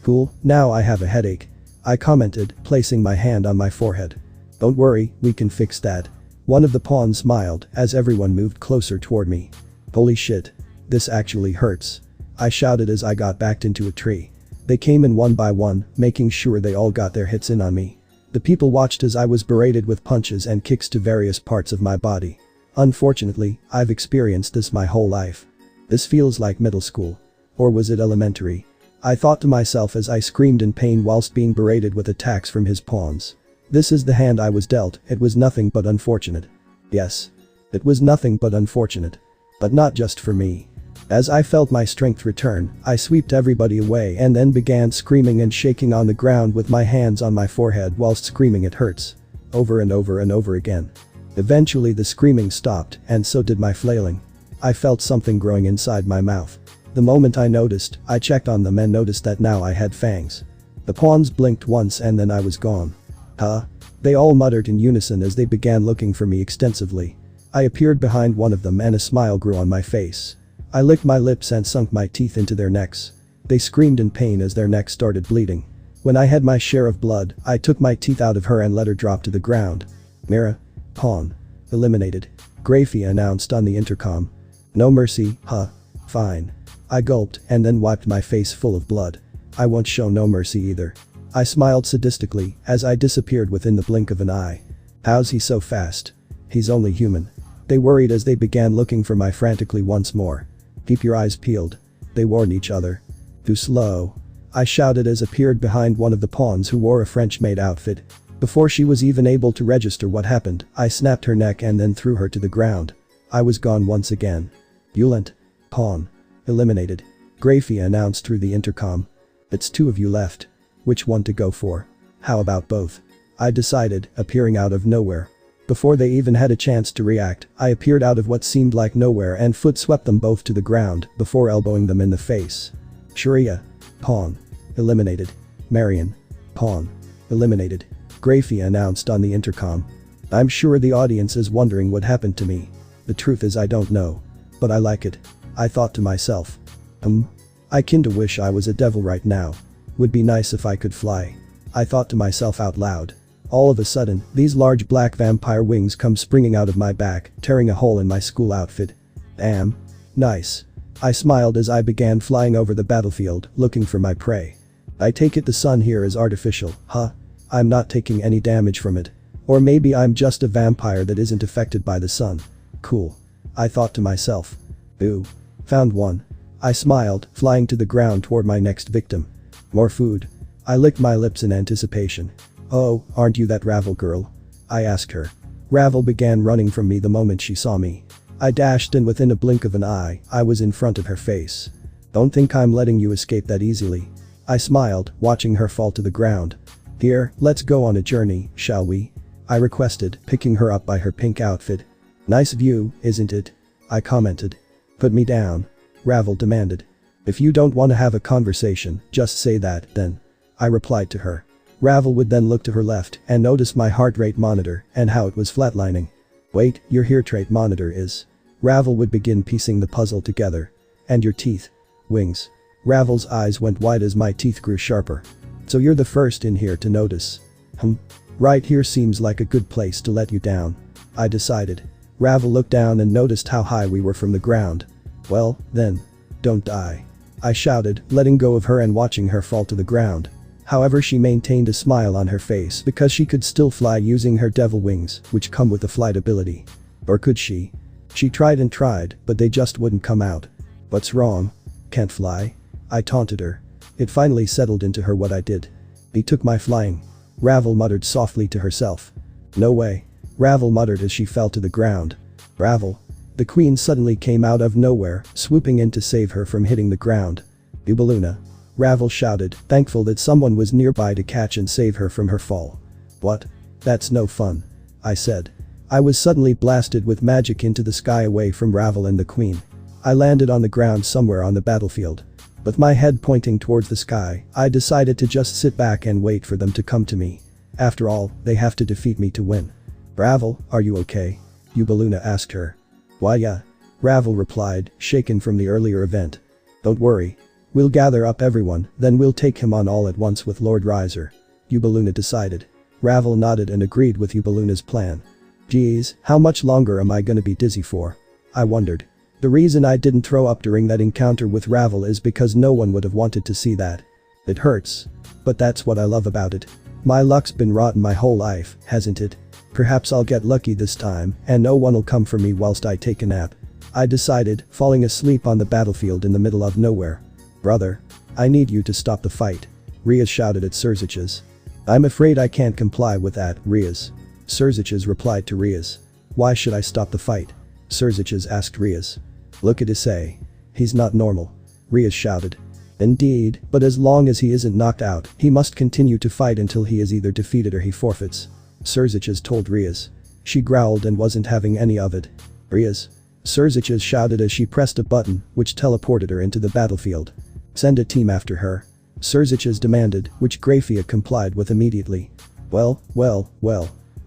Cool, now I have a headache. I commented, placing my hand on my forehead. Don't worry, we can fix that. One of the pawns smiled as everyone moved closer toward me. Holy shit. This actually hurts. I shouted as I got backed into a tree. They came in one by one, making sure they all got their hits in on me. The people watched as I was berated with punches and kicks to various parts of my body. Unfortunately, I've experienced this my whole life. This feels like middle school. Or was it elementary? I thought to myself as I screamed in pain whilst being berated with attacks from his pawns. This is the hand I was dealt, it was nothing but unfortunate. Yes. It was nothing but unfortunate. But not just for me. As I felt my strength return, I swept everybody away and then began screaming and shaking on the ground with my hands on my forehead whilst screaming it hurts. Over and over and over again. Eventually the screaming stopped and so did my flailing. I felt something growing inside my mouth. The moment I noticed, I checked on them and noticed that now I had fangs. The pawns blinked once and then I was gone. Huh? They all muttered in unison as they began looking for me extensively. I appeared behind one of them and a smile grew on my face. I licked my lips and sunk my teeth into their necks. They screamed in pain as their necks started bleeding. When I had my share of blood, I took my teeth out of her and let her drop to the ground. Mira. Pawn. Eliminated. Grafia announced on the intercom. No mercy, huh? Fine. I gulped and then wiped my face full of blood. I won't show no mercy either. I smiled sadistically as I disappeared within the blink of an eye. How's he so fast? He's only human. They worried as they began looking for my frantically once more. Keep your eyes peeled. They warned each other. Too slow. I shouted as appeared behind one of the pawns who wore a French-made outfit. Before she was even able to register what happened, I snapped her neck and then threw her to the ground. I was gone once again. Bulent. Pawn. Eliminated. Grafia announced through the intercom. It's 2 of you left. Which one to go for? How about both? I decided, appearing out of nowhere. Before they even had a chance to react, I appeared out of what seemed like nowhere and foot swept them both to the ground before elbowing them in the face. Sharia. Pawn. Eliminated. Marion. Pawn. Eliminated. Grafia announced on the intercom. I'm sure the audience is wondering what happened to me. The truth is I don't know. But I like it. I thought to myself. I kinda wish I was a devil right now. Would be nice if I could fly. I thought to myself out loud. All of a sudden, these large black vampire wings come springing out of my back, tearing a hole in my school outfit. Damn. Nice. I smiled as I began flying over the battlefield, looking for my prey. I take it the sun here is artificial, huh? I'm not taking any damage from it. Or maybe I'm just a vampire that isn't affected by the sun. Cool. I thought to myself. Ooh. Found one. I smiled, flying to the ground toward my next victim. More food. I licked my lips in anticipation. Oh, aren't you that Ravel girl? I asked her. Ravel began running from me the moment she saw me. I dashed and within a blink of an eye, I was in front of her face. Don't think I'm letting you escape that easily. I smiled, watching her fall to the ground. Here, let's go on a journey, shall we? I requested, picking her up by her pink outfit. Nice view, isn't it? I commented. Put me down. Ravel demanded. If you don't want to have a conversation, just say that, then. I replied to her. Ravel would then look to her left and notice my heart rate monitor and how it was flatlining. Wait, your heart rate monitor is. Ravel would begin piecing the puzzle together. And your teeth. Wings. Ravel's eyes went wide as my teeth grew sharper. So you're the first in here to notice. Right here seems like a good place to let you down. I decided. Ravel looked down and noticed how high we were from the ground. Well, then. Don't die. I shouted, letting go of her and watching her fall to the ground. However, she maintained a smile on her face because she could still fly using her devil wings, which come with a flight ability. Or could she? She tried and tried, but they just wouldn't come out. What's wrong? Can't fly? I taunted her. It finally settled into her what I did. He took my flying. Ravel muttered softly to herself. No way. Ravel muttered as she fell to the ground. Ravel. The queen suddenly came out of nowhere, swooping in to save her from hitting the ground. Ubaluna. Ravel shouted, thankful that someone was nearby to catch and save her from her fall. What? That's no fun. I said. I was suddenly blasted with magic into the sky away from Ravel and the queen. I landed on the ground somewhere on the battlefield. With my head pointing towards the sky, I decided to just sit back and wait for them to come to me. After all, they have to defeat me to win. Ravel, are you okay? Ubaluna asked her. Why yeah. Ravel replied, shaken from the earlier event. Don't worry. We'll gather up everyone, then we'll take him on all at once with Lord Riser. Ubaluna decided. Ravel nodded and agreed with Ubaluna's plan. Geez, how much longer am I gonna be dizzy for? I wondered. The reason I didn't throw up during that encounter with Ravel is because no one would have wanted to see that. It hurts. But that's what I love about it. My luck's been rotten my whole life, hasn't it? Perhaps I'll get lucky this time, and no one'll come for me whilst I take a nap. I decided, falling asleep on the battlefield in the middle of nowhere. Brother. I need you to stop the fight. Riaz shouted at Serziches. I'm afraid I can't comply with that, Riaz. Serziches replied to Riaz. Why should I stop the fight? Serziches asked Riaz. Look at Issei. He's not normal. Riaz shouted. Indeed, but as long as he isn't knocked out, he must continue to fight until he is either defeated or he forfeits. Serziches told Riaz. She growled and wasn't having any of it. Riaz. Serziches shouted as she pressed a button, which teleported her into the battlefield. Send a team after her. Serziches demanded, which Grafia complied with immediately. Well.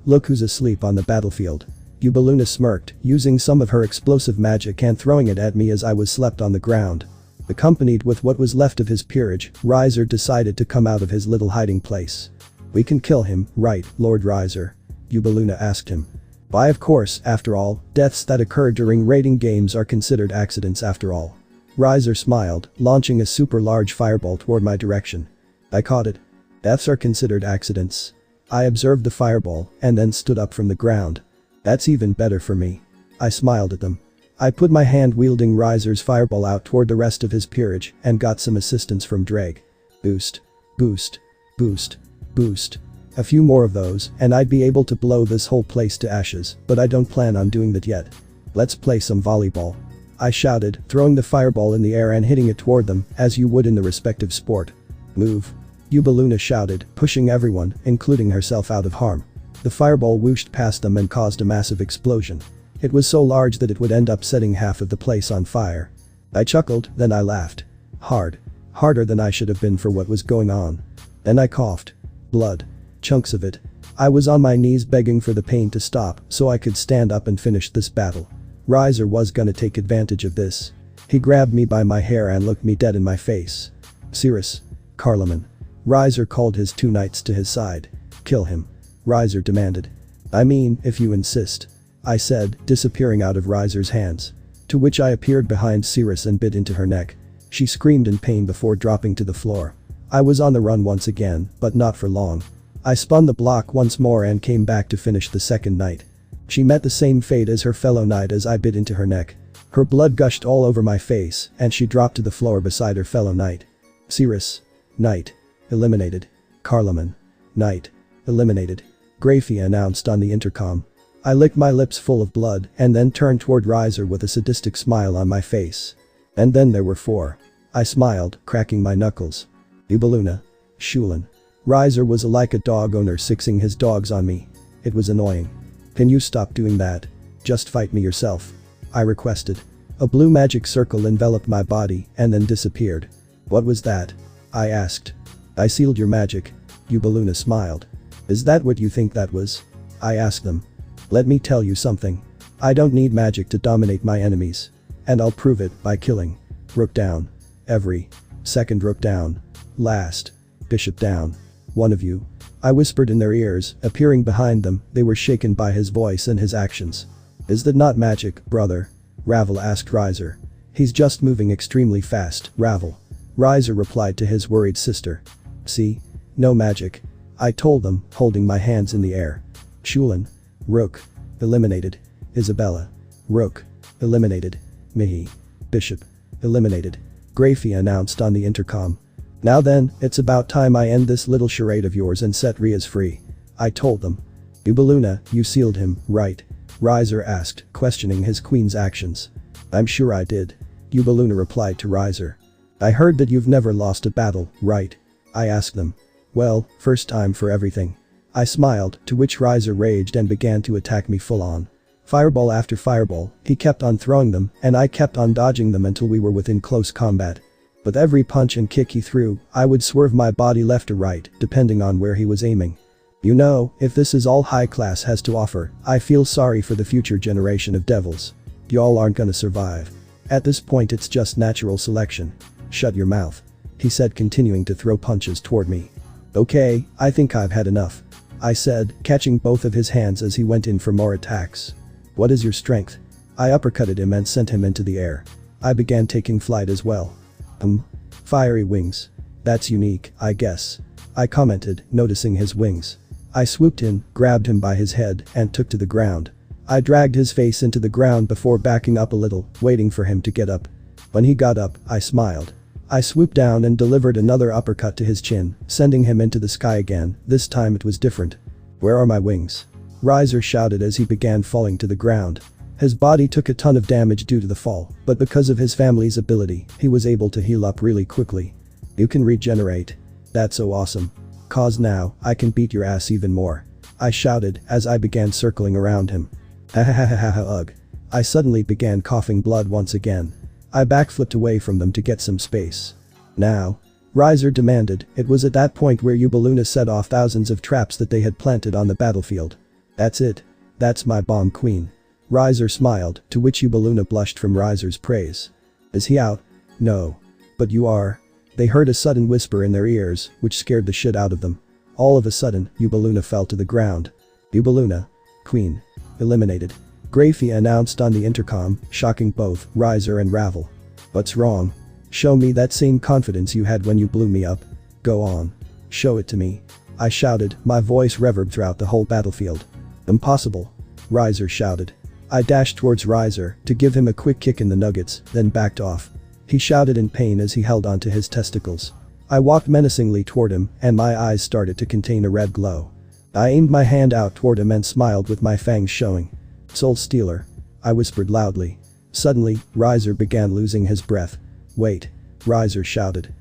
Look who's asleep on the battlefield. Ubaluna smirked, using some of her explosive magic and throwing it at me as I was slept on the ground. Accompanied with what was left of his peerage, Riser decided to come out of his little hiding place. We can kill him, right, Lord Riser? Ubaluna asked him. Why of course, after all, deaths that occur during raiding games are considered accidents after all. Riser smiled, launching a super large fireball toward my direction. I caught it. Deaths are considered accidents. I observed the fireball and then stood up from the ground. That's even better for me. I smiled at them. I put my hand-wielding Riser's fireball out toward the rest of his peerage and got some assistance from Drake. Boost. Boost. Boost. Boost. A few more of those and I'd be able to blow this whole place to ashes, but I don't plan on doing that yet. Let's play some volleyball. I shouted, throwing the fireball in the air and hitting it toward them as you would in the respective sport. Move. Eubeluna shouted, pushing everyone, including herself, out of harm. The fireball whooshed past them and caused a massive explosion. It was so large that it would end up setting half of the place on fire. I chuckled, then I laughed. Hard. Harder than I should have been for what was going on. Then I coughed. Blood. Chunks of it. I was on my knees begging for the pain to stop so I could stand up and finish this battle. Riser was gonna take advantage of this. He grabbed me by my hair and looked me dead in my face. Cirrus. Carloman. Riser called his two knights to his side. Kill him. Riser demanded. I mean, if you insist. I said, disappearing out of Riser's hands. To which I appeared behind Cirrus and bit into her neck. She screamed in pain before dropping to the floor. I was on the run once again, but not for long. I spun the block once more and came back to finish the second knight. She met the same fate as her fellow knight as I bit into her neck. Her blood gushed all over my face and she dropped to the floor beside her fellow knight. Cirrus. Knight. Eliminated. Carloman. Knight. Eliminated. Grafia announced on the intercom. I licked my lips full of blood and then turned toward Riser with a sadistic smile on my face. And then there were 4. I smiled, cracking my knuckles. Eubeluna. Shulin. Riser was like a dog owner sixing his dogs on me. It was annoying. Can you stop doing that? Just fight me yourself. I requested. A blue magic circle enveloped my body and then disappeared. What was that? I asked. I sealed your magic. Eubeluna smiled. Is that what you think that was? I asked them. Let me tell you something. I don't need magic to dominate my enemies. And I'll prove it by killing. Rook down. Every. Second rook down. Last. Bishop down. One of you. I whispered in their ears, appearing behind them. They were shaken by his voice and his actions. Is that not magic, brother? Ravel asked Riser. He's just moving extremely fast, Ravel. Riser replied to his worried sister. See? No magic. I told them, holding my hands in the air. Shulin. Rook. Eliminated. Isabella. Rook. Eliminated. Mihi. Bishop. Eliminated. Grafia announced on the intercom. Now then, it's about time I end this little charade of yours and set Riaz free. I told them. Eubeluna, you sealed him, right? Riser asked, questioning his queen's actions. I'm sure I did. Eubeluna replied to Riser. I heard that you've never lost a battle, right? I asked them. Well, first time for everything. I smiled, to which Riser raged and began to attack me full on. Fireball after fireball, he kept on throwing them and I kept on dodging them until we were within close combat. With every punch and kick he threw, I would swerve my body left or right, depending on where he was aiming. You know, if this is all high class has to offer, I feel sorry for the future generation of devils. Y'all aren't gonna survive. At this point it's just natural selection. Shut your mouth. He said, continuing to throw punches toward me. Okay, I think I've had enough. I said, catching both of his hands as he went in for more attacks. What is your strength? I uppercutted him and sent him into the air. I began taking flight as well. Fiery wings. That's unique, I guess. I commented, noticing his wings. I swooped in, grabbed him by his head, and took to the ground. I dragged his face into the ground before backing up a little, waiting for him to get up. When he got up, I smiled. I swooped down and delivered another uppercut to his chin, sending him into the sky again. This time it was different. Where are my wings? Riser shouted as he began falling to the ground. His body took a ton of damage due to the fall, but because of his family's ability, he was able to heal up really quickly. You can regenerate. That's so awesome. Cause now, I can beat your ass even more. I shouted as I began circling around him. Ugh. I suddenly began coughing blood once again. I backflipped away from them to get some space. Now. Riser demanded. It was at that point where Eubeluna set off thousands of traps that they had planted on the battlefield. That's it. That's my bomb queen. Riser smiled, to which Eubeluna blushed from Riser's praise. Is he out? No. But you are. They heard a sudden whisper in their ears, which scared the shit out of them. All of a sudden, Eubeluna fell to the ground. Eubeluna. Queen. Eliminated. Grafia announced on the intercom, shocking both Riser and Ravel. What's wrong? Show me that same confidence you had when you blew me up. Go on. Show it to me. I shouted, my voice reverbed throughout the whole battlefield. Impossible. Riser shouted. I dashed towards Riser to give him a quick kick in the nuggets, then backed off. He shouted in pain as he held onto his testicles. I walked menacingly toward him and my eyes started to contain a red glow. I aimed my hand out toward him and smiled with my fangs showing. Soul Stealer. I whispered loudly. Suddenly, Riser began losing his breath. Wait. Riser shouted.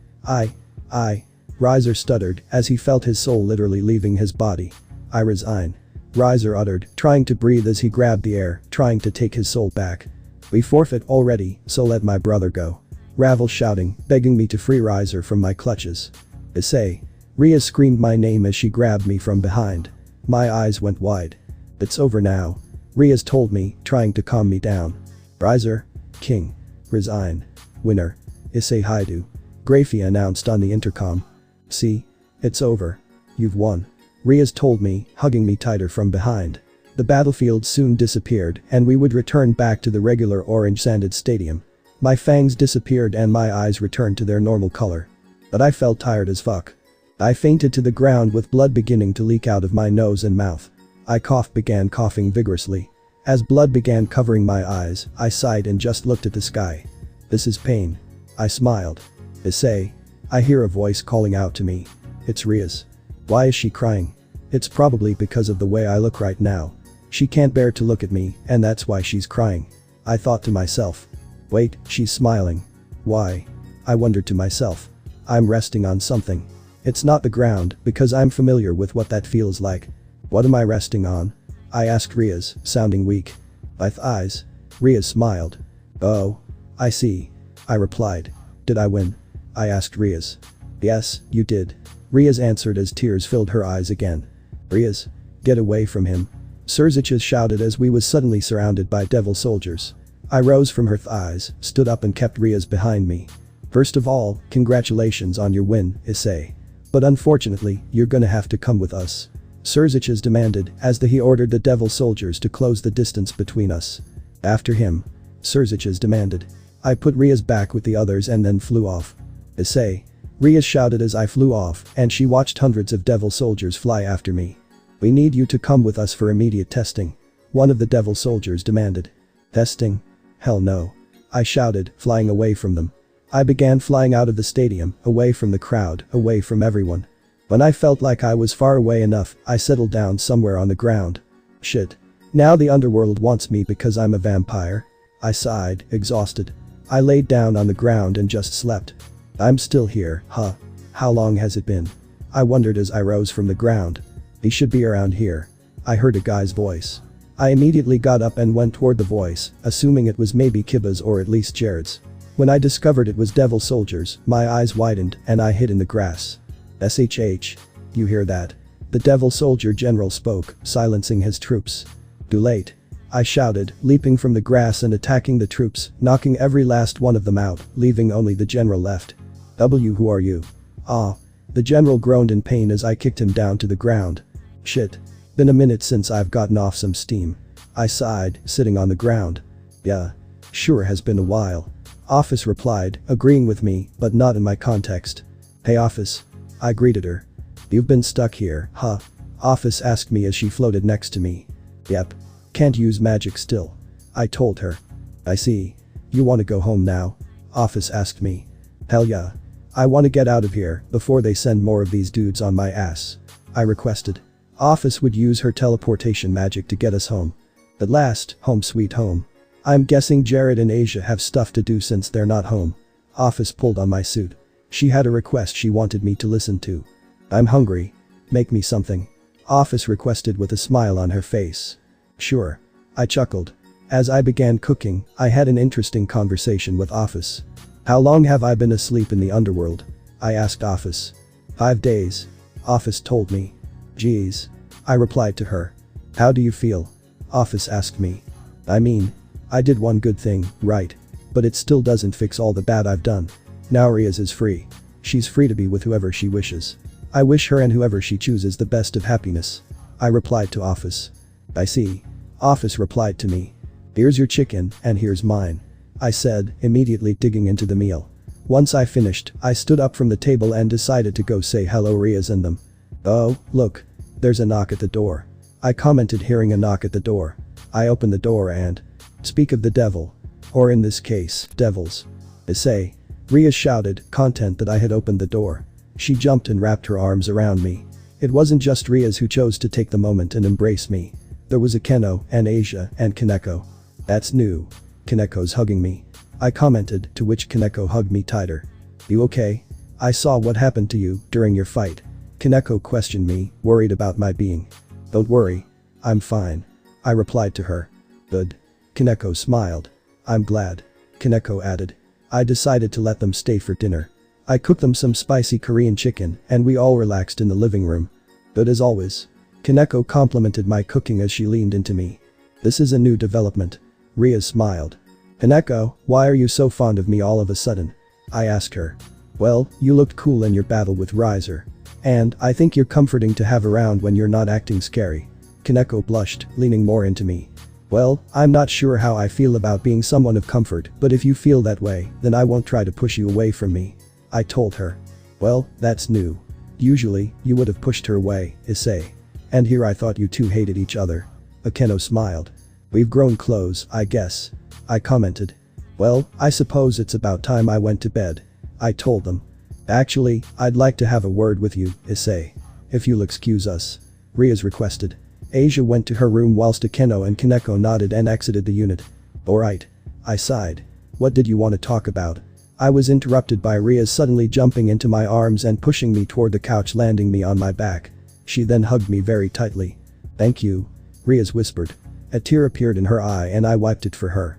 Riser stuttered as he felt his soul literally leaving his body. I resign. Riser uttered, trying to breathe as he grabbed the air, trying to take his soul back. We forfeit already, so let my brother go. Ravel shouting, begging me to free Riser from my clutches. Issei. Rhea screamed my name as she grabbed me from behind. My eyes went wide. It's over now. Rhea's told me, trying to calm me down. Riser. King. Resign. Winner. Issei Haidu. Grafia announced on the intercom. See? It's over. You've won. Rhea's told me, hugging me tighter from behind. The battlefield soon disappeared and we would return back to the regular orange-sanded stadium. My fangs disappeared and my eyes returned to their normal color. But I felt tired as fuck. I fainted to the ground with blood beginning to leak out of my nose and mouth. I began coughing vigorously. As blood began covering my eyes, I sighed and just looked at the sky. This is pain. I smiled. Issei. I hear a voice calling out to me. It's Rhea's. Why is she crying? It's probably because of the way I look right now. She can't bear to look at me and that's why she's crying. I thought to myself. Wait, she's smiling. Why? I wondered to myself. I'm resting on something. It's not the ground because I'm familiar with what that feels like. What am I resting on? I asked Rhea's, sounding weak. My thighs. Rhea smiled. Oh. I see. I replied. Did I win? I asked Rhea's. Yes, you did. Rhea's answered as tears filled her eyes again. Rhea's. Get away from him. Serziches shouted as we was suddenly surrounded by devil soldiers. I rose from her thighs, stood up and kept Rhea's behind me. First of all, congratulations on your win, Issei. But unfortunately, you're gonna have to come with us. Serziches demanded as he ordered the devil soldiers to close the distance between us. After him. Serziches demanded. I put Rhea's back with the others and then flew off. Issei. Rhea shouted as I flew off and she watched hundreds of devil soldiers fly after me. We need you to come with us for immediate testing. One of the devil soldiers demanded. Testing? Hell no. I shouted, flying away from them. I began flying out of the stadium, away from the crowd, away from everyone. When I felt like I was far away enough, I settled down somewhere on the ground. Shit. Now the underworld wants me because I'm a vampire? I sighed, exhausted. I laid down on the ground and just slept. I'm still here, huh? How long has it been? I wondered as I rose from the ground. He should be around here. I heard a guy's voice. I immediately got up and went toward the voice, assuming it was maybe Kiba's or at least Jared's. When I discovered it was devil soldiers, my eyes widened and I hid in the grass. SHH. You hear that? The devil soldier general spoke, silencing his troops. Too late. I shouted, leaping from the grass and attacking the troops, knocking every last one of them out, leaving only the general left. Who are you? Ah. The general groaned in pain as I kicked him down to the ground. Shit. Been a minute since I've gotten off some steam. I sighed, sitting on the ground. Yeah. Sure has been a while. Office replied, agreeing with me, but not in my context. Hey Office. I greeted her. You've been stuck here, huh? Office asked me as she floated next to me. Yep. Can't use magic still. I told her. I see. You want to go home now? Office asked me. Hell yeah. I want to get out of here before they send more of these dudes on my ass. I requested. Office would use her teleportation magic to get us home. At last, home sweet home. I'm guessing Jared and Asia have stuff to do since they're not home. Office pulled on my suit. She had a request she wanted me to listen to. I'm hungry. Make me something. Office requested with a smile on her face. Sure. I chuckled. As I began cooking, I had an interesting conversation with Office. How long have I been asleep in the underworld? I asked Office. 5 days. Office told me. Geez. I replied to her. How do you feel? Office asked me. I mean, I did one good thing, right? But it still doesn't fix all the bad I've done. Now Rhea is free. She's free to be with whoever she wishes. I wish her and whoever she chooses the best of happiness. I replied to Office. I see. Office replied to me. Here's your chicken and here's mine. I said, immediately digging into the meal. Once I finished, I stood up from the table and decided to go say hello Ria's and them. Oh, look. There's a knock at the door. I commented hearing a knock at the door. I opened the door and… Speak of the devil. Or in this case, devils. Issei. Ria shouted, content that I had opened the door. She jumped and wrapped her arms around me. It wasn't just Ria's who chose to take the moment and embrace me. There was Akeno, and Asia, and Kaneko. That's new. Kaneko's hugging me. I commented, to which Kaneko hugged me tighter. You okay? I saw what happened to you during your fight. Kaneko questioned me, worried about my being. Don't worry. I'm fine. I replied to her. Good. Kaneko smiled. I'm glad. Kaneko added. I decided to let them stay for dinner. I cooked them some spicy Korean chicken and we all relaxed in the living room. Good as always. Kaneko complimented my cooking as she leaned into me. This is a new development. Ria smiled. Kaneko, why are you so fond of me all of a sudden? I asked her. Well, you looked cool in your battle with Riser. And I think you're comforting to have around when you're not acting scary. Kaneko blushed, leaning more into me. Well, I'm not sure how I feel about being someone of comfort, but if you feel that way, then I won't try to push you away from me. I told her. Well, that's new. Usually, you would have pushed her away, Issei. And here I thought you two hated each other. Akeno smiled. We've grown close, I guess. I commented. Well, I suppose it's about time I went to bed. I told them. Actually, I'd like to have a word with you, Issei. If you'll excuse us. Ria's requested. Asia went to her room whilst Akeno and Kaneko nodded and exited the unit. Alright. I sighed. What did you want to talk about? I was interrupted by Ria suddenly jumping into my arms and pushing me toward the couch, landing me on my back. She then hugged me very tightly. Thank you. Ria's whispered. A tear appeared in her eye and I wiped it for her.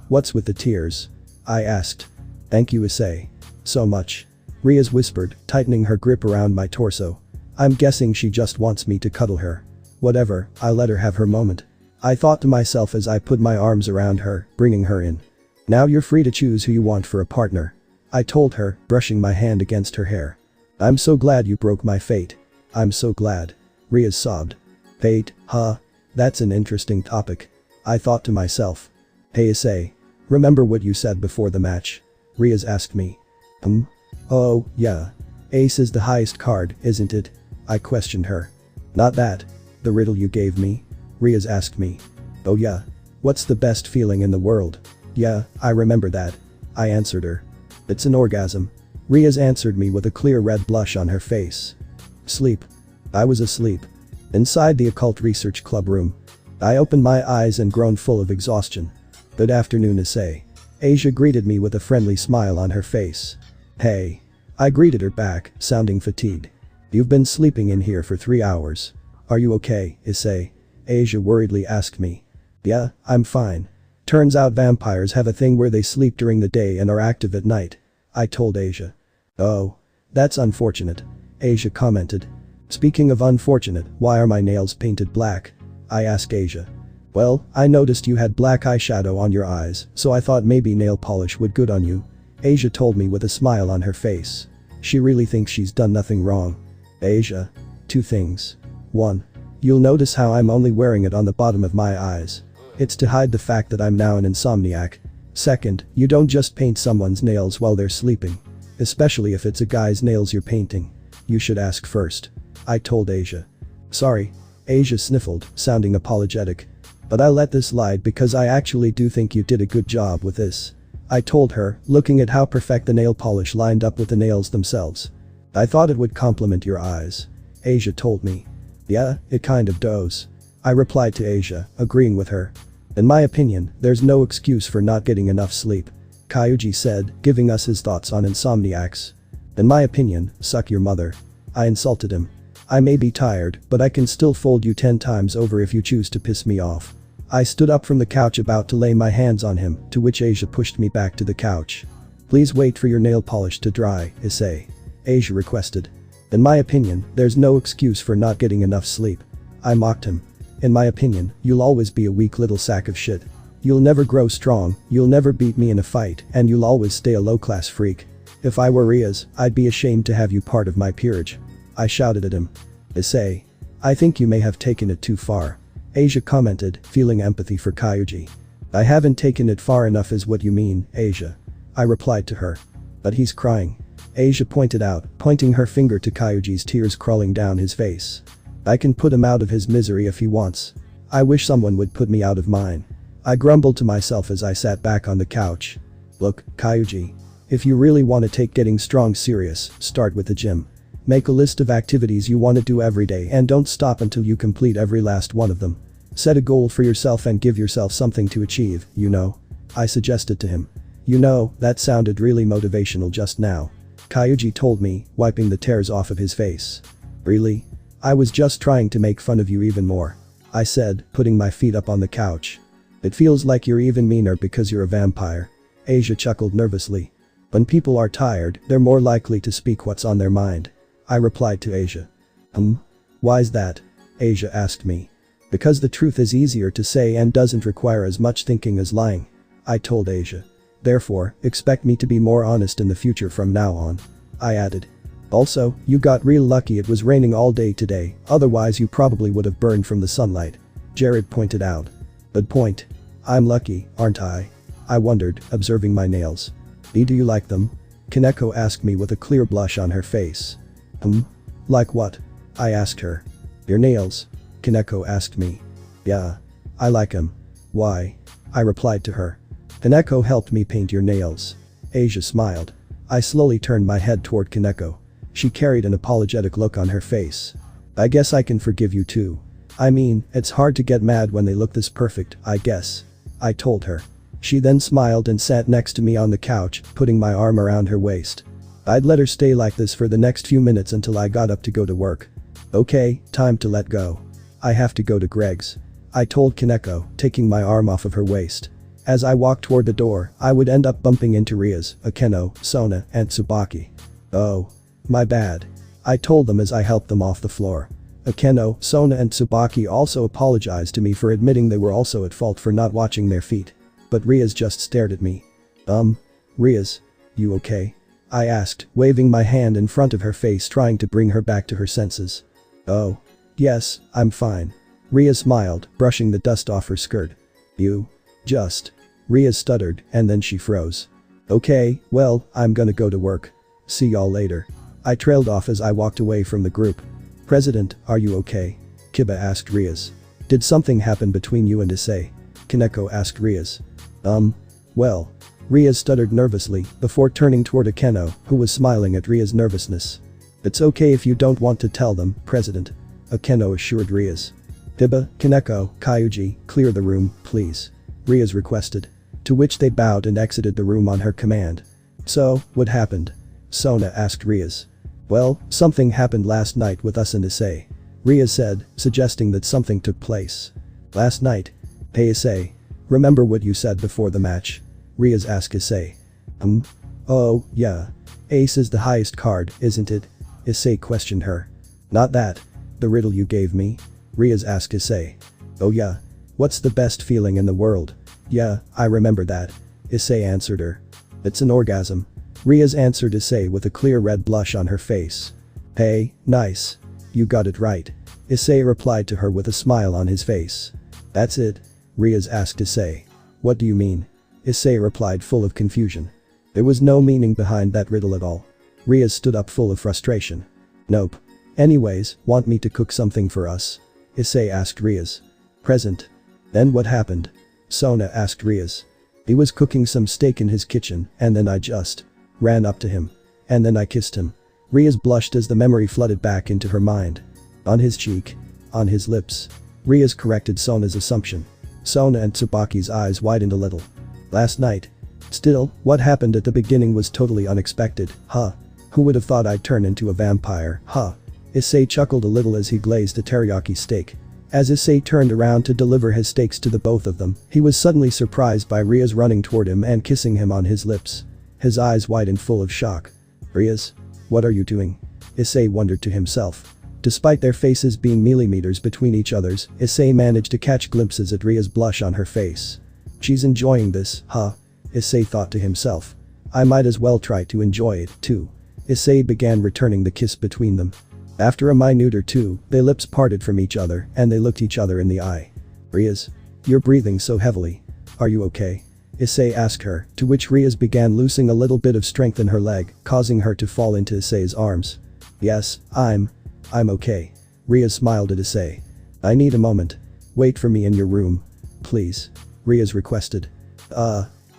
What's with the tears? I asked. Thank you Issei. So much. Ria's whispered, tightening her grip around my torso. I'm guessing she just wants me to cuddle her. Whatever, I let her have her moment. I thought to myself as I put my arms around her, bringing her in. Now you're free to choose who you want for a partner. I told her, brushing my hand against her hair. I'm so glad you broke my fate. I'm so glad. Ria sobbed. Fate, huh? That's an interesting topic. I thought to myself. Hey Issei. Remember what you said before the match? Ria's asked me. Oh, yeah. Ace is the highest card, isn't it? I questioned her. Not that. The riddle you gave me? Ria's asked me. Oh yeah. What's the best feeling in the world? Yeah, I remember that. I answered her. It's an orgasm. Ria's answered me with a clear red blush on her face. Sleep. I was asleep. Inside the occult research club room. I opened my eyes and groaned full of exhaustion. Good afternoon Issei. Asia greeted me with a friendly smile on her face. Hey. I greeted her back, sounding fatigued. You've been sleeping in here for 3 hours. Are you okay, Issei? Asia worriedly asked me. Yeah, I'm fine. Turns out vampires have a thing where they sleep during the day and are active at night. I told Asia. Oh. That's unfortunate. Asia commented. Speaking of unfortunate, why are my nails painted black? I asked Asia. Well, I noticed you had black eyeshadow on your eyes, so I thought maybe nail polish would good on you. Asia told me with a smile on her face. She really thinks she's done nothing wrong. Asia. 2 things. 1. You'll notice how I'm only wearing it on the bottom of my eyes. It's to hide the fact that I'm now an insomniac. 2nd, you don't just paint someone's nails while they're sleeping. Especially if it's a guy's nails you're painting. You should ask first. I told Asia. Sorry. Asia sniffled, sounding apologetic. But I let this slide because I actually do think you did a good job with this. I told her, looking at how perfect the nail polish lined up with the nails themselves. I thought it would complement your eyes. Asia told me. Yeah, it kind of does. I replied to Asia, agreeing with her. In my opinion, there's no excuse for not getting enough sleep. Kyuji said, giving us his thoughts on insomniacs. In my opinion, suck your mother. I insulted him. I may be tired, but I can still fold you 10 times over if you choose to piss me off. I stood up from the couch about to lay my hands on him, to which Asia pushed me back to the couch. Please wait for your nail polish to dry, Issei. Asia requested. In my opinion, there's no excuse for not getting enough sleep. I mocked him. In my opinion, you'll always be a weak little sack of shit. You'll never grow strong, you'll never beat me in a fight, and you'll always stay a low-class freak. If I were Ria's, I'd be ashamed to have you part of my peerage. I shouted at him. Issei. I think you may have taken it too far. Asia commented, feeling empathy for Kyuji. I haven't taken it far enough is what you mean, Asia. I replied to her. But he's crying. Asia pointed out, pointing her finger to Kyuji's tears crawling down his face. I can put him out of his misery if he wants. I wish someone would put me out of mine. I grumbled to myself as I sat back on the couch. Look, Kyuji. If you really want to take getting strong serious, start with the gym. Make a list of activities you want to do every day and don't stop until you complete every last one of them. Set a goal for yourself and give yourself something to achieve, you know. I suggested to him. You know, that sounded really motivational just now. Kyuji told me, wiping the tears off of his face. Really? I was just trying to make fun of you even more. I said, putting my feet up on the couch. It feels like you're even meaner because you're a vampire. Asia chuckled nervously. When people are tired, they're more likely to speak what's on their mind. I replied to Asia. Why's that? Asia asked me. Because the truth is easier to say and doesn't require as much thinking as lying. I told Asia. Therefore, expect me to be more honest in the future from now on. I added. Also, you got real lucky it was raining all day today, otherwise you probably would have burned from the sunlight. Jared pointed out. Good point. I'm lucky, aren't I? I wondered, observing my nails. Do you like them? Kaneko asked me with a clear blush on her face. Like what? I asked her. Your nails. Kaneko asked me. Yeah. I like 'em. Why? I replied to her. Kaneko helped me paint your nails. Asia smiled. I slowly turned my head toward Kaneko. She carried an apologetic look on her face. I guess I can forgive you too. I mean, it's hard to get mad when they look this perfect, I guess. I told her. She then smiled and sat next to me on the couch, putting my arm around her waist. I'd let her stay like this for the next few minutes until I got up to go to work. Okay, time to let go. I have to go to Greg's. I told Kaneko, taking my arm off of her waist. As I walked toward the door, I would end up bumping into Rias, Akeno, Sona, and Tsubaki. Oh. My bad. I told them as I helped them off the floor. Akeno, Sona and Tsubaki also apologized to me for admitting they were also at fault for not watching their feet. But Rias just stared at me. Rias, you okay? I asked, waving my hand in front of her face trying to bring her back to her senses. Oh. Yes, I'm fine. Rias smiled, brushing the dust off her skirt. You. Just. Rias stuttered, and then she froze. Okay, well, I'm gonna go to work. See y'all later. I trailed off as I walked away from the group. President, are you okay? Kiba asked Rias. Did something happen between you and Issei? Kaneko asked Rias. Well. Rias stuttered nervously before turning toward Akeno, who was smiling at Rias' nervousness. It's okay if you don't want to tell them, President. Akeno assured Rias. Kiba, Kaneko, Kyuji, clear the room, please. Rias requested. To which they bowed and exited the room on her command. So, what happened? Sona asked Rias. Well, something happened last night with us and Issei. Rias said, suggesting that something took place. Last night? Hey Issei. Remember what you said before the match? Rias asked Issei. Oh, yeah. Ace is the highest card, isn't it? Issei questioned her. Not that. The riddle you gave me? Rias asked Issei. Oh yeah. What's the best feeling in the world? Yeah, I remember that. Issei answered her. It's an orgasm. Rias answered Issei with a clear red blush on her face. Hey, nice. You got it right. Issei replied to her with a smile on his face. That's it? Rias asked Issei. What do you mean? Issei replied full of confusion. There was no meaning behind that riddle at all. Rias stood up full of frustration. Nope. Anyways, want me to cook something for us? Issei asked Rias. Present. Then what happened? Sona asked Rias. He was cooking some steak in his kitchen, and then I just ran up to him. And then I kissed him. Rias blushed as the memory flooded back into her mind. On his cheek. On his lips. Rias corrected Sona's assumption. Sona and Tsubaki's eyes widened a little. Last night. Still, what happened at the beginning was totally unexpected, huh? Who would have thought I'd turn into a vampire, huh? Issei chuckled a little as he glazed a teriyaki steak. As Issei turned around to deliver his steaks to the both of them, he was suddenly surprised by Rias running toward him and kissing him on his lips. His eyes widened full of shock. Rias? What are you doing? Issei wondered to himself. Despite their faces being millimeters between each other's, Issei managed to catch glimpses at Ria's blush on her face. She's enjoying this, huh? Issei thought to himself. I might as well try to enjoy it, too. Issei began returning the kiss between them. After a minute or two, their lips parted from each other and they looked each other in the eye. Rias? You're breathing so heavily. Are you okay? Issei asked her, to which Riaz began losing a little bit of strength in her leg, causing her to fall into Issei's arms. Yes, I'm okay. Riaz smiled at Issei. I need a moment. Wait for me in your room. Please. Riaz requested.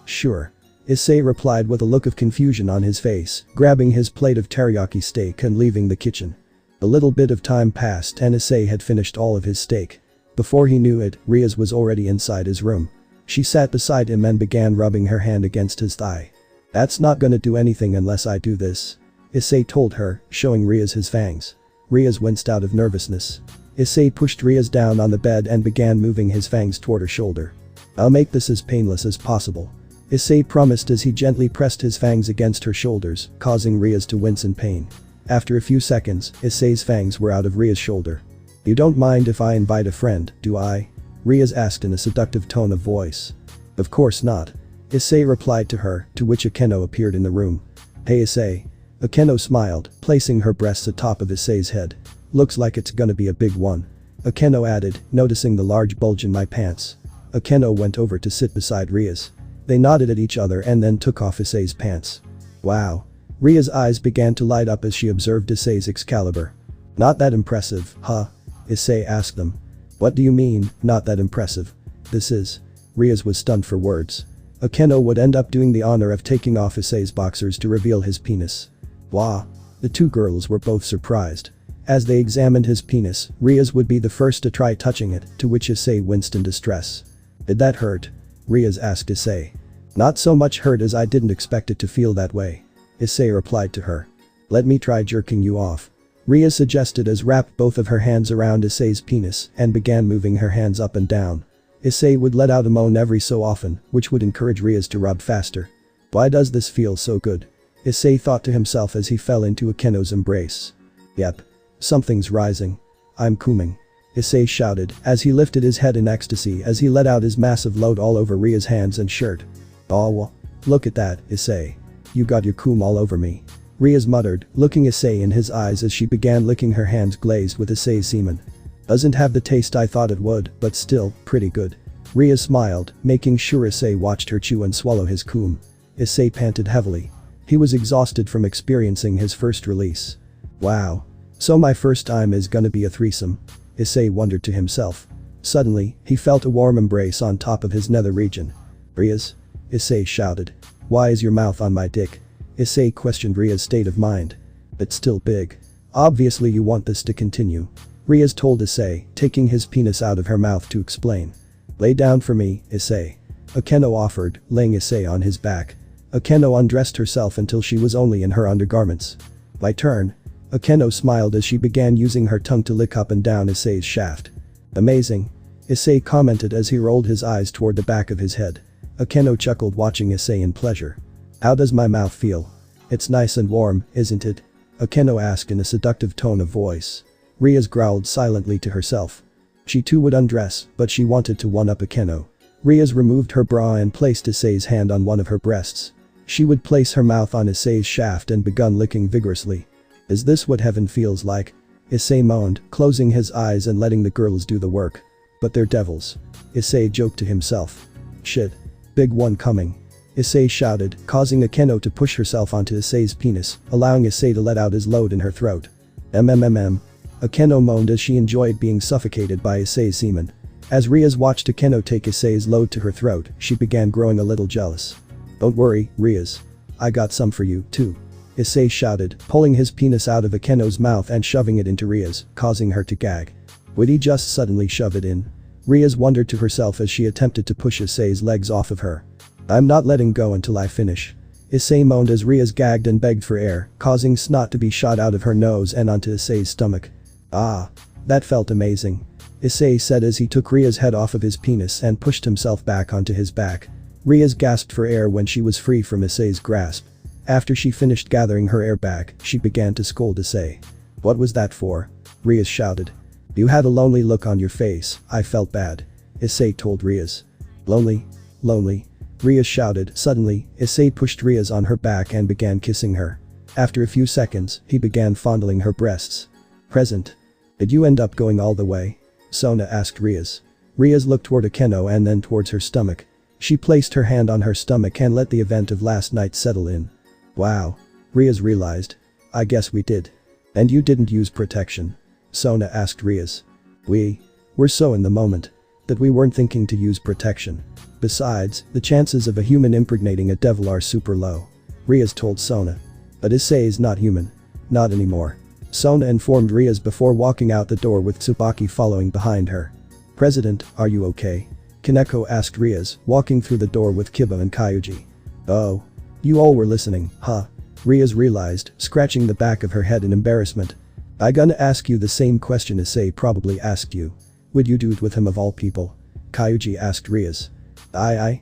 Sure. Issei replied with a look of confusion on his face, grabbing his plate of teriyaki steak and leaving the kitchen. A little bit of time passed and Issei had finished all of his steak. Before he knew it, Riaz was already inside his room. She sat beside him and began rubbing her hand against his thigh. That's not gonna do anything unless I do this. Issei told her, showing Riaz his fangs. Riaz winced out of nervousness. Issei pushed Riaz down on the bed and began moving his fangs toward her shoulder. I'll make this as painless as possible. Issei promised as he gently pressed his fangs against her shoulders, causing Riaz to wince in pain. After a few seconds, Issei's fangs were out of Riaz's shoulder. You don't mind if I invite a friend, do I? Riaz asked in a seductive tone of voice. Of course not. Issei replied to her, to which Akeno appeared in the room. Hey Issei. Akeno smiled, placing her breasts atop of Issei's head. Looks like it's gonna be a big one. Akeno added, noticing the large bulge in my pants. Akeno went over to sit beside Riaz. They nodded at each other and then took off Issei's pants. Wow. Riaz's eyes began to light up as she observed Issei's Excalibur. Not that impressive, huh? Issei asked them. What do you mean, not that impressive? This is. Riaz was stunned for words. Akeno would end up doing the honor of taking off Issei's boxers to reveal his penis. Wow. The two girls were both surprised. As they examined his penis, Riaz would be the first to try touching it, to which Issei winced in distress. Did that hurt? Riaz asked Issei. Not so much hurt as I didn't expect it to feel that way. Issei replied to her. Let me try jerking you off. Riaz suggested as wrapped both of her hands around Issei's penis and began moving her hands up and down. Issei would let out a moan every so often, which would encourage Riaz to rub faster. Why does this feel so good? Issei thought to himself as he fell into Akeno's embrace. Yep. Something's rising. I'm coming. Issei shouted as he lifted his head in ecstasy as he let out his massive load all over Riaz's hands and shirt. Oh, look at that, Issei. You got your cum all over me. Riaz muttered, looking Issei in his eyes as she began licking her hands glazed with Issei's semen. Doesn't have the taste I thought it would, but still, pretty good. Riaz smiled, making sure Issei watched her chew and swallow his cum. Issei panted heavily. He was exhausted from experiencing his first release. Wow. So my first time is gonna be a threesome. Issei wondered to himself. Suddenly, he felt a warm embrace on top of his nether region. Riaz? Issei shouted. Why is your mouth on my dick? Issei questioned Riaz's state of mind. It's still big. Obviously you want this to continue. Riaz told Issei, taking his penis out of her mouth to explain. Lay down for me, Issei. Akeno offered, laying Issei on his back. Akeno undressed herself until she was only in her undergarments. My turn. Akeno smiled as she began using her tongue to lick up and down Issei's shaft. Amazing. Issei commented as he rolled his eyes toward the back of his head. Akeno chuckled watching Issei in pleasure. How does my mouth feel? It's nice and warm, isn't it? Akeno asked in a seductive tone of voice. Riaz growled silently to herself. She too would undress, but she wanted to one-up Akeno. Riaz removed her bra and placed Issei's hand on one of her breasts. She would place her mouth on Issei's shaft and begun licking vigorously. Is this what heaven feels like? Issei moaned, closing his eyes and letting the girls do the work. But they're devils. Issei joked to himself. Shit. Big one coming. Issei shouted, causing Akeno to push herself onto Issei's penis, allowing Issei to let out his load in her throat. MMMM. Akeno moaned as she enjoyed being suffocated by Issei's semen. As Riaz watched Akeno take Issei's load to her throat, she began growing a little jealous. Don't worry, Riaz. I got some for you, too. Issei shouted, pulling his penis out of Akeno's mouth and shoving it into Riaz, causing her to gag. Would he just suddenly shove it in? Riaz wondered to herself as she attempted to push Issei's legs off of her. I'm not letting go until I finish. Issei moaned as Riaz gagged and begged for air, causing snot to be shot out of her nose and onto Issei's stomach. Ah. That felt amazing. Issei said as he took Riaz's head off of his penis and pushed himself back onto his back. Riaz gasped for air when she was free from Issei's grasp. After she finished gathering her air back, she began to scold Issei. What was that for? Riaz shouted. You had a lonely look on your face, I felt bad. Issei told Riaz. Lonely? Lonely? Riaz shouted. Suddenly, Issei pushed Riaz on her back and began kissing her. After a few seconds, he began fondling her breasts. Present. Did you end up going all the way? Sona asked Riaz. Riaz looked toward Akeno and then towards her stomach. She placed her hand on her stomach and let the event of last night settle in. Wow. Riaz realized. I guess we did. And you didn't use protection? Sona asked Riaz. We were so in the moment that we weren't thinking to use protection. Besides, the chances of a human impregnating a devil are super low. Riaz told Sona. But Issei is not human. Not anymore. Sona informed Riaz before walking out the door with Tsubaki following behind her. President, are you okay? Kaneko asked Riaz, walking through the door with Kiba and Kyuji. Oh. You all were listening, huh? Riaz realized, scratching the back of her head in embarrassment. I gonna ask you the same question Issei probably asked you. Would you do it with him of all people? Kyuji asked Riaz. I.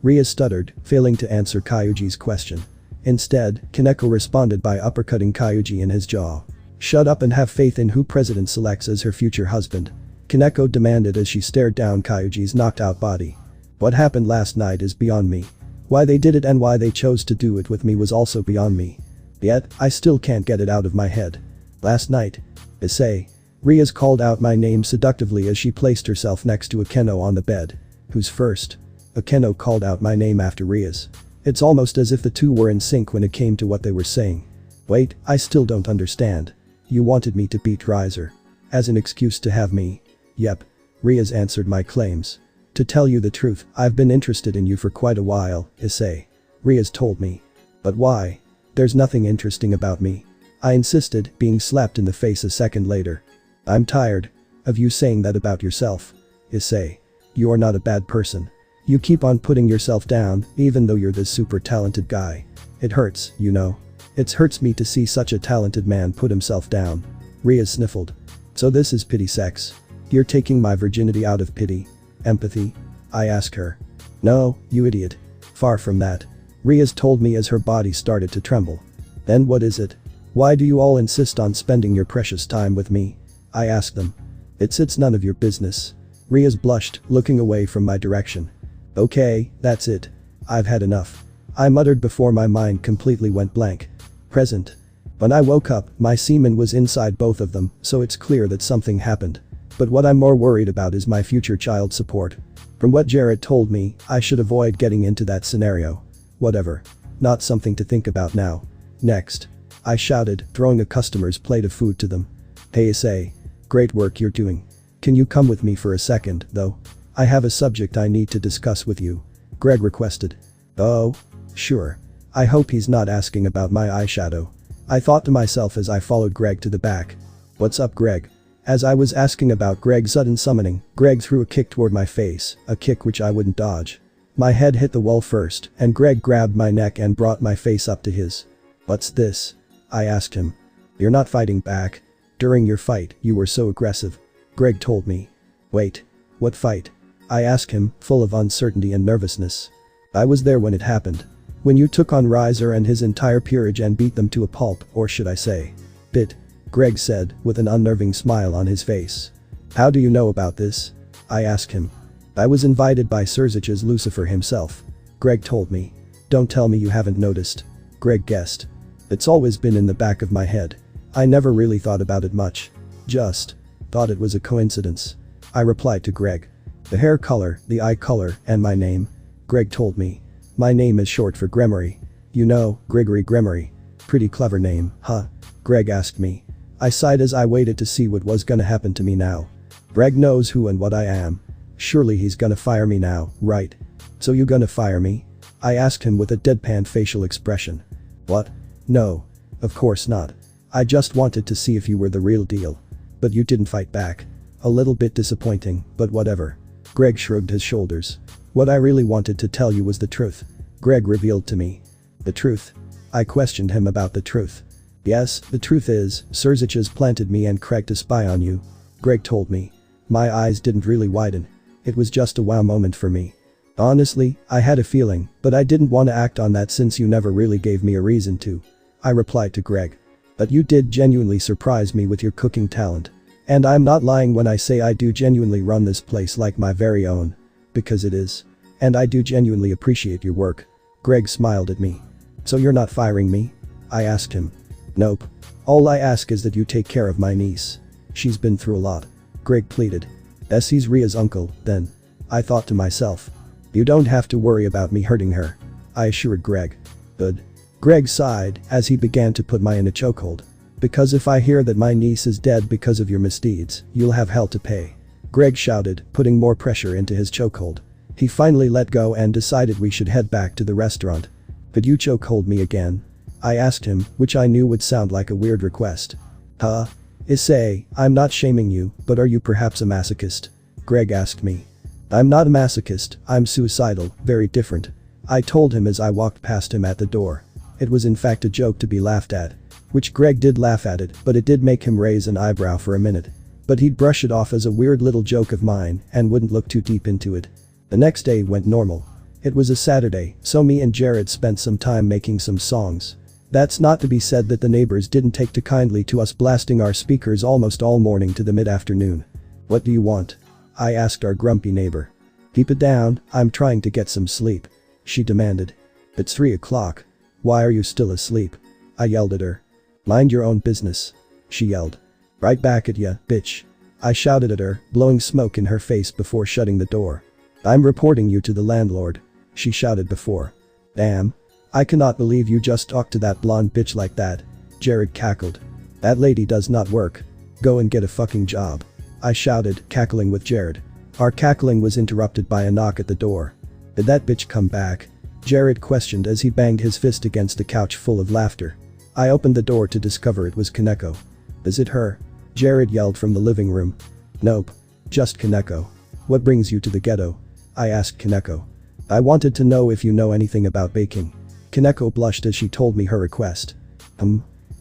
Riaz stuttered, failing to answer Kyuji's question. Instead, Kaneko responded by uppercutting Kyuji in his jaw. Shut up and have faith in who President selects as her future husband. Kaneko demanded as she stared down Kyuji's knocked out body. What happened last night is beyond me. Why they did it and why they chose to do it with me was also beyond me. Yet, I still can't get it out of my head. Last night. Issei. Riaz called out my name seductively as she placed herself next to Akeno on the bed. Who's first? Akeno called out my name after Riaz. It's almost as if the two were in sync when it came to what they were saying. Wait, I still don't understand. You wanted me to beat Riser. As an excuse to have me. Yep. Riaz answered my claims. To tell you the truth, I've been interested in you for quite a while, Issei. Riaz told me. But why? There's nothing interesting about me. I insisted, being slapped in the face a second later. I'm tired of you saying that about yourself. Issei. You're not a bad person. You keep on putting yourself down, even though you're this super talented guy. It hurts, you know. It hurts me to see such a talented man put himself down. Riaz sniffled. So this is pity sex. You're taking my virginity out of pity. Empathy? I asked her. No, you idiot. Far from that. Riaz told me as her body started to tremble. Then what is it? Why do you all insist on spending your precious time with me? I asked them. It's none of your business. Riaz blushed, looking away from my direction. Okay, that's it. I've had enough. I muttered before my mind completely went blank. Present. When I woke up, my semen was inside both of them, so it's clear that something happened. But what I'm more worried about is my future child support. From what Jared told me, I should avoid getting into that scenario. Whatever. Not something to think about now. Next. I shouted, throwing a customer's plate of food to them. Hey Issei. Great work you're doing. Can you come with me for a second, though? I have a subject I need to discuss with you. Greg requested. Oh? Sure. I hope he's not asking about my eyeshadow. I thought to myself as I followed Greg to the back. What's up, Greg? As I was asking about Greg's sudden summoning, Greg threw a kick toward my face, a kick which I wouldn't dodge. My head hit the wall first, and Greg grabbed my neck and brought my face up to his. What's this? I asked him. You're not fighting back. During your fight, you were so aggressive. Greg told me. Wait. What fight? I asked him, full of uncertainty and nervousness. I was there when it happened. When you took on Riser and his entire peerage and beat them to a pulp, or should I say, bit. Greg said, with an unnerving smile on his face. How do you know about this? I asked him. I was invited by Serzich's Lucifer himself. Greg told me. Don't tell me you haven't noticed. Greg guessed. It's always been in the back of my head. I never really thought about it much. Just thought it was a coincidence. I replied to Greg. The hair color, the eye color, and my name. Greg told me. My name is short for Gremory. You know, Gregory Gremory. Pretty clever name, huh? Greg asked me. I sighed as I waited to see what was gonna happen to me now. Greg knows who and what I am. Surely he's gonna fire me now, right? So you gonna fire me? I asked him with a deadpan facial expression. What? No. Of course not. I just wanted to see if you were the real deal. But you didn't fight back. A little bit disappointing, but whatever. Greg shrugged his shoulders. What I really wanted to tell you was the truth. Greg revealed to me. The truth? I questioned him about the truth. Yes, the truth is, Serzich has planted me and Craig to spy on you. Greg told me. My eyes didn't really widen. It was just a wow moment for me. Honestly, I had a feeling, but I didn't want to act on that since you never really gave me a reason to. I replied to Greg. But you did genuinely surprise me with your cooking talent. And I'm not lying when I say I do genuinely run this place like my very own. Because it is. And I do genuinely appreciate your work. Greg smiled at me. So you're not firing me? I asked him. Nope. All I ask is that you take care of my niece. She's been through a lot. Greg pleaded. Essie's Ria's uncle, then. I thought to myself. You don't have to worry about me hurting her, I assured Greg. Good. Greg sighed as he began to put me in a chokehold. Because if I hear that my niece is dead because of your misdeeds, you'll have hell to pay. Greg shouted, putting more pressure into his chokehold. He finally let go and decided we should head back to the restaurant. Could you chokehold me again? I asked him, which I knew would sound like a weird request. Huh? Issei, I'm not shaming you, but are you perhaps a masochist? Greg asked me. I'm not a masochist, I'm suicidal, very different. I told him as I walked past him at the door. It was in fact a joke to be laughed at. Which Greg did laugh at it, but it did make him raise an eyebrow for a minute. But he'd brush it off as a weird little joke of mine and wouldn't look too deep into it. The next day went normal. It was a Saturday, so me and Jared spent some time making some songs. That's not to be said that the neighbors didn't take too kindly to us blasting our speakers almost all morning to the mid-afternoon. What do you want? I asked our grumpy neighbor. Keep it down, I'm trying to get some sleep, she demanded. It's 3 o'clock. Why are you still asleep? I yelled at her. Mind your own business, she yelled. Right back at ya, bitch. I shouted at her, blowing smoke in her face before shutting the door. I'm reporting you to the landlord, she shouted before. Damn. I cannot believe you just talked to that blonde bitch like that, Jared cackled. That lady does not work. Go and get a fucking job, I shouted, cackling with Jared. Our cackling was interrupted by a knock at the door. Did that bitch come back? Jared questioned as he banged his fist against the couch full of laughter. I opened the door to discover it was Kaneko. Is it her? Jared yelled from the living room. Nope. Just Kaneko. What brings you to the ghetto? I asked Kaneko. I wanted to know if you know anything about baking. Kaneko blushed as she told me her request.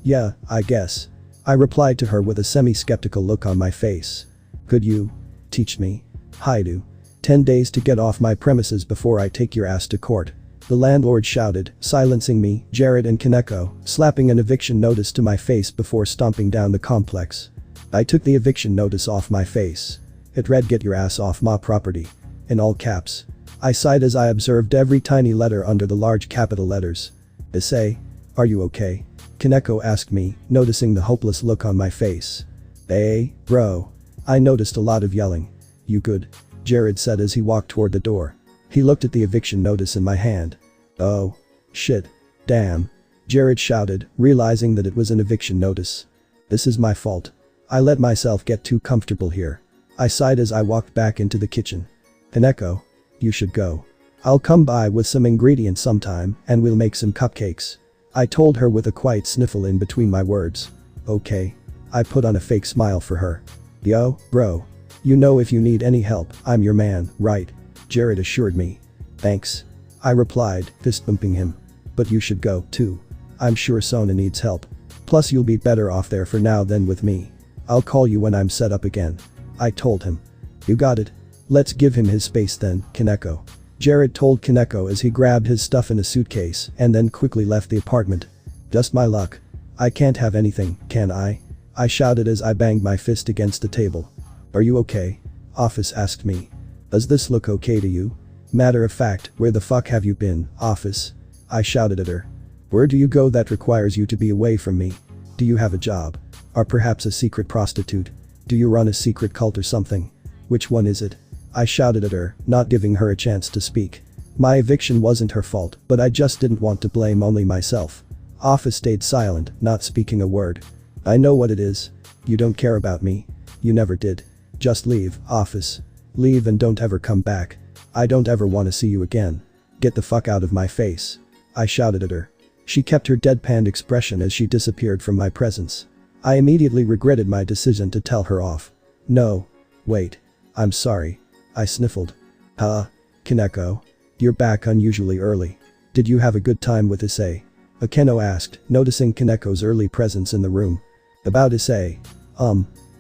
Yeah, I guess. I replied to her with a semi-skeptical look on my face. Could you teach me? Haidu. 10 days to get off my premises before I take your ass to court. The landlord shouted, silencing me, Jared and Kaneko, slapping an eviction notice to my face before stomping down the complex. I took the eviction notice off my face. It read, "Get your ass off my property." In all caps. I sighed as I observed every tiny letter under the large capital letters. Issei, are you okay? Kaneko asked me, noticing the hopeless look on my face. Hey, bro. I noticed a lot of yelling. You good? Jared said as he walked toward the door. He looked at the eviction notice in my hand. Oh. Shit. Damn. Jared shouted, realizing that it was an eviction notice. This is my fault. I let myself get too comfortable here. I sighed as I walked back into the kitchen. Kaneko. You should go. I'll come by with some ingredients sometime and we'll make some cupcakes. I told her with a quiet sniffle in between my words. Okay. I put on a fake smile for her. Yo, bro. You know if you need any help, I'm your man, right? Jared assured me. Thanks. I replied, fist bumping him. But you should go, too. I'm sure Sona needs help. Plus you'll be better off there for now than with me. I'll call you when I'm set up again. I told him. You got it. Let's give him his space then, Kaneko. Jared told Kaneko as he grabbed his stuff in a suitcase and then quickly left the apartment. Just my luck. I can't have anything, can I? I shouted as I banged my fist against the table. Are you okay? Office asked me. Does this look okay to you? Matter of fact, where the fuck have you been, Office? I shouted at her. Where do you go that requires you to be away from me? Do you have a job? Or perhaps a secret prostitute? Do you run a secret cult or something? Which one is it? I shouted at her, not giving her a chance to speak. My eviction wasn't her fault, but I just didn't want to blame only myself. Office stayed silent, not speaking a word. I know what it is. You don't care about me. You never did. Just leave, Office. Leave and don't ever come back. I don't ever want to see you again. Get the fuck out of my face. I shouted at her. She kept her deadpan expression as she disappeared from my presence. I immediately regretted my decision to tell her off. No. Wait. I'm sorry. I sniffled. Kaneko. You're back unusually early. Did you have a good time with Issei? Akeno asked, noticing Kaneko's early presence in the room. About Issei.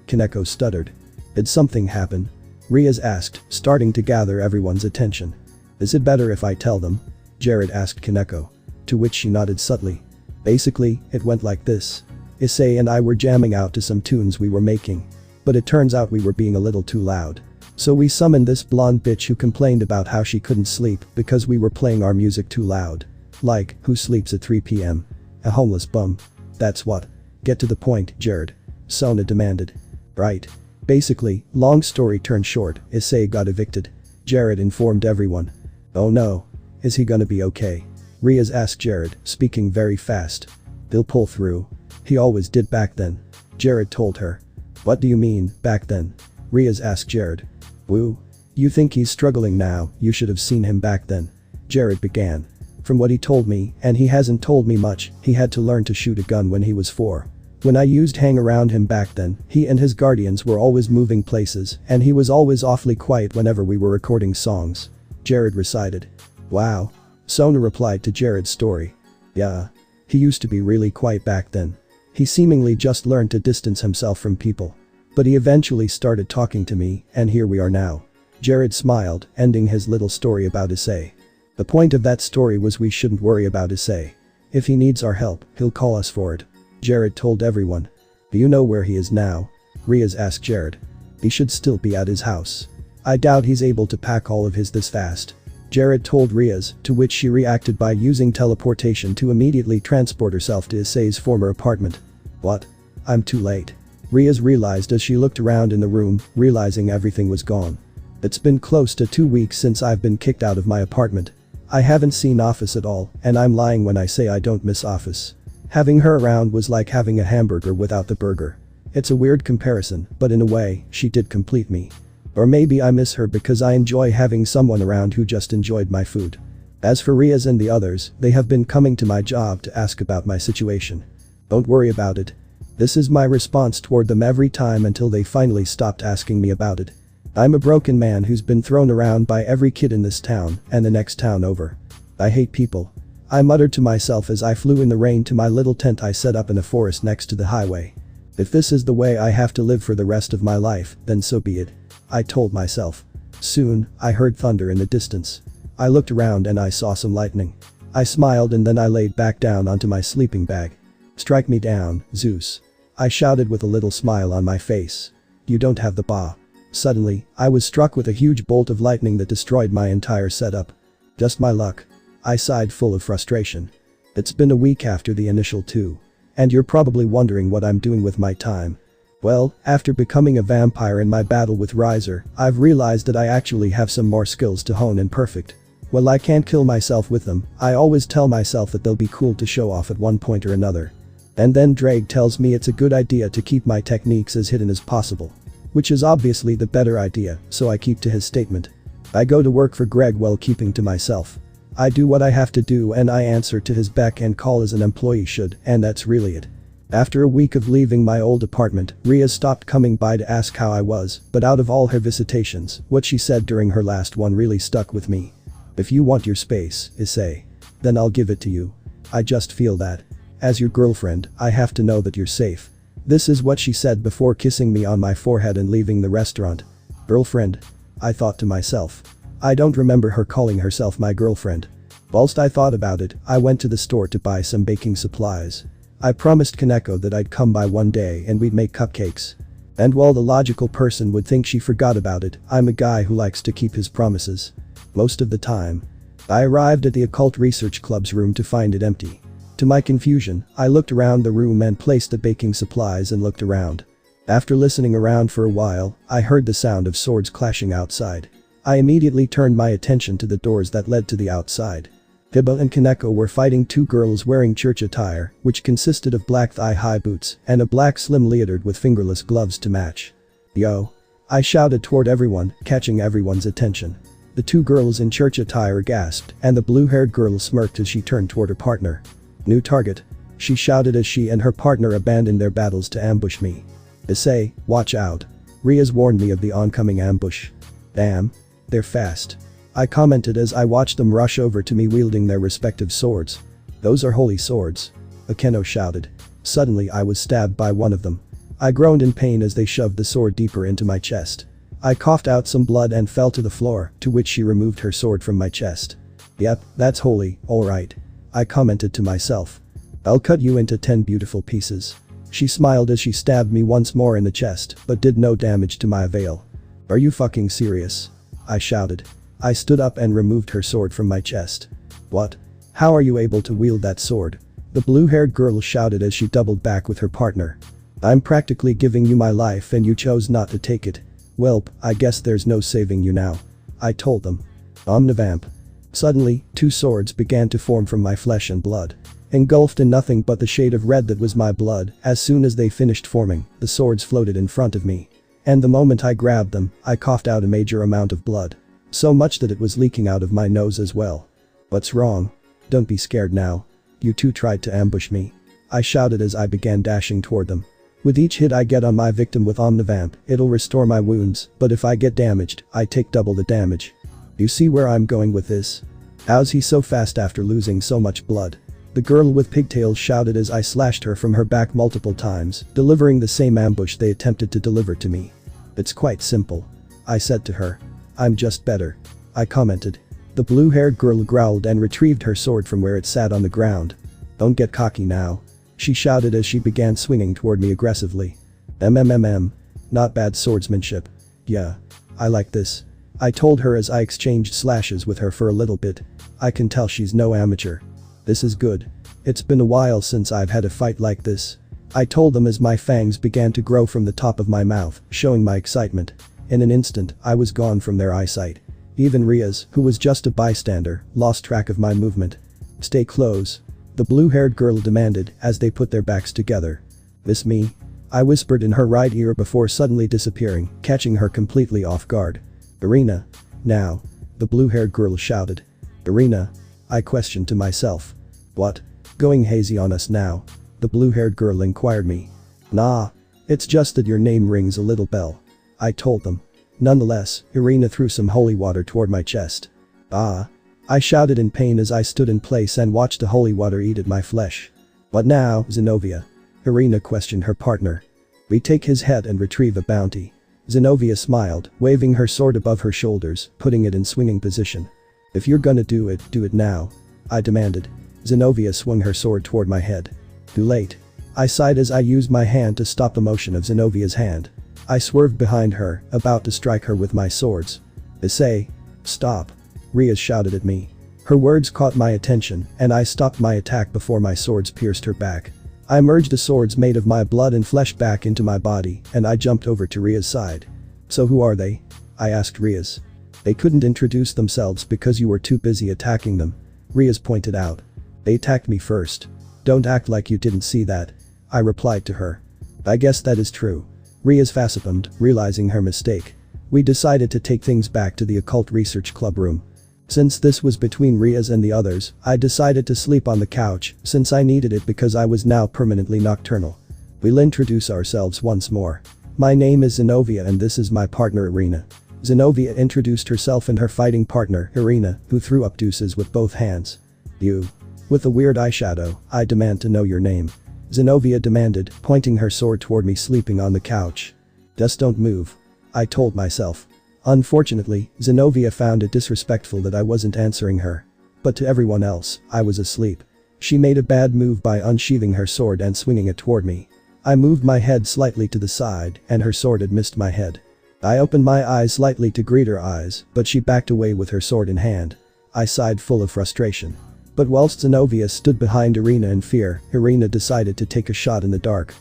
Kaneko stuttered. Did something happen? Riaz asked, starting to gather everyone's attention. Is it better if I tell them? Jared asked Kaneko. To which she nodded subtly. Basically, it went like this. Issei and I were jamming out to some tunes we were making. But it turns out we were being a little too loud. So we summoned this blonde bitch who complained about how she couldn't sleep because we were playing our music too loud. Like, who sleeps at 3 p.m? A homeless bum. That's what. Get to the point, Jared. Sona demanded. Right. Basically, long story turned short, Issei got evicted. Jared informed everyone. Oh no. Is he gonna be okay? Riaz asked Jared, speaking very fast. They'll pull through. He always did back then. Jared told her. What do you mean, back then? Riaz asked Jared. Woo. You think he's struggling now, you should have seen him back then. Jared began. From what he told me, and he hasn't told me much, he had to learn to shoot a gun when he was 4. When I used hang around him back then, he and his guardians were always moving places, and he was always awfully quiet whenever we were recording songs. Jared recited. Wow. Sona replied to Jared's story. Yeah. He used to be really quiet back then. He seemingly just learned to distance himself from people. But he eventually started talking to me, and here we are now. Jared smiled, ending his little story about Issei. The point of that story was we shouldn't worry about Issei. If he needs our help, he'll call us for it. Jared told everyone. Do you know where he is now? Riaz asked Jared. He should still be at his house. I doubt he's able to pack all of his this fast. Jared told Riaz, to which she reacted by using teleportation to immediately transport herself to Issei's former apartment. What? I'm too late. Riaz realized as she looked around in the room, realizing everything was gone. It's been close to 2 weeks since I've been kicked out of my apartment. I haven't seen Office at all, and I'm lying when I say I don't miss Office. Having her around was like having a hamburger without the burger. It's a weird comparison, but in a way, she did complete me. Or maybe I miss her because I enjoy having someone around who just enjoyed my food. As for Riaz and the others, they have been coming to my job to ask about my situation. Don't worry about it. This is my response toward them every time until they finally stopped asking me about it. I'm a broken man who's been thrown around by every kid in this town and the next town over. I hate people. I muttered to myself as I flew in the rain to my little tent I set up in a forest next to the highway. If this is the way I have to live for the rest of my life, then so be it. I told myself. Soon, I heard thunder in the distance. I looked around and I saw some lightning. I smiled and then I laid back down onto my sleeping bag. Strike me down, Zeus. I shouted with a little smile on my face. You don't have the ba. Suddenly, I was struck with a huge bolt of lightning that destroyed my entire setup. Just my luck. I sighed full of frustration. It's been a week after the initial 2. And you're probably wondering what I'm doing with my time. Well, after becoming a vampire in my battle with Riser, I've realized that I actually have some more skills to hone and perfect. While I can't kill myself with them, I always tell myself that they'll be cool to show off at one point or another. And then Drake tells me it's a good idea to keep my techniques as hidden as possible. Which is obviously the better idea, so I keep to his statement. I go to work for Greg while keeping to myself. I do what I have to do and I answer to his beck and call as an employee should, and that's really it. After a week of leaving my old apartment, Riaz stopped coming by to ask how I was, but out of all her visitations, what she said during her last one really stuck with me. If you want your space, Issei. Then I'll give it to you. I just feel that. As your girlfriend, I have to know that you're safe. This is what she said before kissing me on my forehead and leaving the restaurant. Girlfriend? I thought to myself. I don't remember her calling herself my girlfriend. Whilst I thought about it, I went to the store to buy some baking supplies. I promised Kaneko that I'd come by one day and we'd make cupcakes. And while the logical person would think she forgot about it, I'm a guy who likes to keep his promises. Most of the time. I arrived at the Occult Research Club's room to find it empty. To my confusion, I looked around the room and placed the baking supplies and looked around. After listening around for a while, I heard the sound of swords clashing outside. I immediately turned my attention to the doors that led to the outside. Hiba and Kaneko were fighting 2 girls wearing church attire, which consisted of black thigh-high boots and a black slim leotard with fingerless gloves to match. Yo! I shouted toward everyone, catching everyone's attention. The 2 girls in church attire gasped, and the blue-haired girl smirked as she turned toward her partner. New target. She shouted as she and her partner abandoned their battles to ambush me. Issei, watch out. Riaz warned me of the oncoming ambush. Damn. They're fast. I commented as I watched them rush over to me wielding their respective swords. Those are holy swords. Akeno shouted. Suddenly I was stabbed by one of them. I groaned in pain as they shoved the sword deeper into my chest. I coughed out some blood and fell to the floor, to which she removed her sword from my chest. Yep, that's holy, alright. I commented to myself. I'll cut you into 10 beautiful pieces. She smiled as she stabbed me once more in the chest, but did no damage to my avail. Are you fucking serious? I shouted. I stood up and removed her sword from my chest. What? How are you able to wield that sword? The blue-haired girl shouted as she doubled back with her partner. I'm practically giving you my life and you chose not to take it. Welp, I guess there's no saving you now. I told them. Omnivamp. Suddenly, two swords began to form from my flesh and blood. Engulfed in nothing but the shade of red that was my blood, as soon as they finished forming, the swords floated in front of me. And the moment I grabbed them, I coughed out a major amount of blood. So much that it was leaking out of my nose as well. What's wrong? Don't be scared now. You two tried to ambush me. I shouted as I began dashing toward them. With each hit I get on my victim with Omnivamp, it'll restore my wounds, but if I get damaged, I take double the damage. You see where I'm going with this? How's he so fast after losing so much blood? The girl with pigtails shouted as I slashed her from her back multiple times, delivering the same ambush they attempted to deliver to me. It's quite simple. I said to her. I'm just better. I commented. The blue-haired girl growled and retrieved her sword from where it sat on the ground. Don't get cocky now. She shouted as she began swinging toward me aggressively. Not bad swordsmanship. Yeah. I like this. I told her as I exchanged slashes with her for a little bit. I can tell she's no amateur. This is good. It's been a while since I've had a fight like this. I told them as my fangs began to grow from the top of my mouth, showing my excitement. In an instant, I was gone from their eyesight. Even Riaz, who was just a bystander, lost track of my movement. Stay close. The blue-haired girl demanded as they put their backs together. This me? I whispered in her right ear before suddenly disappearing, catching her completely off guard. Irina. Now. The blue-haired girl shouted. Irina? I questioned to myself. What? Going hazy on us now? The blue-haired girl inquired me. Nah. It's just that your name rings a little bell. I told them. Nonetheless, Irina threw some holy water toward my chest. Ah. I shouted in pain as I stood in place and watched the holy water eat at my flesh. What now, Zenobia? Irina questioned her partner. We take his head and retrieve a bounty. Zenobia smiled, waving her sword above her shoulders, putting it in swinging position. If you're gonna do it now. I demanded. Zenobia swung her sword toward my head. Too late. I sighed as I used my hand to stop the motion of Zenobia's hand. I swerved behind her, about to strike her with my swords. Issei. Stop. Riaz shouted at me. Her words caught my attention, and I stopped my attack before my swords pierced her back. I merged the swords made of my blood and flesh back into my body, and I jumped over to Riaz's side. So who are they? I asked Riaz. They couldn't introduce themselves because you were too busy attacking them. Riaz pointed out. They attacked me first. Don't act like you didn't see that. I replied to her. I guess that is true. Riaz facepalmed, realizing her mistake. We decided to take things back to the occult research club room. Since this was between Riaz and the others, I decided to sleep on the couch, since I needed it because I was now permanently nocturnal. We'll introduce ourselves once more. My name is Zenobia and this is my partner Irina. Zenobia introduced herself and her fighting partner, Irina, who threw up deuces with both hands. You. With a weird eyeshadow, I demand to know your name. Zenobia demanded, pointing her sword toward me sleeping on the couch. Just don't move. I told myself. Unfortunately, Zenobia found it disrespectful that I wasn't answering her. But to everyone else, I was asleep. She made a bad move by unsheathing her sword and swinging it toward me. I moved my head slightly to the side, and her sword had missed my head. I opened my eyes slightly to greet her eyes, but she backed away with her sword in hand. I sighed full of frustration. But whilst Zenobia stood behind Irina in fear, Irina decided to take a shot in the dark.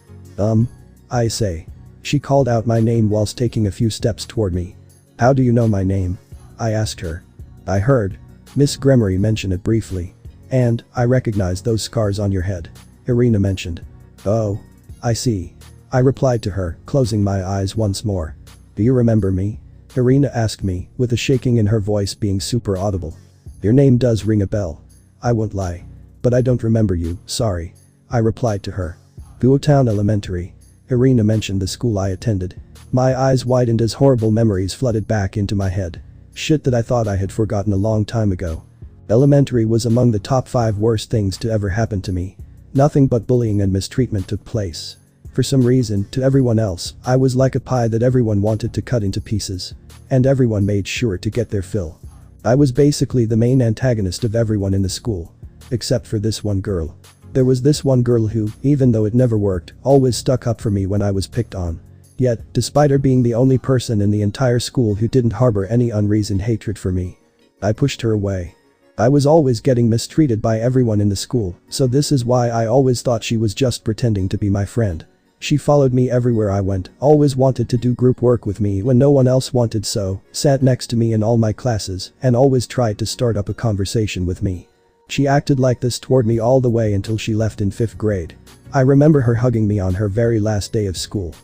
I say. She called out my name whilst taking a few steps toward me. How do you know my name? I asked her. I heard Miss Gremory mention it briefly. And I recognize those scars on your head. Irina mentioned. Oh. I see. I replied to her, closing my eyes once more. Do you remember me? Irina asked me, with a shaking in her voice being super audible. Your name does ring a bell. I won't lie. But I don't remember you, sorry. I replied to her. Buotown Elementary. Irina mentioned the school I attended. My eyes widened as horrible memories flooded back into my head. Shit that I thought I had forgotten a long time ago. Elementary was among the top 5 worst things to ever happen to me. Nothing but bullying and mistreatment took place. For some reason, to everyone else, I was like a pie that everyone wanted to cut into pieces. And everyone made sure to get their fill. I was basically the main antagonist of everyone in the school. Except for this one girl. There was this one girl who, even though it never worked, always stuck up for me when I was picked on. Yet, despite her being the only person in the entire school who didn't harbor any unreasoned hatred for me, I pushed her away. I was always getting mistreated by everyone in the school, so this is why I always thought she was just pretending to be my friend. She followed me everywhere I went, always wanted to do group work with me when no one else wanted so, sat next to me in all my classes, and always tried to start up a conversation with me. She acted like this toward me all the way until she left in 5th grade. I remember her hugging me on her very last day of school.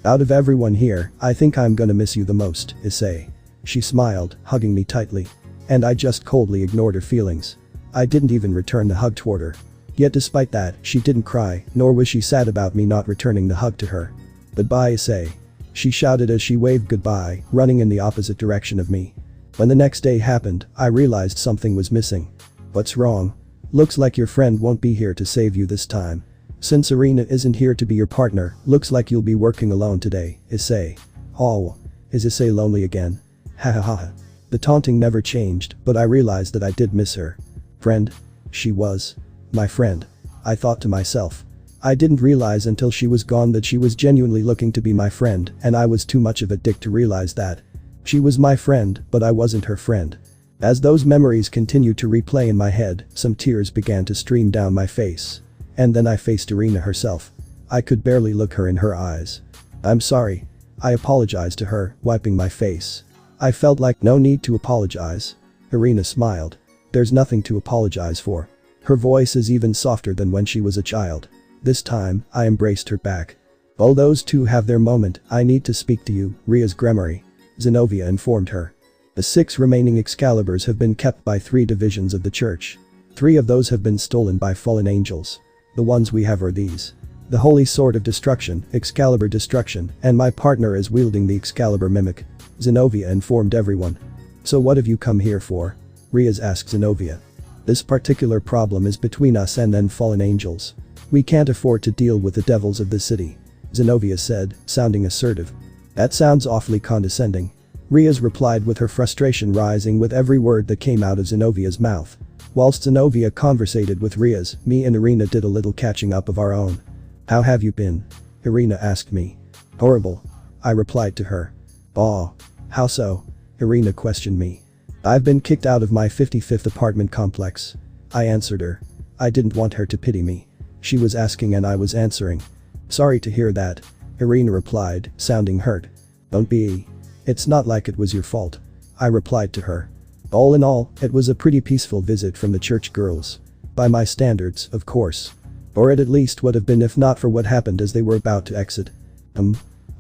Out of everyone here, I think I'm gonna miss you the most, Issei. She smiled, hugging me tightly. And I just coldly ignored her feelings. I didn't even return the hug toward her. Yet despite that, she didn't cry, nor was she sad about me not returning the hug to her. "Goodbye, Issei," she shouted as she waved goodbye, running in the opposite direction of me. When the next day happened, I realized something was missing. "What's wrong? Looks like your friend won't be here to save you this time. Since Irina isn't here to be your partner, looks like you'll be working alone today, Issei." "Oh. Is Issei lonely again?" Ha ha ha. The taunting never changed, but I realized that I did miss her. Friend? She was my friend. I thought to myself. I didn't realize until she was gone that she was genuinely looking to be my friend, and I was too much of a dick to realize that. She was my friend, but I wasn't her friend. As those memories continued to replay in my head, some tears began to stream down my face. And then I faced Irina herself. I could barely look her in her eyes. "I'm sorry." I apologized to her, wiping my face. I felt like no need to apologize. Irina smiled. "There's nothing to apologize for." Her voice is even softer than when she was a child. This time, I embraced her back. "While those two have their moment, I need to speak to you, Ria's Gremory," Zenobia informed her. "The 6 remaining Excaliburs have been kept by 3 divisions of the church. 3 of those have been stolen by fallen angels. The ones we have are these. The Holy Sword of Destruction, Excalibur Destruction, and my partner is wielding the Excalibur Mimic," Zenobia informed everyone. "So what have you come here for?" Riaz asked Zenobia. "This particular problem is between us and then fallen angels. We can't afford to deal with the devils of the city," Zenobia said, sounding assertive. "That sounds awfully condescending," Riaz replied with her frustration rising with every word that came out of Zenovia's mouth. Whilst Zenobia conversated with Riaz, me and Irina did a little catching up of our own. "How have you been?" Irina asked me. "Horrible," I replied to her. "Aw. How so?" Irina questioned me. "I've been kicked out of my 55th apartment complex," I answered her. I didn't want her to pity me. She was asking and I was answering. "Sorry to hear that," Irina replied, sounding hurt. "Don't be. It's not like it was your fault," I replied to her. All in all, it was a pretty peaceful visit from the church girls. By my standards, of course. Or it at least would have been if not for what happened as they were about to exit.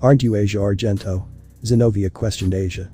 Aren't you Asia Argento?" Zenobia questioned Asia.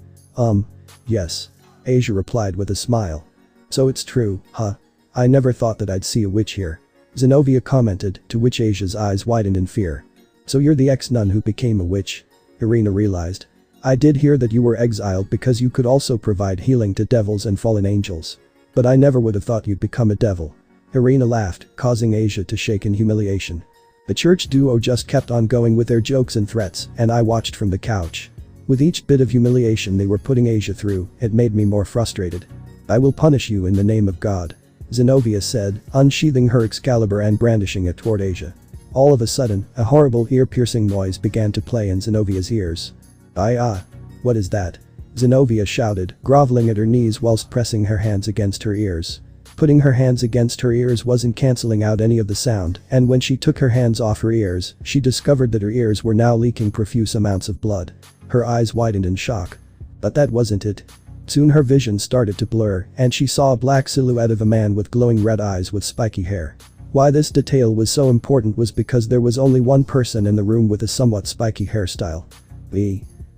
Yes," Asia replied with a smile. "So it's true, huh? I never thought that I'd see a witch here," Zenobia commented, to which Asia's eyes widened in fear. "So you're the ex-nun who became a witch?" Irina realized. "I did hear that you were exiled because you could also provide healing to devils and fallen angels. But I never would have thought you'd become a devil." Irina laughed, causing Asia to shake in humiliation. The church duo just kept on going with their jokes and threats, and I watched from the couch. With each bit of humiliation they were putting Asia through, it made me more frustrated. "I will punish you in the name of God," Zenobia said, unsheathing her Excalibur and brandishing it toward Asia. All of a sudden, a horrible ear-piercing noise began to play in Zenovia's ears. What is that?" Zenobia shouted, groveling at her knees whilst pressing her hands against her ears. Putting her hands against her ears wasn't cancelling out any of the sound, and when she took her hands off her ears, she discovered that her ears were now leaking profuse amounts of blood. Her eyes widened in shock. But that wasn't it. Soon her vision started to blur, and she saw a black silhouette of a man with glowing red eyes with spiky hair. Why this detail was so important was because there was only one person in the room with a somewhat spiky hairstyle.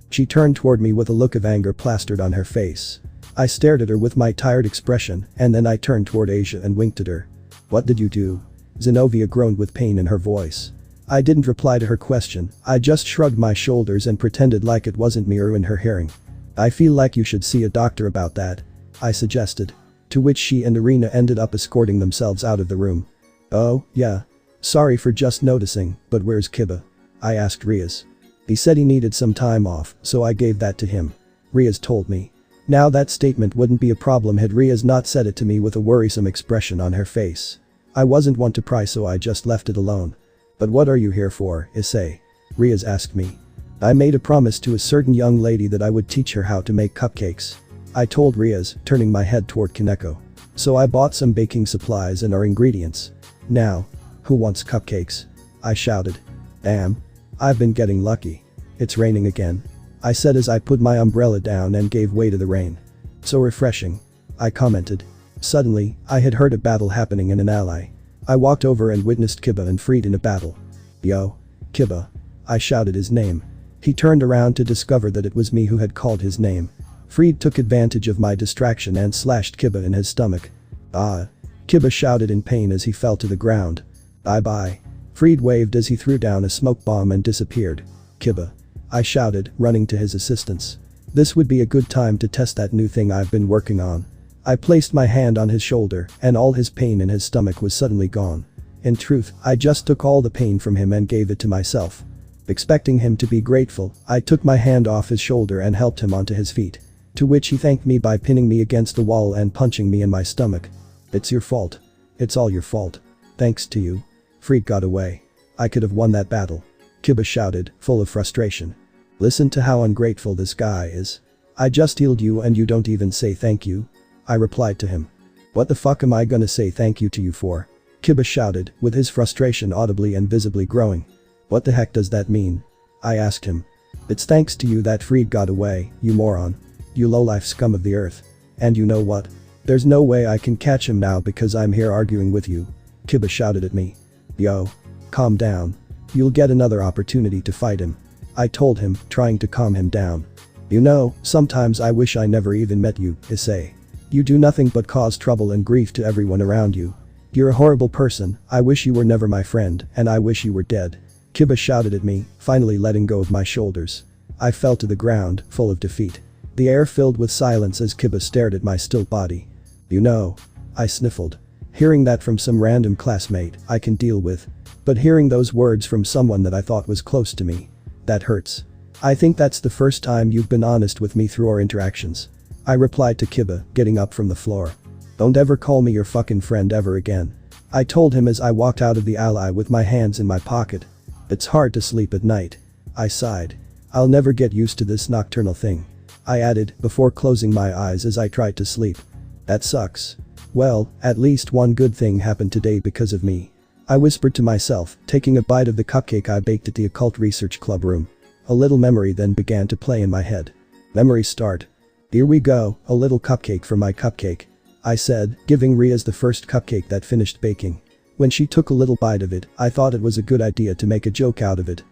She turned toward me with a look of anger plastered on her face. I stared at her with my tired expression, and then I turned toward Asia and winked at her. "What did you do?" Zenobia groaned with pain in her voice. I didn't reply to her question, I just shrugged my shoulders and pretended like it wasn't me or in her hearing. "I feel like you should see a doctor about that," I suggested. To which she and Irina ended up escorting themselves out of the room. "Oh, yeah. Sorry for just noticing, but where's Kiba?" I asked Riaz. "He said he needed some time off, so I gave that to him," Riaz told me. Now that statement wouldn't be a problem had Riaz not said it to me with a worrisome expression on her face. I wasn't one to pry, so I just left it alone. "But what are you here for, Issei?" Riaz asked me. "I made a promise to a certain young lady that I would teach her how to make cupcakes," I told Riaz, turning my head toward Kaneko. "So I bought some baking supplies and our ingredients. Now, who wants cupcakes?" I shouted. "Damn. I've been getting lucky. It's raining again. I said as I put my umbrella down and gave way to the rain. So refreshing. I commented. Suddenly, I had heard a battle happening in an alley. I walked over and witnessed Kiba and Fried in a battle. Yo. Kiba. I shouted his name. He turned around to discover that it was me who had called his name. Fried took advantage of my distraction and slashed Kiba in his stomach. Ah. Kiba shouted in pain as he fell to the ground. Bye-bye. Fried waved as he threw down a smoke bomb and disappeared. Kiba. I shouted, running to his assistance. This would be a good time to test that new thing I've been working on. I placed my hand on his shoulder and all his pain in his stomach was suddenly gone. In truth, I just took all the pain from him and gave it to myself. Expecting him to be grateful, I took my hand off his shoulder and helped him onto his feet. To which he thanked me by pinning me against the wall and punching me in my stomach. It's your fault. It's all your fault. Thanks to you. Fried got away. I could have won that battle. Kiba shouted, full of frustration. Listen to how ungrateful this guy is. I just healed you and you don't even say thank you. I replied to him. What the fuck am I gonna say thank you to you for? Kiba shouted, with his frustration audibly and visibly growing. What the heck does that mean? I asked him. It's thanks to you that Fried got away, you moron. You lowlife scum of the earth. And you know what? There's no way I can catch him now because I'm here arguing with you. Kiba shouted at me. Yo. Calm down. You'll get another opportunity to fight him. I told him, trying to calm him down. You know, sometimes I wish I never even met you, Issei. You do nothing but cause trouble and grief to everyone around you. You're a horrible person, I wish you were never my friend, and I wish you were dead. Kiba shouted at me, finally letting go of my shoulders. I fell to the ground, full of defeat. The air filled with silence as Kiba stared at my still body. You know. I sniffled. Hearing that from some random classmate, I can deal with. But hearing those words from someone that I thought was close to me. That hurts. I think that's the first time you've been honest with me through our interactions. I replied to Kiba, getting up from the floor. Don't ever call me your fucking friend ever again. I told him as I walked out of the alley with my hands in my pocket. It's hard to sleep at night. I sighed. I'll never get used to this nocturnal thing. I added, before closing my eyes as I tried to sleep. That sucks. Well, at least one good thing happened today because of me. I whispered to myself, taking a bite of the cupcake I baked at the Occult Research Club room. A little memory then began to play in my head. Memory start. Here we go, a little cupcake for my cupcake. I said, giving Riaz the first cupcake that finished baking. When she took a little bite of it, I thought it was a good idea to make a joke out of it.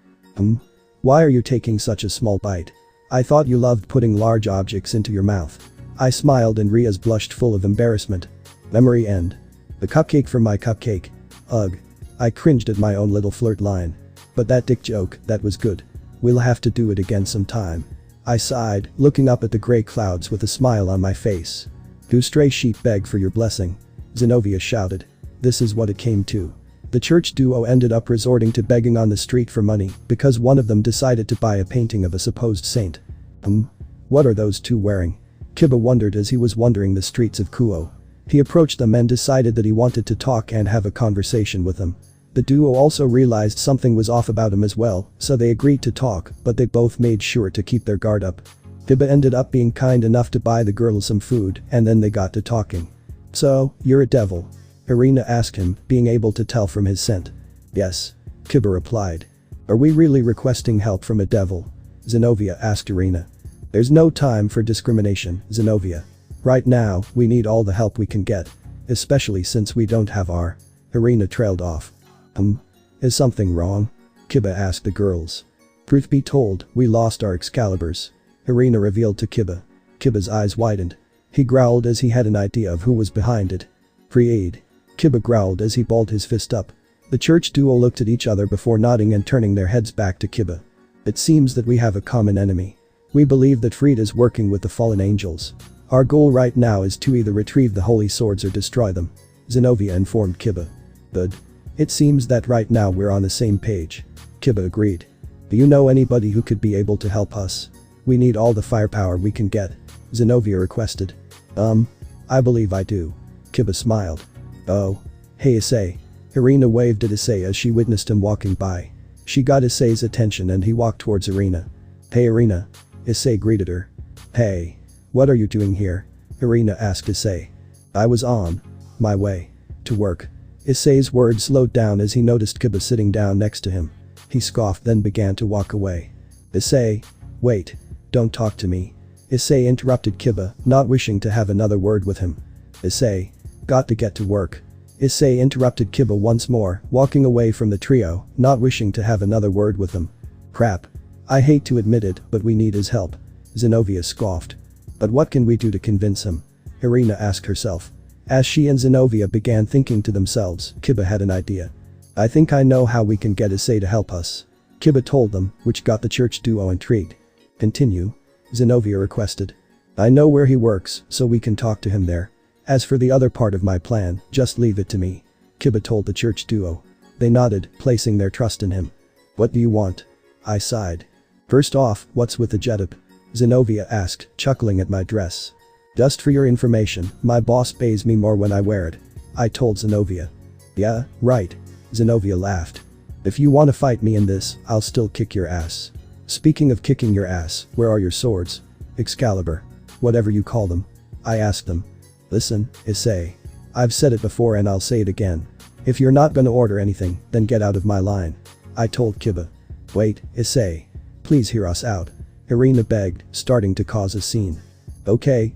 Why are you taking such a small bite? I thought you loved putting large objects into your mouth. I smiled and Riaz blushed full of embarrassment. Memory end. The cupcake for my cupcake. Ugh. I cringed at my own little flirt line. But that dick joke, that was good. We'll have to do it again sometime. I sighed, looking up at the gray clouds with a smile on my face. Two stray sheep beg for your blessing. Zenobia shouted. This is what it came to. The church duo ended up resorting to begging on the street for money because one of them decided to buy a painting of a supposed saint. What are those two wearing? Kiba wondered as he was wandering the streets of Kuo. He approached them and decided that he wanted to talk and have a conversation with them. The duo also realized something was off about him as well, so they agreed to talk, but they both made sure to keep their guard up. Kiba ended up being kind enough to buy the girls some food and then they got to talking. So, you're a devil? Irina asked him, being able to tell from his scent. Yes. Kiba replied. Are we really requesting help from a devil? Zenobia asked Irina. There's no time for discrimination, Zenobia. Right now, we need all the help we can get. Especially since we don't have our. Irina trailed off. Is something wrong? Kiba asked the girls. Truth be told, we lost our Excaliburs. Irina revealed to Kiba. Kiba's eyes widened. He growled as he had an idea of who was behind it. Free aid. Kiba growled as he balled his fist up. The church duo looked at each other before nodding and turning their heads back to Kiba. It seems that we have a common enemy. We believe that Fried is working with the fallen angels. Our goal right now is to either retrieve the holy swords or destroy them. Zenobia informed Kiba. Good. It seems that right now we're on the same page. Kiba agreed. Do you know anybody who could be able to help us? We need all the firepower we can get. Zenobia requested. I believe I do. Kiba smiled. Oh. Hey Issei. Irina waved at Issei as she witnessed him walking by. She got Issei's attention and he walked towards Irina. Hey Irina. Issei greeted her. Hey. What are you doing here? Irina asked Issei. I was on my way to work. Issei's words slowed down as he noticed Kiba sitting down next to him. he scoffed, then began to walk away. Issei. Wait. Don't talk to me. Issei interrupted Kiba, not wishing to have another word with him. Issei. Got to get to work. Issei interrupted Kiba once more, walking away from the trio, not wishing to have another word with them. Crap. I hate to admit it, but we need his help. Zenobia scoffed. But what can we do to convince him? Irina asked herself. As she and Zenobia began thinking to themselves, Kiba had an idea. I think I know how we can get Issei to help us. Kiba told them, which got the church duo intrigued. Continue. Zenobia requested. I know where he works, so we can talk to him there. As for the other part of my plan, just leave it to me. Kiba told the church duo. They nodded, placing their trust in him. What do you want? I sighed. First off, what's with the getup? Zenobia asked, chuckling at my dress. Just for your information, my boss pays me more when I wear it. I told Zenobia. Yeah, right. Zenobia laughed. If you want to fight me in this, I'll still kick your ass. Speaking of kicking your ass, where are your swords? Excalibur. Whatever you call them. I asked them. Listen, Issei. I've said it before and I'll say it again. If you're not gonna order anything, then get out of my line. I told Kiba. Wait, Issei. Please hear us out. Irina begged, starting to cause a scene. Okay.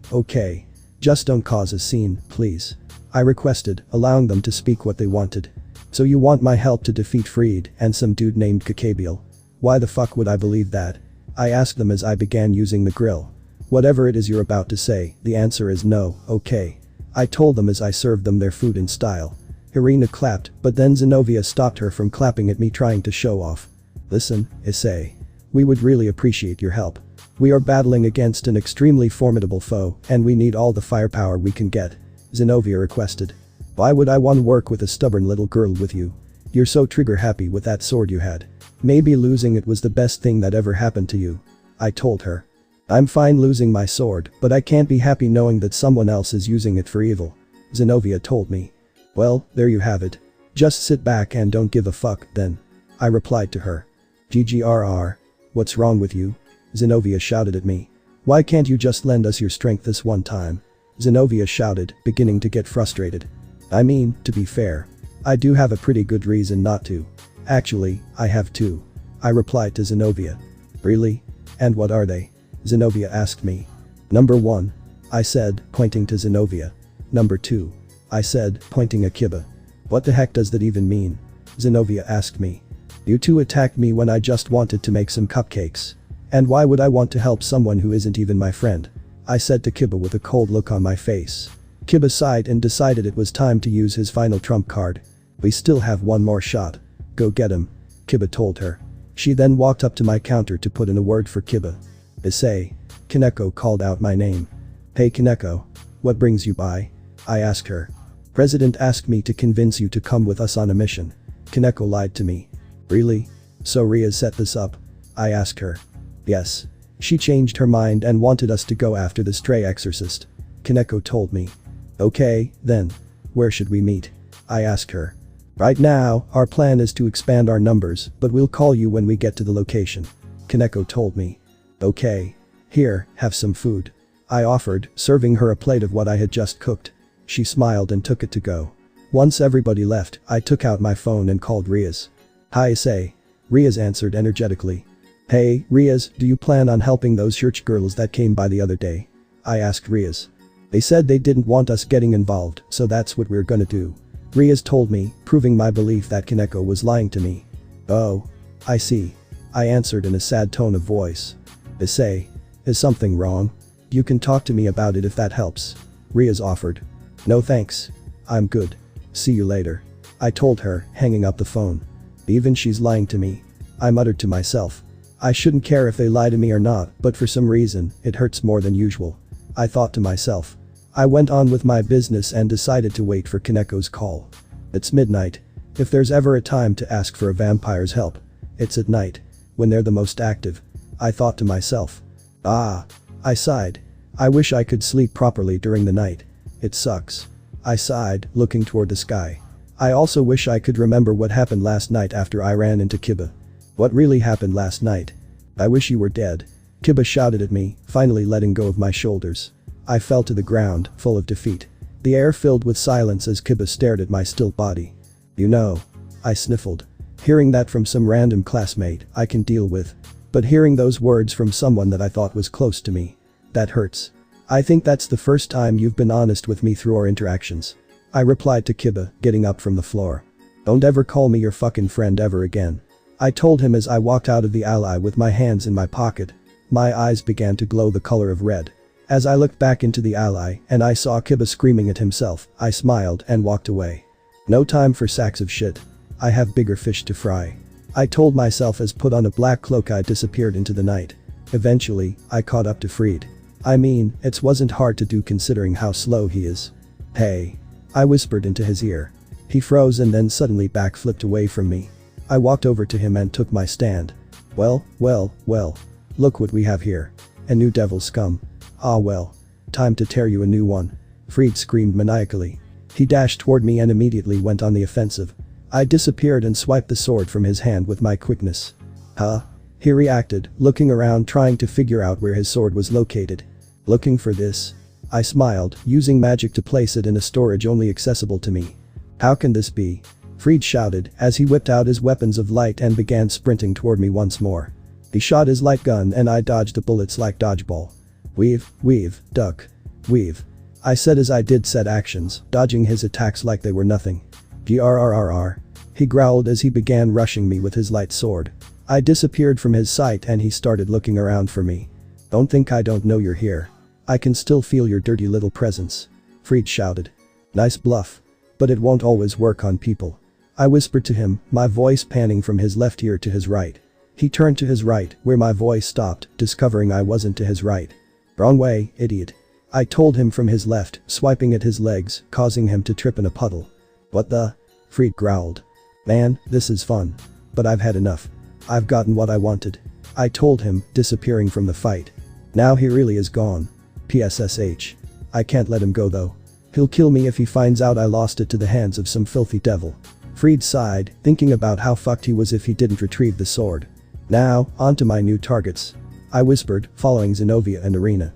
Just don't cause a scene, please. I requested, allowing them to speak what they wanted. So you want my help to defeat Freed and some dude named Kakabiel? Why the fuck would I believe that? I asked them as I began using the grill. Whatever it is you're about to say, the answer is no, okay. I told them as I served them their food in style. Irina clapped, but then Zenobia stopped her from clapping at me, trying to show off. Listen, Issei. We would really appreciate your help. We are battling against an extremely formidable foe, and we need all the firepower we can get. Zenobia requested. Why would I want to work with a stubborn little girl with you? You're so trigger happy with that sword you had. Maybe losing it was the best thing that ever happened to you. I told her. I'm fine losing my sword, but I can't be happy knowing that someone else is using it for evil. Zenobia told me. Well, there you have it. Just sit back and don't give a fuck, then. I replied to her. GGRR. What's wrong with you? Zenobia shouted at me. Why can't you just lend us your strength this one time? Zenobia shouted, beginning to get frustrated. I mean, to be fair. I do have a pretty good reason not to. Actually, I have two. I replied to Zenobia. Really? And what are they? Zenobia asked me. Number 1. I said, pointing to Zenobia. Number 2. I said, pointing at Kiba. What the heck does that even mean? Zenobia asked me. You two attacked me when I just wanted to make some cupcakes. And why would I want to help someone who isn't even my friend? I said to Kiba with a cold look on my face. Kiba sighed and decided it was time to use his final trump card. We still have one more shot. Go get him. Kiba told her. She then walked up to my counter to put in a word for Kiba. Issei. Kaneko called out my name. Hey Kaneko. What brings you by? I asked her. President asked me to convince you to come with us on a mission. Kaneko lied to me. Really? So Ria set this up? I asked her. Yes. She changed her mind and wanted us to go after the stray exorcist. Kaneko told me. Okay, then. Where should we meet? I asked her. Right now, our plan is to expand our numbers, but we'll call you when we get to the location. Kaneko told me. Okay. Here, have some food. I offered, serving her a plate of what I had just cooked. She smiled and took it to go. Once everybody left, I took out my phone and called Riaz. Hi Issei. Riaz answered energetically. Hey, Riaz, do you plan on helping those church girls that came by the other day? I asked Riaz. They said they didn't want us getting involved, so that's what we're gonna do. Riaz told me, proving my belief that Kaneko was lying to me. Oh. I see. I answered in a sad tone of voice. Issei. Is something wrong? You can talk to me about it if that helps. Riaz offered. No thanks. I'm good. See you later. I told her, hanging up the phone. Even she's lying to me. I muttered to myself. I shouldn't care if they lie to me or not, but for some reason, it hurts more than usual. I thought to myself. I went on with my business and decided to wait for Kaneko's call. It's midnight. If there's ever a time to ask for a vampire's help, it's at night, when they're the most active. I thought to myself. Ah. I sighed. I wish I could sleep properly during the night. It sucks. I sighed, looking toward the sky. I also wish I could remember what happened last night after I ran into Kiba. What really happened last night? I wish you were dead. Kiba shouted at me, finally letting go of my shoulders. I fell to the ground, full of defeat. The air filled with silence as Kiba stared at my still body. You know. I sniffled. Hearing that from some random classmate I can deal with. But hearing those words from someone that I thought was close to me. That hurts. I think that's the first time you've been honest with me through our interactions. I replied to Kiba, getting up from the floor. Don't ever call me your fucking friend ever again. I told him as I walked out of the alley with my hands in my pocket. My eyes began to glow the color of red. As I looked back into the alley and I saw Kiba screaming at himself, I smiled and walked away. No time for sacks of shit. I have bigger fish to fry. I told myself as put on a black cloak I disappeared into the night. Eventually, I caught up to Fried. I mean, it wasn't hard to do considering how slow he is. Hey. I whispered into his ear. He froze and then suddenly backflipped away from me. I walked over to him and took my stand. Well. Look what we have here. A new devil scum. Ah well. Time to tear you a new one. Fried screamed maniacally. He dashed toward me and immediately went on the offensive. I disappeared and swiped the sword from his hand with my quickness. Huh? He reacted, looking around trying to figure out where his sword was located. Looking for this? I smiled, using magic to place it in a storage only accessible to me. How can this be? Fried shouted as he whipped out his weapons of light and began sprinting toward me once more. He shot his light gun and I dodged the bullets like dodgeball. Weave, duck, weave. I said as I did said actions, dodging his attacks like they were nothing. Grrrr. He growled as he began rushing me with his light sword. I disappeared from his sight and he started looking around for me. Don't think I don't know you're here. I can still feel your dirty little presence. Fried shouted. Nice bluff. But it won't always work on people. I whispered to him, my voice panning from his left ear to his right. He turned to his right, where my voice stopped, discovering I wasn't to his right. Wrong way, idiot. I told him from his left, swiping at his legs, causing him to trip in a puddle. What the? Fried growled. Man, this is fun. But I've had enough. I've gotten what I wanted. I told him, disappearing from the fight. Now he really is gone. PSSH. I can't let him go though. He'll kill me if he finds out I lost it to the hands of some filthy devil. Fried sighed, thinking about how fucked he was if he didn't retrieve the sword. Now, on to my new targets. I whispered, following Zenobia and Irina.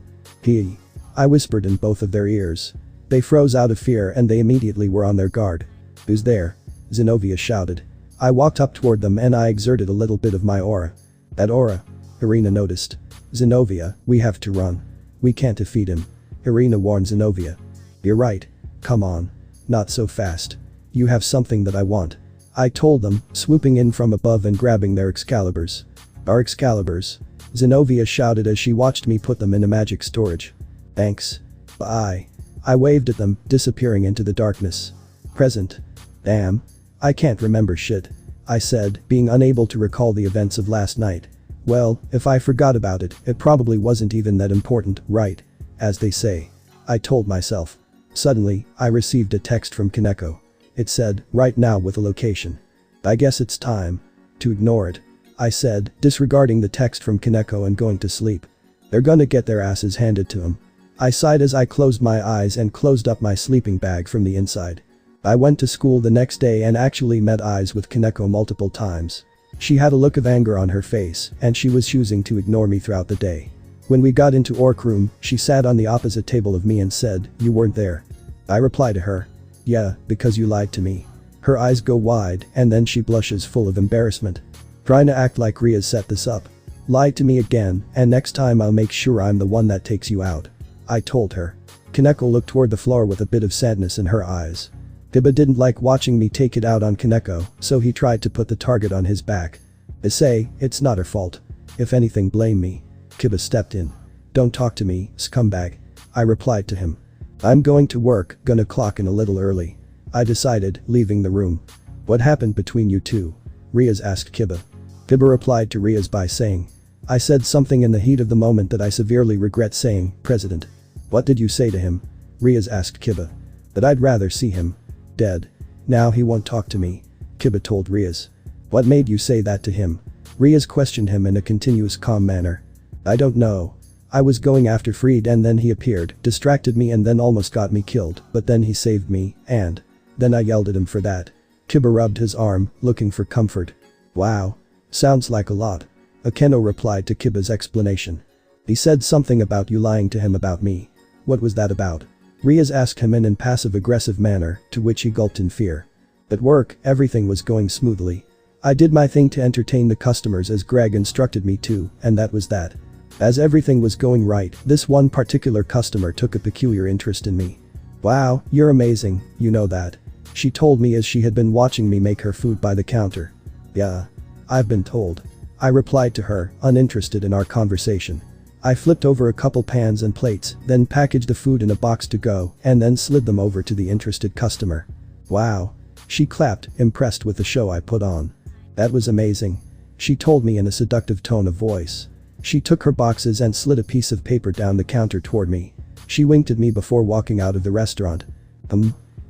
I whispered in both of their ears. They froze out of fear and they immediately were on their guard. Who's there? Zenobia shouted. I walked up toward them and I exerted a little bit of my aura. That aura? Irina noticed. Zenobia, we have to run. We can't defeat him. Irina warned Zenobia. You're right. Come on. Not so fast. You have something that I want. I told them, swooping in from above and grabbing their Excaliburs. Our Excaliburs? Zenobia shouted as she watched me put them in a magic storage. Thanks. Bye. I waved at them, disappearing into the darkness. Present. Damn. I can't remember shit. I said, being unable to recall the events of last night. Well, if I forgot about it, it probably wasn't even that important, right? As they say. I told myself. Suddenly, I received a text from Kaneko. It said, right now with a location. I guess it's time to ignore it. I said, disregarding the text from Kaneko and going to sleep. They're gonna get their asses handed to them. I sighed as I closed my eyes and closed up my sleeping bag from the inside. I went to school the next day and actually met eyes with Kaneko multiple times. She had a look of anger on her face and she was choosing to ignore me throughout the day. When we got into Orc room, she sat on the opposite table of me and said, you weren't there. I replied to her. Yeah, because you lied to me. Her eyes go wide and then she blushes full of embarrassment. Trying to act like Ria's set this up. Lied to me again and next time I'll make sure I'm the one that takes you out. I told her. Kaneko looked toward the floor with a bit of sadness in her eyes. Kiba didn't like watching me take it out on Kaneko, so he tried to put the target on his back. Issei, it's not her fault. If anything, blame me. Kiba stepped in. Don't talk to me, scumbag. I replied to him. I'm going to work, gonna clock in a little early. I decided, leaving the room. What happened between you two? Riaz asked Kiba. Kiba replied to Riaz by saying. I said something in the heat of the moment that I severely regret saying, President. What did you say to him? Riaz asked Kiba. That I'd rather see him dead. Now he won't talk to me. Kiba told Riaz. What made you say that to him? Riaz questioned him in a continuous calm manner. I don't know. I was going after Fried and then he appeared, distracted me and then almost got me killed, but then he saved me, and then I yelled at him for that. Kiba rubbed his arm, looking for comfort. Wow. Sounds like a lot. Akeno replied to Kiba's explanation. He said something about you lying to him about me. What was that about? Riaz asked him in an passive-aggressive manner, to which he gulped in fear. At work, everything was going smoothly. I did my thing to entertain the customers as Greg instructed me to, and that was that. As everything was going right, this one particular customer took a peculiar interest in me. "Wow, you're amazing, you know that," she told me as she had been watching me make her food by the counter. "Yeah. I've been told," I replied to her, uninterested in our conversation. I flipped over a couple pans and plates, then packaged the food in a box to go, and then slid them over to the interested customer. "Wow." She clapped, impressed with the show I put on. "That was amazing," she told me in a seductive tone of voice. She took her boxes and slid a piece of paper down the counter toward me. She winked at me before walking out of the restaurant.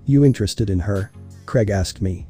You interested in her?" Craig asked me.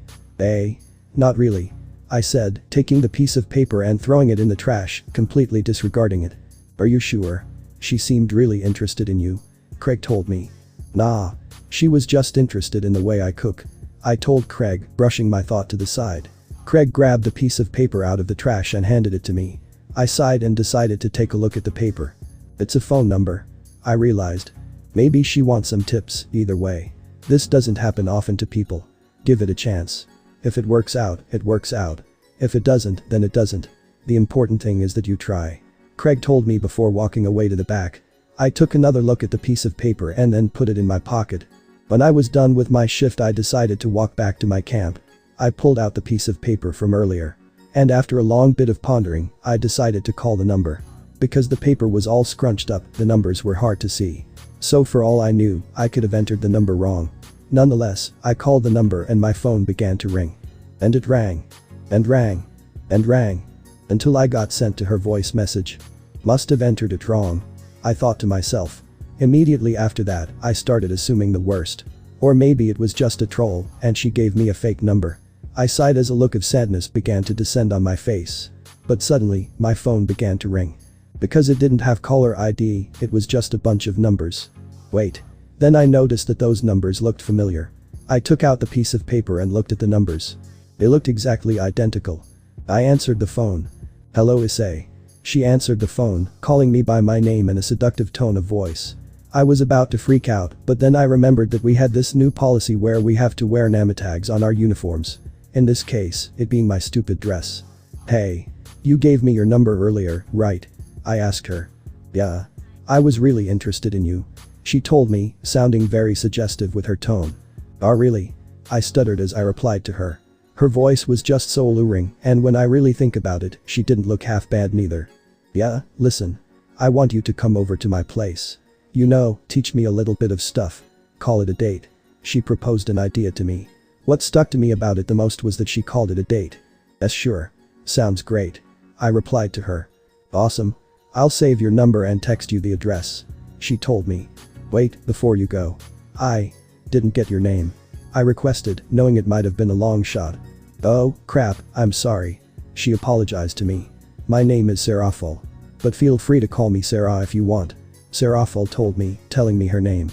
Not really," I said, taking the piece of paper and throwing it in the trash, completely disregarding it. "Are you sure? She seemed really interested in you," Craig told me. "Nah. She was just interested in the way I cook," I told Craig, brushing my thought to the side. Craig grabbed the piece of paper out of the trash and handed it to me. I sighed and decided to take a look at the paper. "It's a phone number," I realized. Maybe she wants some tips, either way. This doesn't happen often to people. Give it a chance. If it works out, it works out. If it doesn't, then it doesn't. The important thing is that you try," Craig told me before walking away to the back. I took another look at the piece of paper and then put it in my pocket. When I was done with my shift, I decided to walk back to my camp. I pulled out the piece of paper from earlier. And after a long bit of pondering, I decided to call the number. Because the paper was all scrunched up, the numbers were hard to see. So for all I knew, I could have entered the number wrong. Nonetheless, I called the number and my phone began to ring. And it rang. And rang. And rang. Until I got sent to her voice message. Must have entered it wrong, I thought to myself. Immediately after that, I started assuming the worst. Or maybe it was just a troll and she gave me a fake number. I sighed as a look of sadness began to descend on my face. But suddenly, my phone began to ring. Because it didn't have caller ID, it was just a bunch of numbers. Wait. Then I noticed that those numbers looked familiar. I took out the piece of paper and looked at the numbers. They looked exactly identical. I answered the phone. "Hello, Issei." She answered the phone, calling me by my name in a seductive tone of voice. I was about to freak out, but then I remembered that we had this new policy where we have to wear name tags on our uniforms. In this case, it being my stupid dress. "Hey. You gave me your number earlier, right?" I asked her. "Yeah. I was really interested in you," she told me, sounding very suggestive with her tone. "Oh really?" I stuttered as I replied to her. Her voice was just so alluring, and when I really think about it, she didn't look half bad neither. "Yeah, listen. I want you to come over to my place. You know, teach me a little bit of stuff. Call it a date." She proposed an idea to me. What stuck to me about it the most was that she called it a date. "Yes, sure. Sounds great," I replied to her. "Awesome. I'll save your number and text you the address," she told me. "Wait, before you go. I didn't get your name," I requested, knowing it might have been a long shot. "Oh, crap, I'm sorry," she apologized to me. "My name is SERAFALL. But feel free to call me Sarah if you want," SERAFALL told me, telling me her name.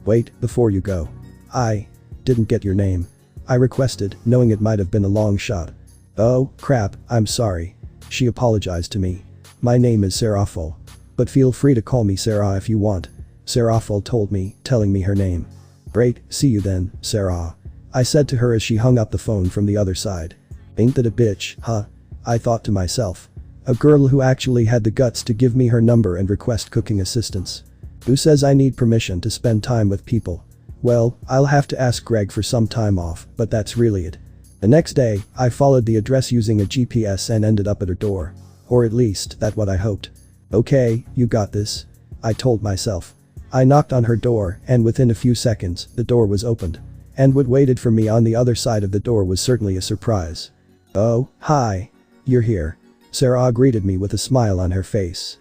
"Wait, before you go. I didn't get your name," I requested, knowing it might have been a long shot. "Oh, crap, I'm sorry," she apologized to me. "My name is SERAFALL. But feel free to call me Sarah if you want," SERAFALL told me, telling me her name. "Great, see you then, Sarah," I said to her as she hung up the phone from the other side. Ain't that a bitch, huh? I thought to myself. A girl who actually had the guts to give me her number and request cooking assistance. Who says I need permission to spend time with people? Well, I'll have to ask Greg for some time off, but that's really it. The next day, I followed the address using a GPS and ended up at her door. Or at least, that's what I hoped. "Okay, you got this," I told myself. I knocked on her door, and within a few seconds, the door was opened. And what waited for me on the other side of the door was certainly a surprise. "Oh, hi. You're here." Sarah greeted me with a smile on her face.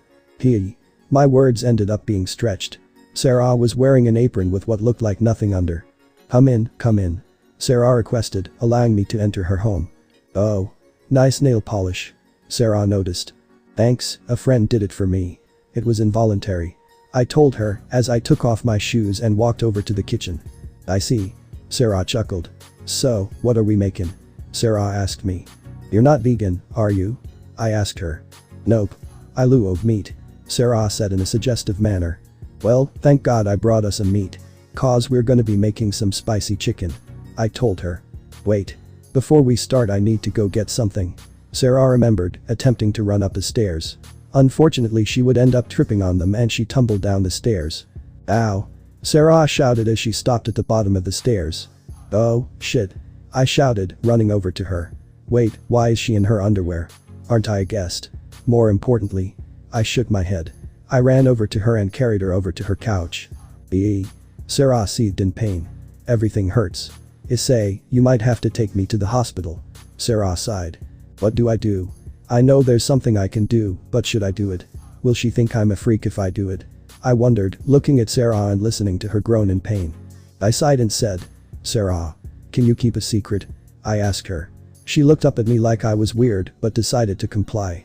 My words ended up being stretched. Sarah was wearing an apron with what looked like nothing under. Come in," Sarah requested, allowing me to enter her home. "Oh. Nice nail polish," Sarah noticed. "Thanks, a friend did it for me. It was involuntary," I told her as I took off my shoes and walked over to the kitchen. "I see," Sarah chuckled. "So, what are we making?" Sarah asked me. "You're not vegan, are you?" I asked her. "Nope. I love meat," Sarah said in a suggestive manner. "Well, thank God I brought us some meat. 'Cause we're gonna be making some spicy chicken," I told her. "Wait. Before we start I need to go get something. Sarah remembered, attempting to run up the stairs. Unfortunately she would end up tripping on them and she tumbled down the stairs. Ow. Sarah shouted as she stopped at the bottom of the stairs. Oh, shit. I shouted, running over to her. Wait, why is she in her underwear? Aren't I a guest? More importantly. I shook my head. I ran over to her and carried her over to her couch. Eee. Sarah seethed in pain. Everything hurts. Issei, you might have to take me to the hospital. Sarah sighed. What do I do? I know there's something I can do, but should I do it? Will she think I'm a freak if I do it? I wondered, looking at Sarah and listening to her groan in pain. I sighed and said, Sarah, can you keep a secret? I asked her. She looked up at me like I was weird, but decided to comply.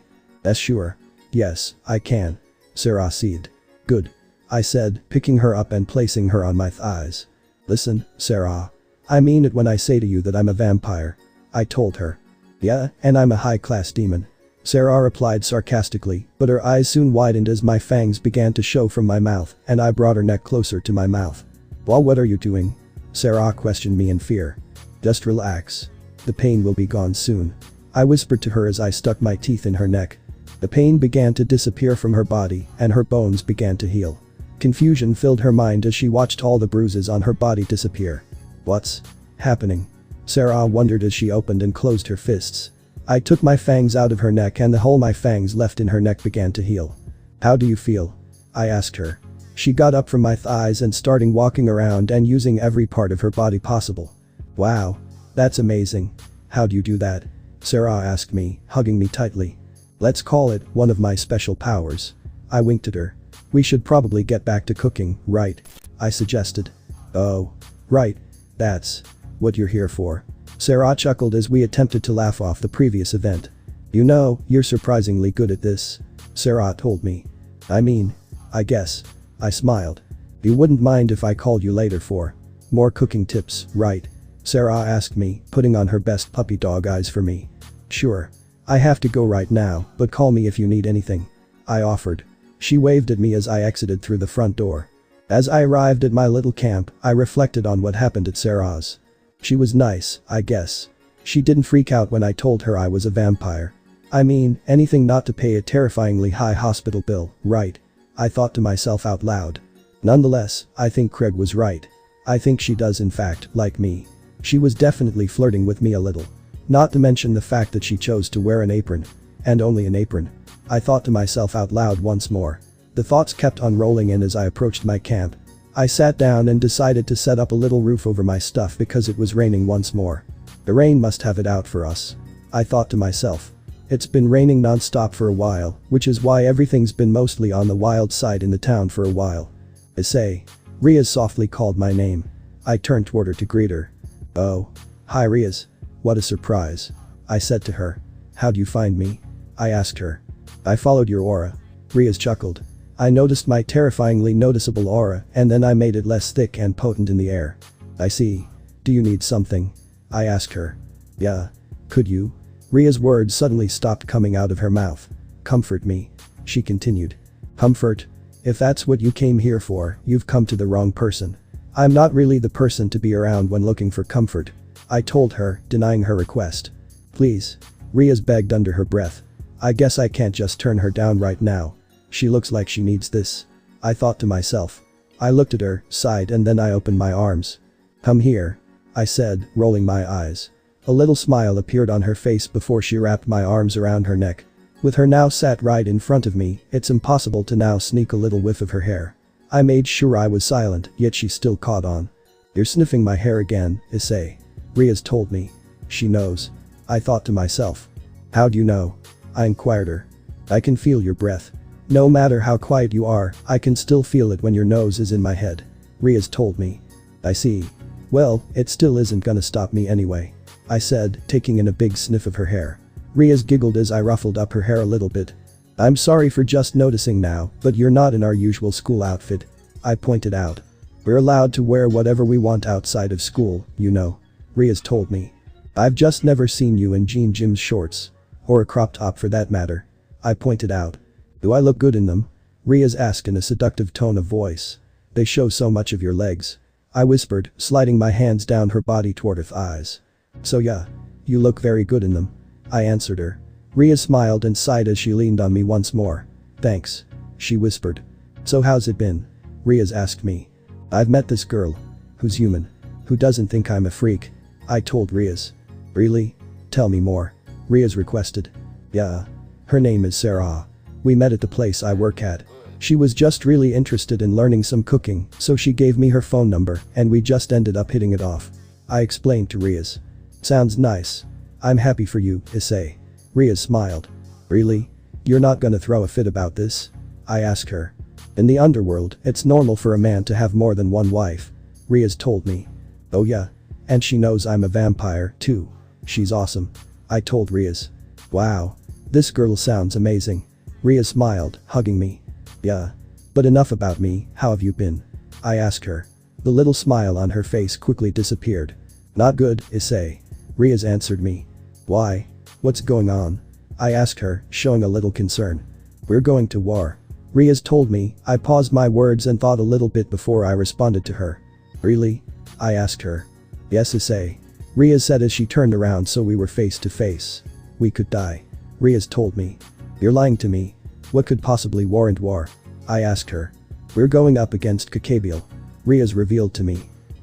Sure. Yes, I can. Sarah sighed. Good. I said, picking her up and placing her on my thighs. Listen, Sarah. I mean it when I say to you that I'm a vampire. I told her. Yeah, and I'm a high-class demon. Sarah replied sarcastically, but her eyes soon widened as my fangs began to show from my mouth, and I brought her neck closer to my mouth. Well, what are you doing? Sarah questioned me in fear. Just relax. The pain will be gone soon. I whispered to her as I stuck my teeth in her neck. The pain began to disappear from her body, and her bones began to heal. Confusion filled her mind as she watched all the bruises on her body disappear. What's happening? Sarah wondered as she opened and closed her fists. I took my fangs out of her neck and the hole my fangs left in her neck began to heal. How do you feel? I asked her. She got up from my thighs and started walking around and using every part of her body possible. Wow. That's amazing. How do you do that? Sarah asked me, hugging me tightly. Let's call it one of my special powers. I winked at her. We should probably get back to cooking, right? I suggested. Oh. Right. That's what you're here for. Sarah chuckled as we attempted to laugh off the previous event. You know, you're surprisingly good at this. Sarah told me. I mean, I guess. I smiled. You wouldn't mind if I called you later for more cooking tips, right? Sarah asked me, putting on her best puppy dog eyes for me. Sure. I have to go right now, but call me if you need anything. I offered. She waved at me as I exited through the front door. As I arrived at my little camp, I reflected on what happened at Sarah's. She was nice, I guess. She didn't freak out when I told her I was a vampire. I mean, anything not to pay a terrifyingly high hospital bill, right? I thought to myself out loud. Nonetheless, I think Craig was right. I think she does in fact like me. She was definitely flirting with me a little. Not to mention the fact that she chose to wear an apron. And only an apron. I thought to myself out loud once more. The thoughts kept on rolling in as I approached my camp. I sat down and decided to set up a little roof over my stuff because it was raining once more. The rain must have it out for us. I thought to myself. It's been raining non-stop for a while, which is why everything's been mostly on the wild side in the town for a while. Issei. Riaz softly called my name. I turned toward her to greet her. Oh. Hi Riaz. What a surprise. I said to her. How'd you find me? I asked her. I followed your aura. Riaz chuckled. I noticed my terrifyingly noticeable aura and then I made it less thick and potent in the air. I see. Do you need something? I asked her. Yeah. Could you? Ria's words suddenly stopped coming out of her mouth. Comfort me. She continued. Comfort? If that's what you came here for, you've come to the wrong person. I'm not really the person to be around when looking for comfort. I told her, denying her request. Please. Riaz begged under her breath. I guess I can't just turn her down right now. She looks like she needs this. I thought to myself. I looked at her, sighed and then I opened my arms. Come here. I said, rolling my eyes. A little smile appeared on her face before she wrapped my arms around her neck. With her now sat right in front of me, it's impossible to now sneak a little whiff of her hair. I made sure I was silent, yet she still caught on. You're sniffing my hair again, Issei. Riaz told me. She knows. I thought to myself. How do you know? I inquired her. I can feel your breath. No matter how quiet you are, I can still feel it when your nose is in my head. Riaz told me. I see. Well, it still isn't gonna stop me anyway. I said, taking in a big sniff of her hair. Riaz giggled as I ruffled up her hair a little bit. I'm sorry for just noticing now, but you're not in our usual school outfit. I pointed out. We're allowed to wear whatever we want outside of school, you know. Riaz told me. I've just never seen you in jean Jim's shorts. Or a crop top for that matter. I pointed out. Do I look good in them? Riaz asked in a seductive tone of voice. They show so much of your legs. I whispered, sliding my hands down her body toward her thighs. So yeah. You look very good in them. I answered her. Ria smiled and sighed as she leaned on me once more. Thanks. She whispered. So how's it been? Riaz asked me. I've met this girl. Who's human. Who doesn't think I'm a freak. I told Riaz. Really? Tell me more. Riaz requested. Yeah. Her name is Sarah. We met at the place I work at. She was just really interested in learning some cooking, so she gave me her phone number and we just ended up hitting it off. I explained to Riaz. Sounds nice. I'm happy for you, Issei. Riaz smiled. Really? You're not gonna throw a fit about this? I asked her. In the underworld, it's normal for a man to have more than one wife. Riaz told me. Oh yeah. And she knows I'm a vampire, too. She's awesome. I told Riaz. Wow. This girl sounds amazing. Riaz smiled, hugging me. Yeah. But enough about me, how have you been? I asked her. The little smile on her face quickly disappeared. Not good, Issei. Riaz answered me. Why? What's going on? I asked her, showing a little concern. We're going to war. Riaz told me. I paused my words and thought a little bit before I responded to her. Really? I asked her. Yes, Issei. Riaz said as she turned around so we were face to face. We could die. Riaz told me. You're lying to me. What could possibly warrant war? I asked her. We're going up against Kakabiel. Riaz revealed to me.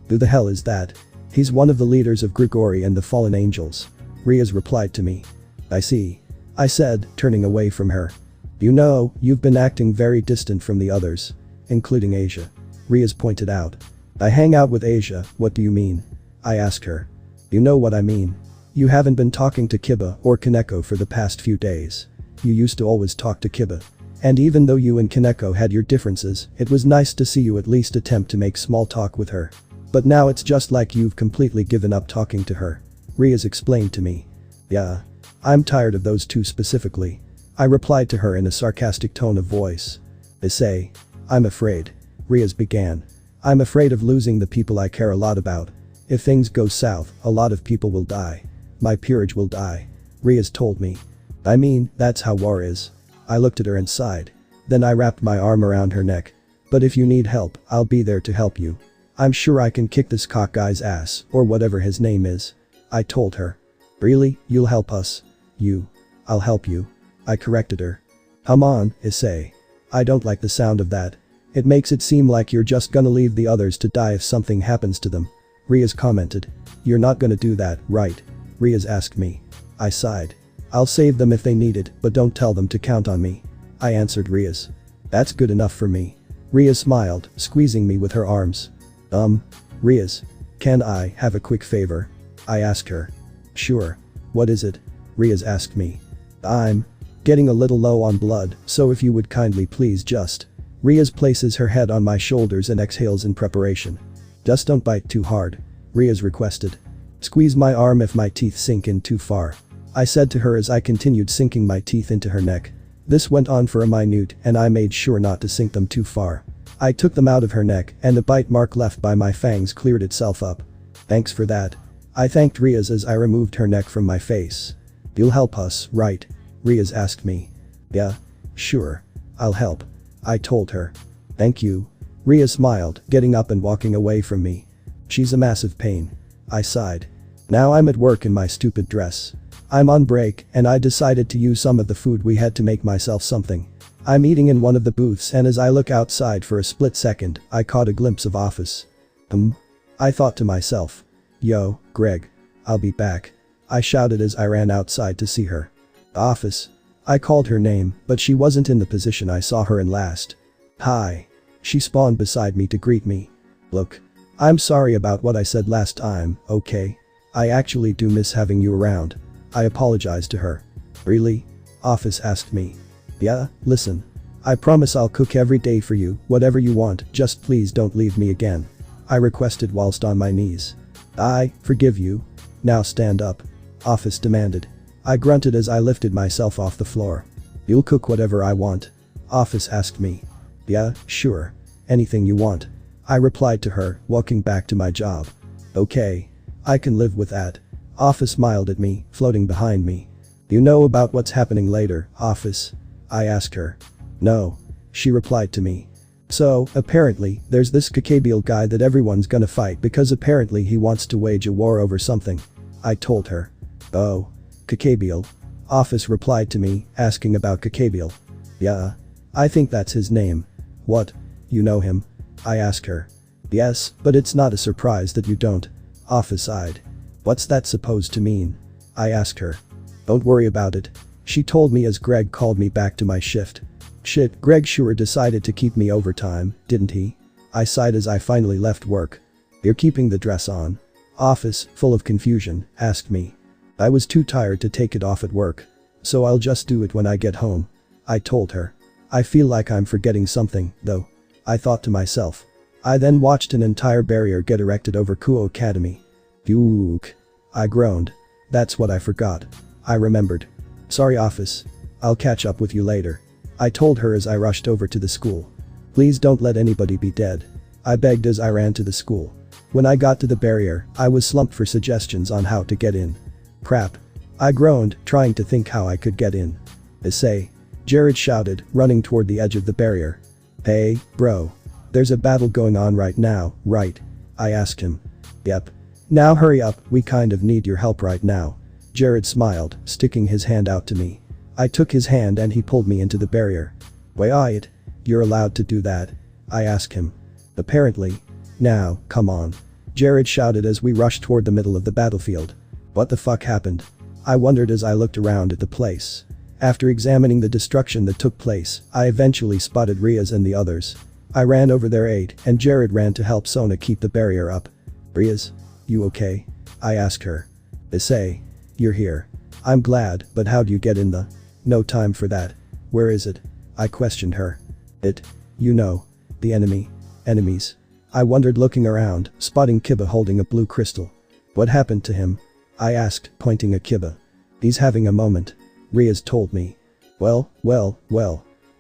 Who the hell is that? He's one of the leaders of Grigori and the fallen angels. Riaz replied to me. I see. I said, turning away from her. You know, you've been acting very distant from the others. Including Asia. Riaz pointed out. I hang out with Asia, what do you mean? I asked her. You know what I mean. You haven't been talking to Kiba or Kaneko for the past few days. You used to always talk to Kiba. And even though you and Kaneko had your differences, it was nice to see you at least attempt to make small talk with her. But now it's just like you've completely given up talking to her. Riaz explained to me. Yeah. I'm tired of those two specifically. I replied to her in a sarcastic tone of voice. Issei. I'm afraid. Riaz began. I'm afraid of losing the people I care a lot about. If things go south, a lot of people will die. My peerage will die. Riaz told me. I mean, that's how war is. I looked at her and sighed. Then I wrapped my arm around her neck. But if you need help, I'll be there to help you. I'm sure I can kick this cock guy's ass, or whatever his name is. I told her. Really, you'll help us? I'll help you. I corrected her. Come on, Issei. I don't like the sound of that. It makes it seem like you're just gonna leave the others to die if something happens to them. Riaz commented. You're not gonna do that, right? Riaz asked me. I sighed. I'll save them if they need it, but don't tell them to count on me. I answered Riaz. That's good enough for me. Riaz smiled, squeezing me with her arms. Riaz. Can I have a quick favor? I asked her. Sure. What is it? Riaz asked me. I'm getting a little low on blood, so if you would kindly please just. Riaz places her head on my shoulders and exhales in preparation. Just don't bite too hard. Riaz requested. Squeeze my arm if my teeth sink in too far. I said to her as I continued sinking my teeth into her neck. This went on for a minute and I made sure not to sink them too far. I took them out of her neck and the bite mark left by my fangs cleared itself up. Thanks for that. I thanked Riaz as I removed her neck from my face. You'll help us, right? Riaz asked me. Yeah. Sure. I'll help. I told her. Thank you. Riaz smiled, getting up and walking away from me. She's a massive pain. I sighed. Now I'm at work in my stupid dress. I'm on break and I decided to use some of the food we had to make myself something. I'm eating in one of the booths and as I look outside for a split second, I caught a glimpse of Office. I thought to myself. Yo, Greg. I'll be back. I shouted as I ran outside to see her. Office. I called her name, but she wasn't in the position I saw her in last. Hi. She spawned beside me to greet me. Look. I'm sorry about what I said last time, okay? I actually do miss having you around. I apologized to her. Really? Office asked me. Yeah, listen. I promise I'll cook every day for you, whatever you want, just please don't leave me again. I requested whilst on my knees. I forgive you. Now stand up. Office demanded. I grunted as I lifted myself off the floor. You'll cook whatever I want? Office asked me. Yeah, sure. Anything you want. I replied to her, walking back to my job. Okay. I can live with that. Office smiled at me, floating behind me. You know about what's happening later, Office? I asked her. No. She replied to me. So, apparently, there's this Kakabiel guy that everyone's gonna fight because apparently he wants to wage a war over something. I told her. Oh. Kakabiel. Office replied to me, asking about Kakabiel. Yeah. I think that's his name. What? You know him? I asked her. Yes, but it's not a surprise that you don't. Office sighed. What's that supposed to mean? I asked her. Don't worry about it. She told me as Greg called me back to my shift. Shit, Greg sure decided to keep me overtime, didn't he? I sighed as I finally left work. You're keeping the dress on? Office, full of confusion, asked me. I was too tired to take it off at work. So I'll just do it when I get home. I told her. I feel like I'm forgetting something, though. I thought to myself. I then watched an entire barrier get erected over Kuo Academy. Phew. I groaned. That's what I forgot. I remembered. Sorry, office. I'll catch up with you later. I told her as I rushed over to the school. Please don't let anybody be dead. I begged as I ran to the school. When I got to the barrier, I was slumped for suggestions on how to get in. Crap. I groaned, trying to think how I could get in. Issei. Jared shouted, running toward the edge of the barrier. Hey, bro. There's a battle going on right now, right? I asked him. Yep. Now hurry up, we kind of need your help right now. Jared smiled, sticking his hand out to me. I took his hand and he pulled me into the barrier. Wait, you're allowed to do that? I asked him. Apparently. Now, come on. Jared shouted as we rushed toward the middle of the battlefield. What the fuck happened? I wondered as I looked around at the place. After examining the destruction that took place, I eventually spotted Riaz and the others. I ran over their aid and Jared ran to help Sona keep the barrier up. Riaz? You okay? I asked her. Issei. You're here. I'm glad, but how'd you get in the? No time for that. Where is it? I questioned her. You know. The enemy. Enemies. I wondered looking around, spotting Kiba holding a blue crystal. What happened to him? I asked, pointing at Kiba. He's having a moment. Riaz told me. Well.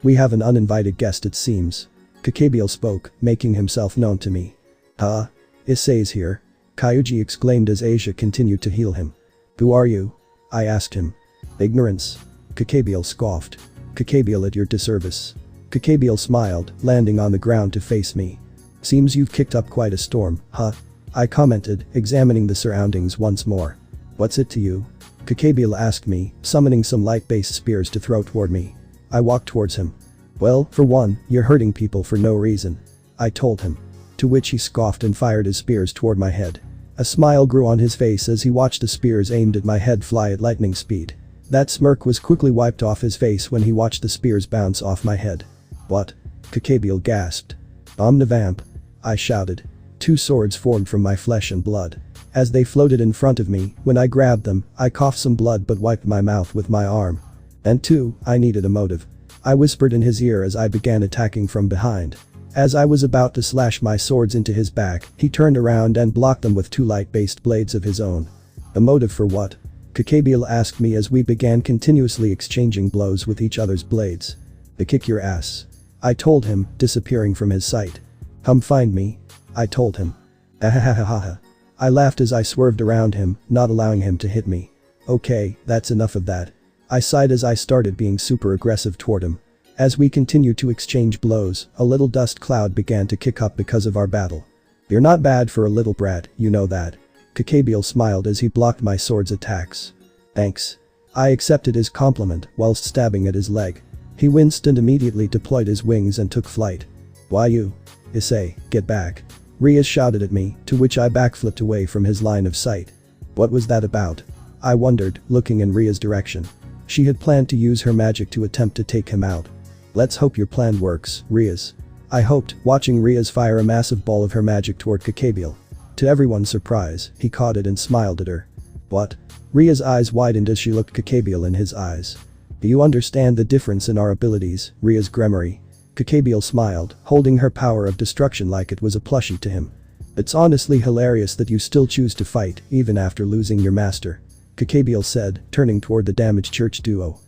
We have an uninvited guest it seems. Kakabiel spoke, making himself known to me. Huh? Issei's here. Kyuji exclaimed as Asia continued to heal him. Who are you? I asked him. Ignorance. Kakabiel scoffed. Kakabiel at your disservice. Kakabiel smiled, landing on the ground to face me. Seems you've kicked up quite a storm, huh? I commented, examining the surroundings once more. What's it to you? Kakabiel asked me, summoning some light-based spears to throw toward me. I walked towards him. Well, for one, you're hurting people for no reason. I told him. To which he scoffed and fired his spears toward my head. A smile grew on his face as he watched the spears aimed at my head fly at lightning speed. That smirk was quickly wiped off his face when he watched the spears bounce off my head. What? Kakabiel gasped. Omnivamp. I shouted. Two swords formed from my flesh and blood. As they floated in front of me, when I grabbed them, I coughed some blood but wiped my mouth with my arm. And two, I needed a motive. I whispered in his ear as I began attacking from behind. As I was about to slash my swords into his back, he turned around and blocked them with two light-based blades of his own. A motive for what? Kakabiel asked me as we began continuously exchanging blows with each other's blades. To kick your ass. I told him, disappearing from his sight. Come find me. I told him. Ahahahaha. I laughed as I swerved around him, not allowing him to hit me. Okay, that's enough of that. I sighed as I started being super aggressive toward him. As we continued to exchange blows, a little dust cloud began to kick up because of our battle. You're not bad for a little brat, you know that. Kakabiel smiled as he blocked my sword's attacks. Thanks. I accepted his compliment whilst stabbing at his leg. He winced and immediately deployed his wings and took flight. Why you? Issei, get back. Riaz shouted at me, to which I backflipped away from his line of sight. What was that about? I wondered, looking in Riaz's direction. She had planned to use her magic to attempt to take him out. Let's hope your plan works, Riaz. I hoped, watching Riaz fire a massive ball of her magic toward Kakabiel. To everyone's surprise, he caught it and smiled at her. What? Riaz's eyes widened as she looked Kakabiel in his eyes. Do you understand the difference in our abilities, Riaz Gremory? Kakabiel smiled, holding her power of destruction like it was a plushie to him. It's honestly hilarious that you still choose to fight, even after losing your master. Kakabiel said, turning toward the damaged church duo.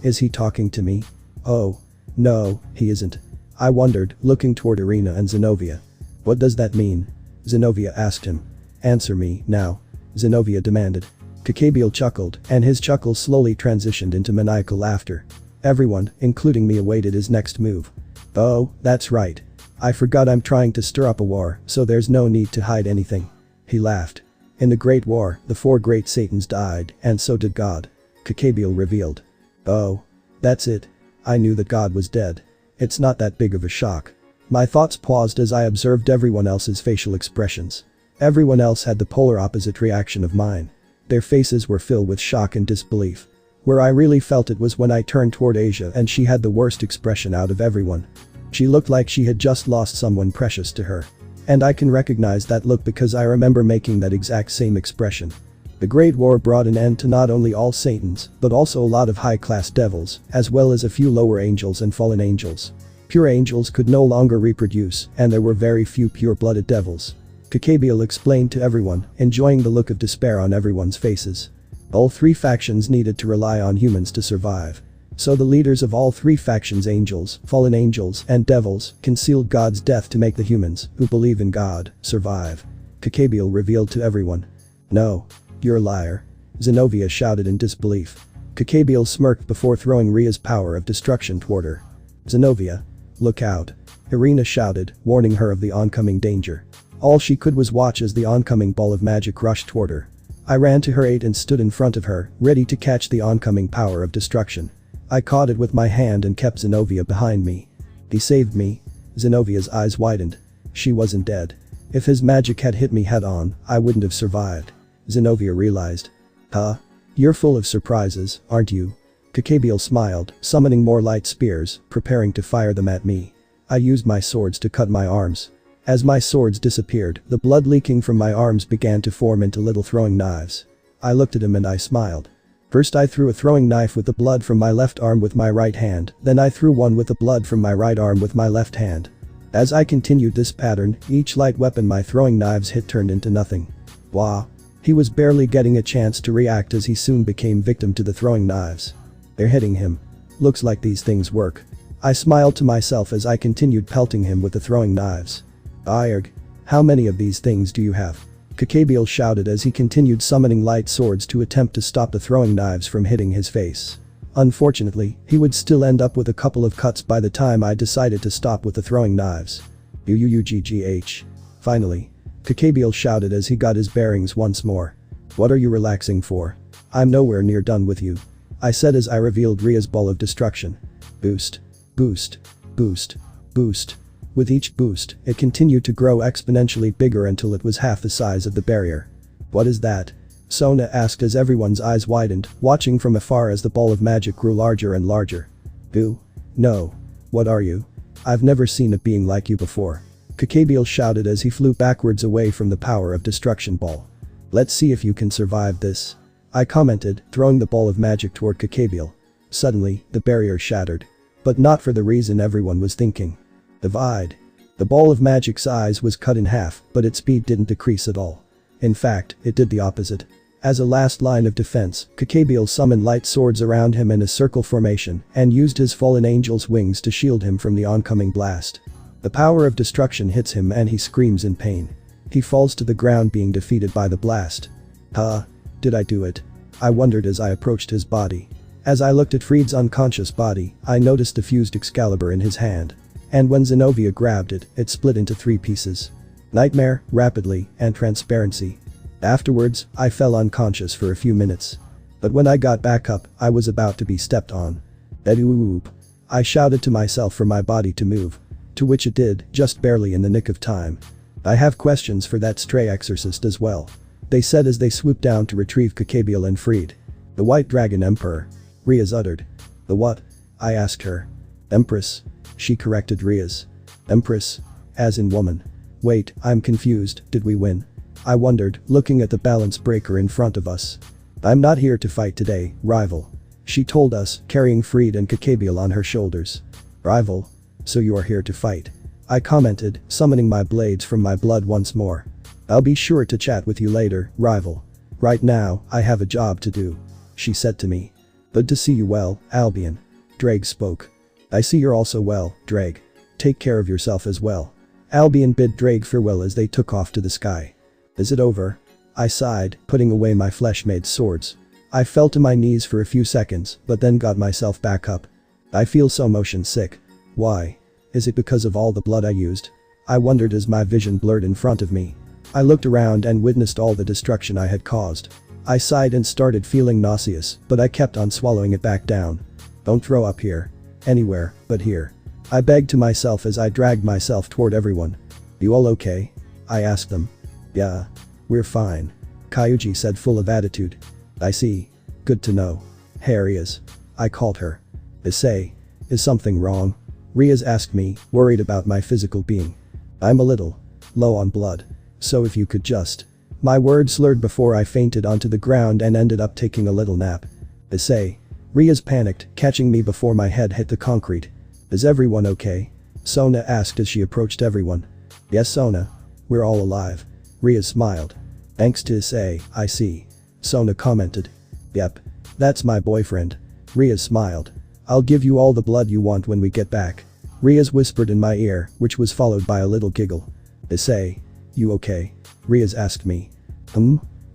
Is he talking to me? Oh. No, he isn't. I wondered, looking toward Irina and Zenobia. What does that mean? Zenobia asked him. Answer me, now. Zenobia demanded. Kakabiel chuckled, and his chuckle slowly transitioned into maniacal laughter. Everyone, including me, awaited his next move. Oh, that's right. I forgot I'm trying to stir up a war, so there's no need to hide anything. He laughed. In the Great War, the 4 great Satans died, and so did God. Kakabiel revealed. Oh. That's it. I knew that God was dead. It's not that big of a shock. My thoughts paused as I observed everyone else's facial expressions. Everyone else had the polar opposite reaction of mine. Their faces were filled with shock and disbelief. Where I really felt it was when I turned toward Asia and she had the worst expression out of everyone. She looked like she had just lost someone precious to her. And I can recognize that look because I remember making that exact same expression. The Great War brought an end to not only all Satans, but also a lot of high-class devils, as well as a few lower angels and fallen angels. Pure angels could no longer reproduce, and there were very few pure-blooded devils. Kakabiel explained to everyone, enjoying the look of despair on everyone's faces. All 3 factions needed to rely on humans to survive. So the leaders of all 3 factions, angels, fallen angels, and devils, concealed God's death to make the humans, who believe in God, survive. Kakabiel revealed to everyone. No. You're a liar. Zenobia shouted in disbelief. Kakabiel smirked before throwing Rhea's power of destruction toward her. Zenobia. Look out. Irina shouted, warning her of the oncoming danger. All she could was watch as the oncoming ball of magic rushed toward her. I ran to her aid and stood in front of her, ready to catch the oncoming power of destruction. I caught it with my hand and kept Zenobia behind me. He saved me. Zenovia's eyes widened. She wasn't dead. If his magic had hit me head on, I wouldn't have survived. Zenobia realized. Huh? You're full of surprises, aren't you? Kakabiel smiled, summoning more light spears, preparing to fire them at me. I used my swords to cut my arms. As my swords disappeared, the blood leaking from my arms began to form into little throwing knives. I looked at him and I smiled. First I threw a throwing knife with the blood from my left arm with my right hand, then I threw one with the blood from my right arm with my left hand. As I continued this pattern, each light weapon my throwing knives hit turned into nothing. Wah. He was barely getting a chance to react as he soon became victim to the throwing knives. They're hitting him. Looks like these things work. I smiled to myself as I continued pelting him with the throwing knives. Ayerg. How many of these things do you have? Kakabiel shouted as he continued summoning light swords to attempt to stop the throwing knives from hitting his face. Unfortunately, he would still end up with a couple of cuts by the time I decided to stop with the throwing knives. UUGGH. Finally. Kakabiel shouted as he got his bearings once more. What are you relaxing for? I'm nowhere near done with you. I said as I revealed Rhea's ball of destruction. Boost. Boost. Boost. Boost. With each boost, it continued to grow exponentially bigger until it was half the size of the barrier. What is that? Sona asked as everyone's eyes widened, watching from afar as the ball of magic grew larger and larger. Boo. No. What are you? I've never seen a being like you before. Kakabiel shouted as he flew backwards away from the power of destruction ball. Let's see if you can survive this. I commented, throwing the ball of magic toward Kakabiel. Suddenly, the barrier shattered. But not for the reason everyone was thinking. Divide. The ball of magic's size was cut in half, but its speed didn't decrease at all. In fact, it did the opposite. As a last line of defense, Kakabiel summoned light swords around him in a circle formation and used his fallen angel's wings to shield him from the oncoming blast. The power of destruction hits him and he screams in pain. He falls to the ground being defeated by the blast. Huh? Did I do it? I wondered as I approached his body. As I looked at Fried's unconscious body, I noticed the fused Excalibur in his hand. And when Zenobia grabbed it, it split into 3 pieces. Nightmare, rapidly, and transparency. Afterwards, I fell unconscious for a few minutes. But when I got back up, I was about to be stepped on. Edoop. I shouted to myself for my body to move. To which it did, just barely in the nick of time. I have questions for that stray exorcist as well. They said as they swooped down to retrieve Kakabiel and Fried. The White Dragon Emperor. Rhea's uttered. The what? I asked her. Empress. She corrected Rhea's. Empress. As in woman. Wait, I'm confused, did we win? I wondered, looking at the balance breaker in front of us. I'm not here to fight today, rival. She told us, carrying Fried and Kakabiel on her shoulders. Rival? So you are here to fight. I commented, summoning my blades from my blood once more. I'll be sure to chat with you later, rival. Right now, I have a job to do. She said to me. Good to see you well, Albion. Drake spoke. I see you're also well, Drake. Take care of yourself as well. Albion bid Drake farewell as they took off to the sky. Is it over? I sighed, putting away my flesh-made swords. I fell to my knees for a few seconds, but then got myself back up. I feel so motion sick. Why? Is it because of all the blood I used? I wondered as my vision blurred in front of me. I looked around and witnessed all the destruction I had caused. I sighed and started feeling nauseous, but I kept on swallowing it back down. Don't throw up here. Anywhere, but here. I begged to myself as I dragged myself toward everyone. You all okay? I asked them. Yeah. We're fine. Kyuji said, full of attitude. I see. Good to know. Here he is. I called her. Issei. Is something wrong? Riaz asked me, worried about my physical being. I'm a little low on blood. So if you could just. My words slurred before I fainted onto the ground and ended up taking a little nap. Issei. Riaz panicked, catching me before my head hit the concrete. Is everyone okay? Sona asked as she approached everyone. Yes, Sona. We're all alive. Riaz smiled. Thanks to Issei, I see. Sona commented. Yep. That's my boyfriend. Riaz smiled. I'll give you all the blood you want when we get back. Riaz whispered in my ear, which was followed by a little giggle. Issei. You okay? Riaz asked me.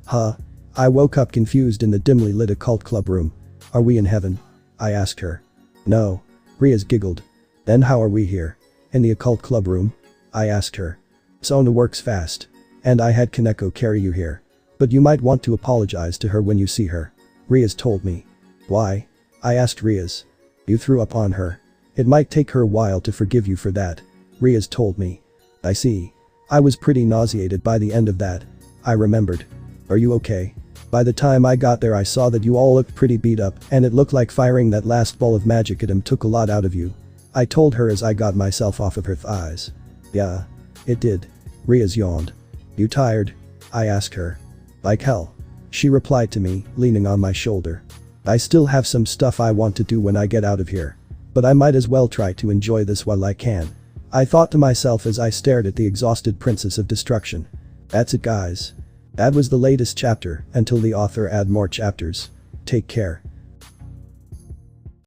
Huh? I woke up confused in the dimly lit occult club room. Are we in heaven? I asked her. No. Riaz giggled. Then how are we here? In the occult club room? I asked her. Sona works fast. And I had Kaneko carry you here. But you might want to apologize to her when you see her. Riaz told me. Why? I asked Riaz. You threw up on her. It might take her a while to forgive you for that. Riaz told me. I see. I was pretty nauseated by the end of that. I remembered. Are you okay? By the time I got there I saw that you all looked pretty beat up and it looked like firing that last ball of magic at him took a lot out of you. I told her as I got myself off of her thighs. Yeah. It did. Riaz yawned. You tired? I asked her. Like hell. She replied to me, leaning on my shoulder. I still have some stuff I want to do when I get out of here. But I might as well try to enjoy this while I can. I thought to myself as I stared at the exhausted princess of destruction. That's it, guys. That was the latest chapter, until the author add more chapters. Take care.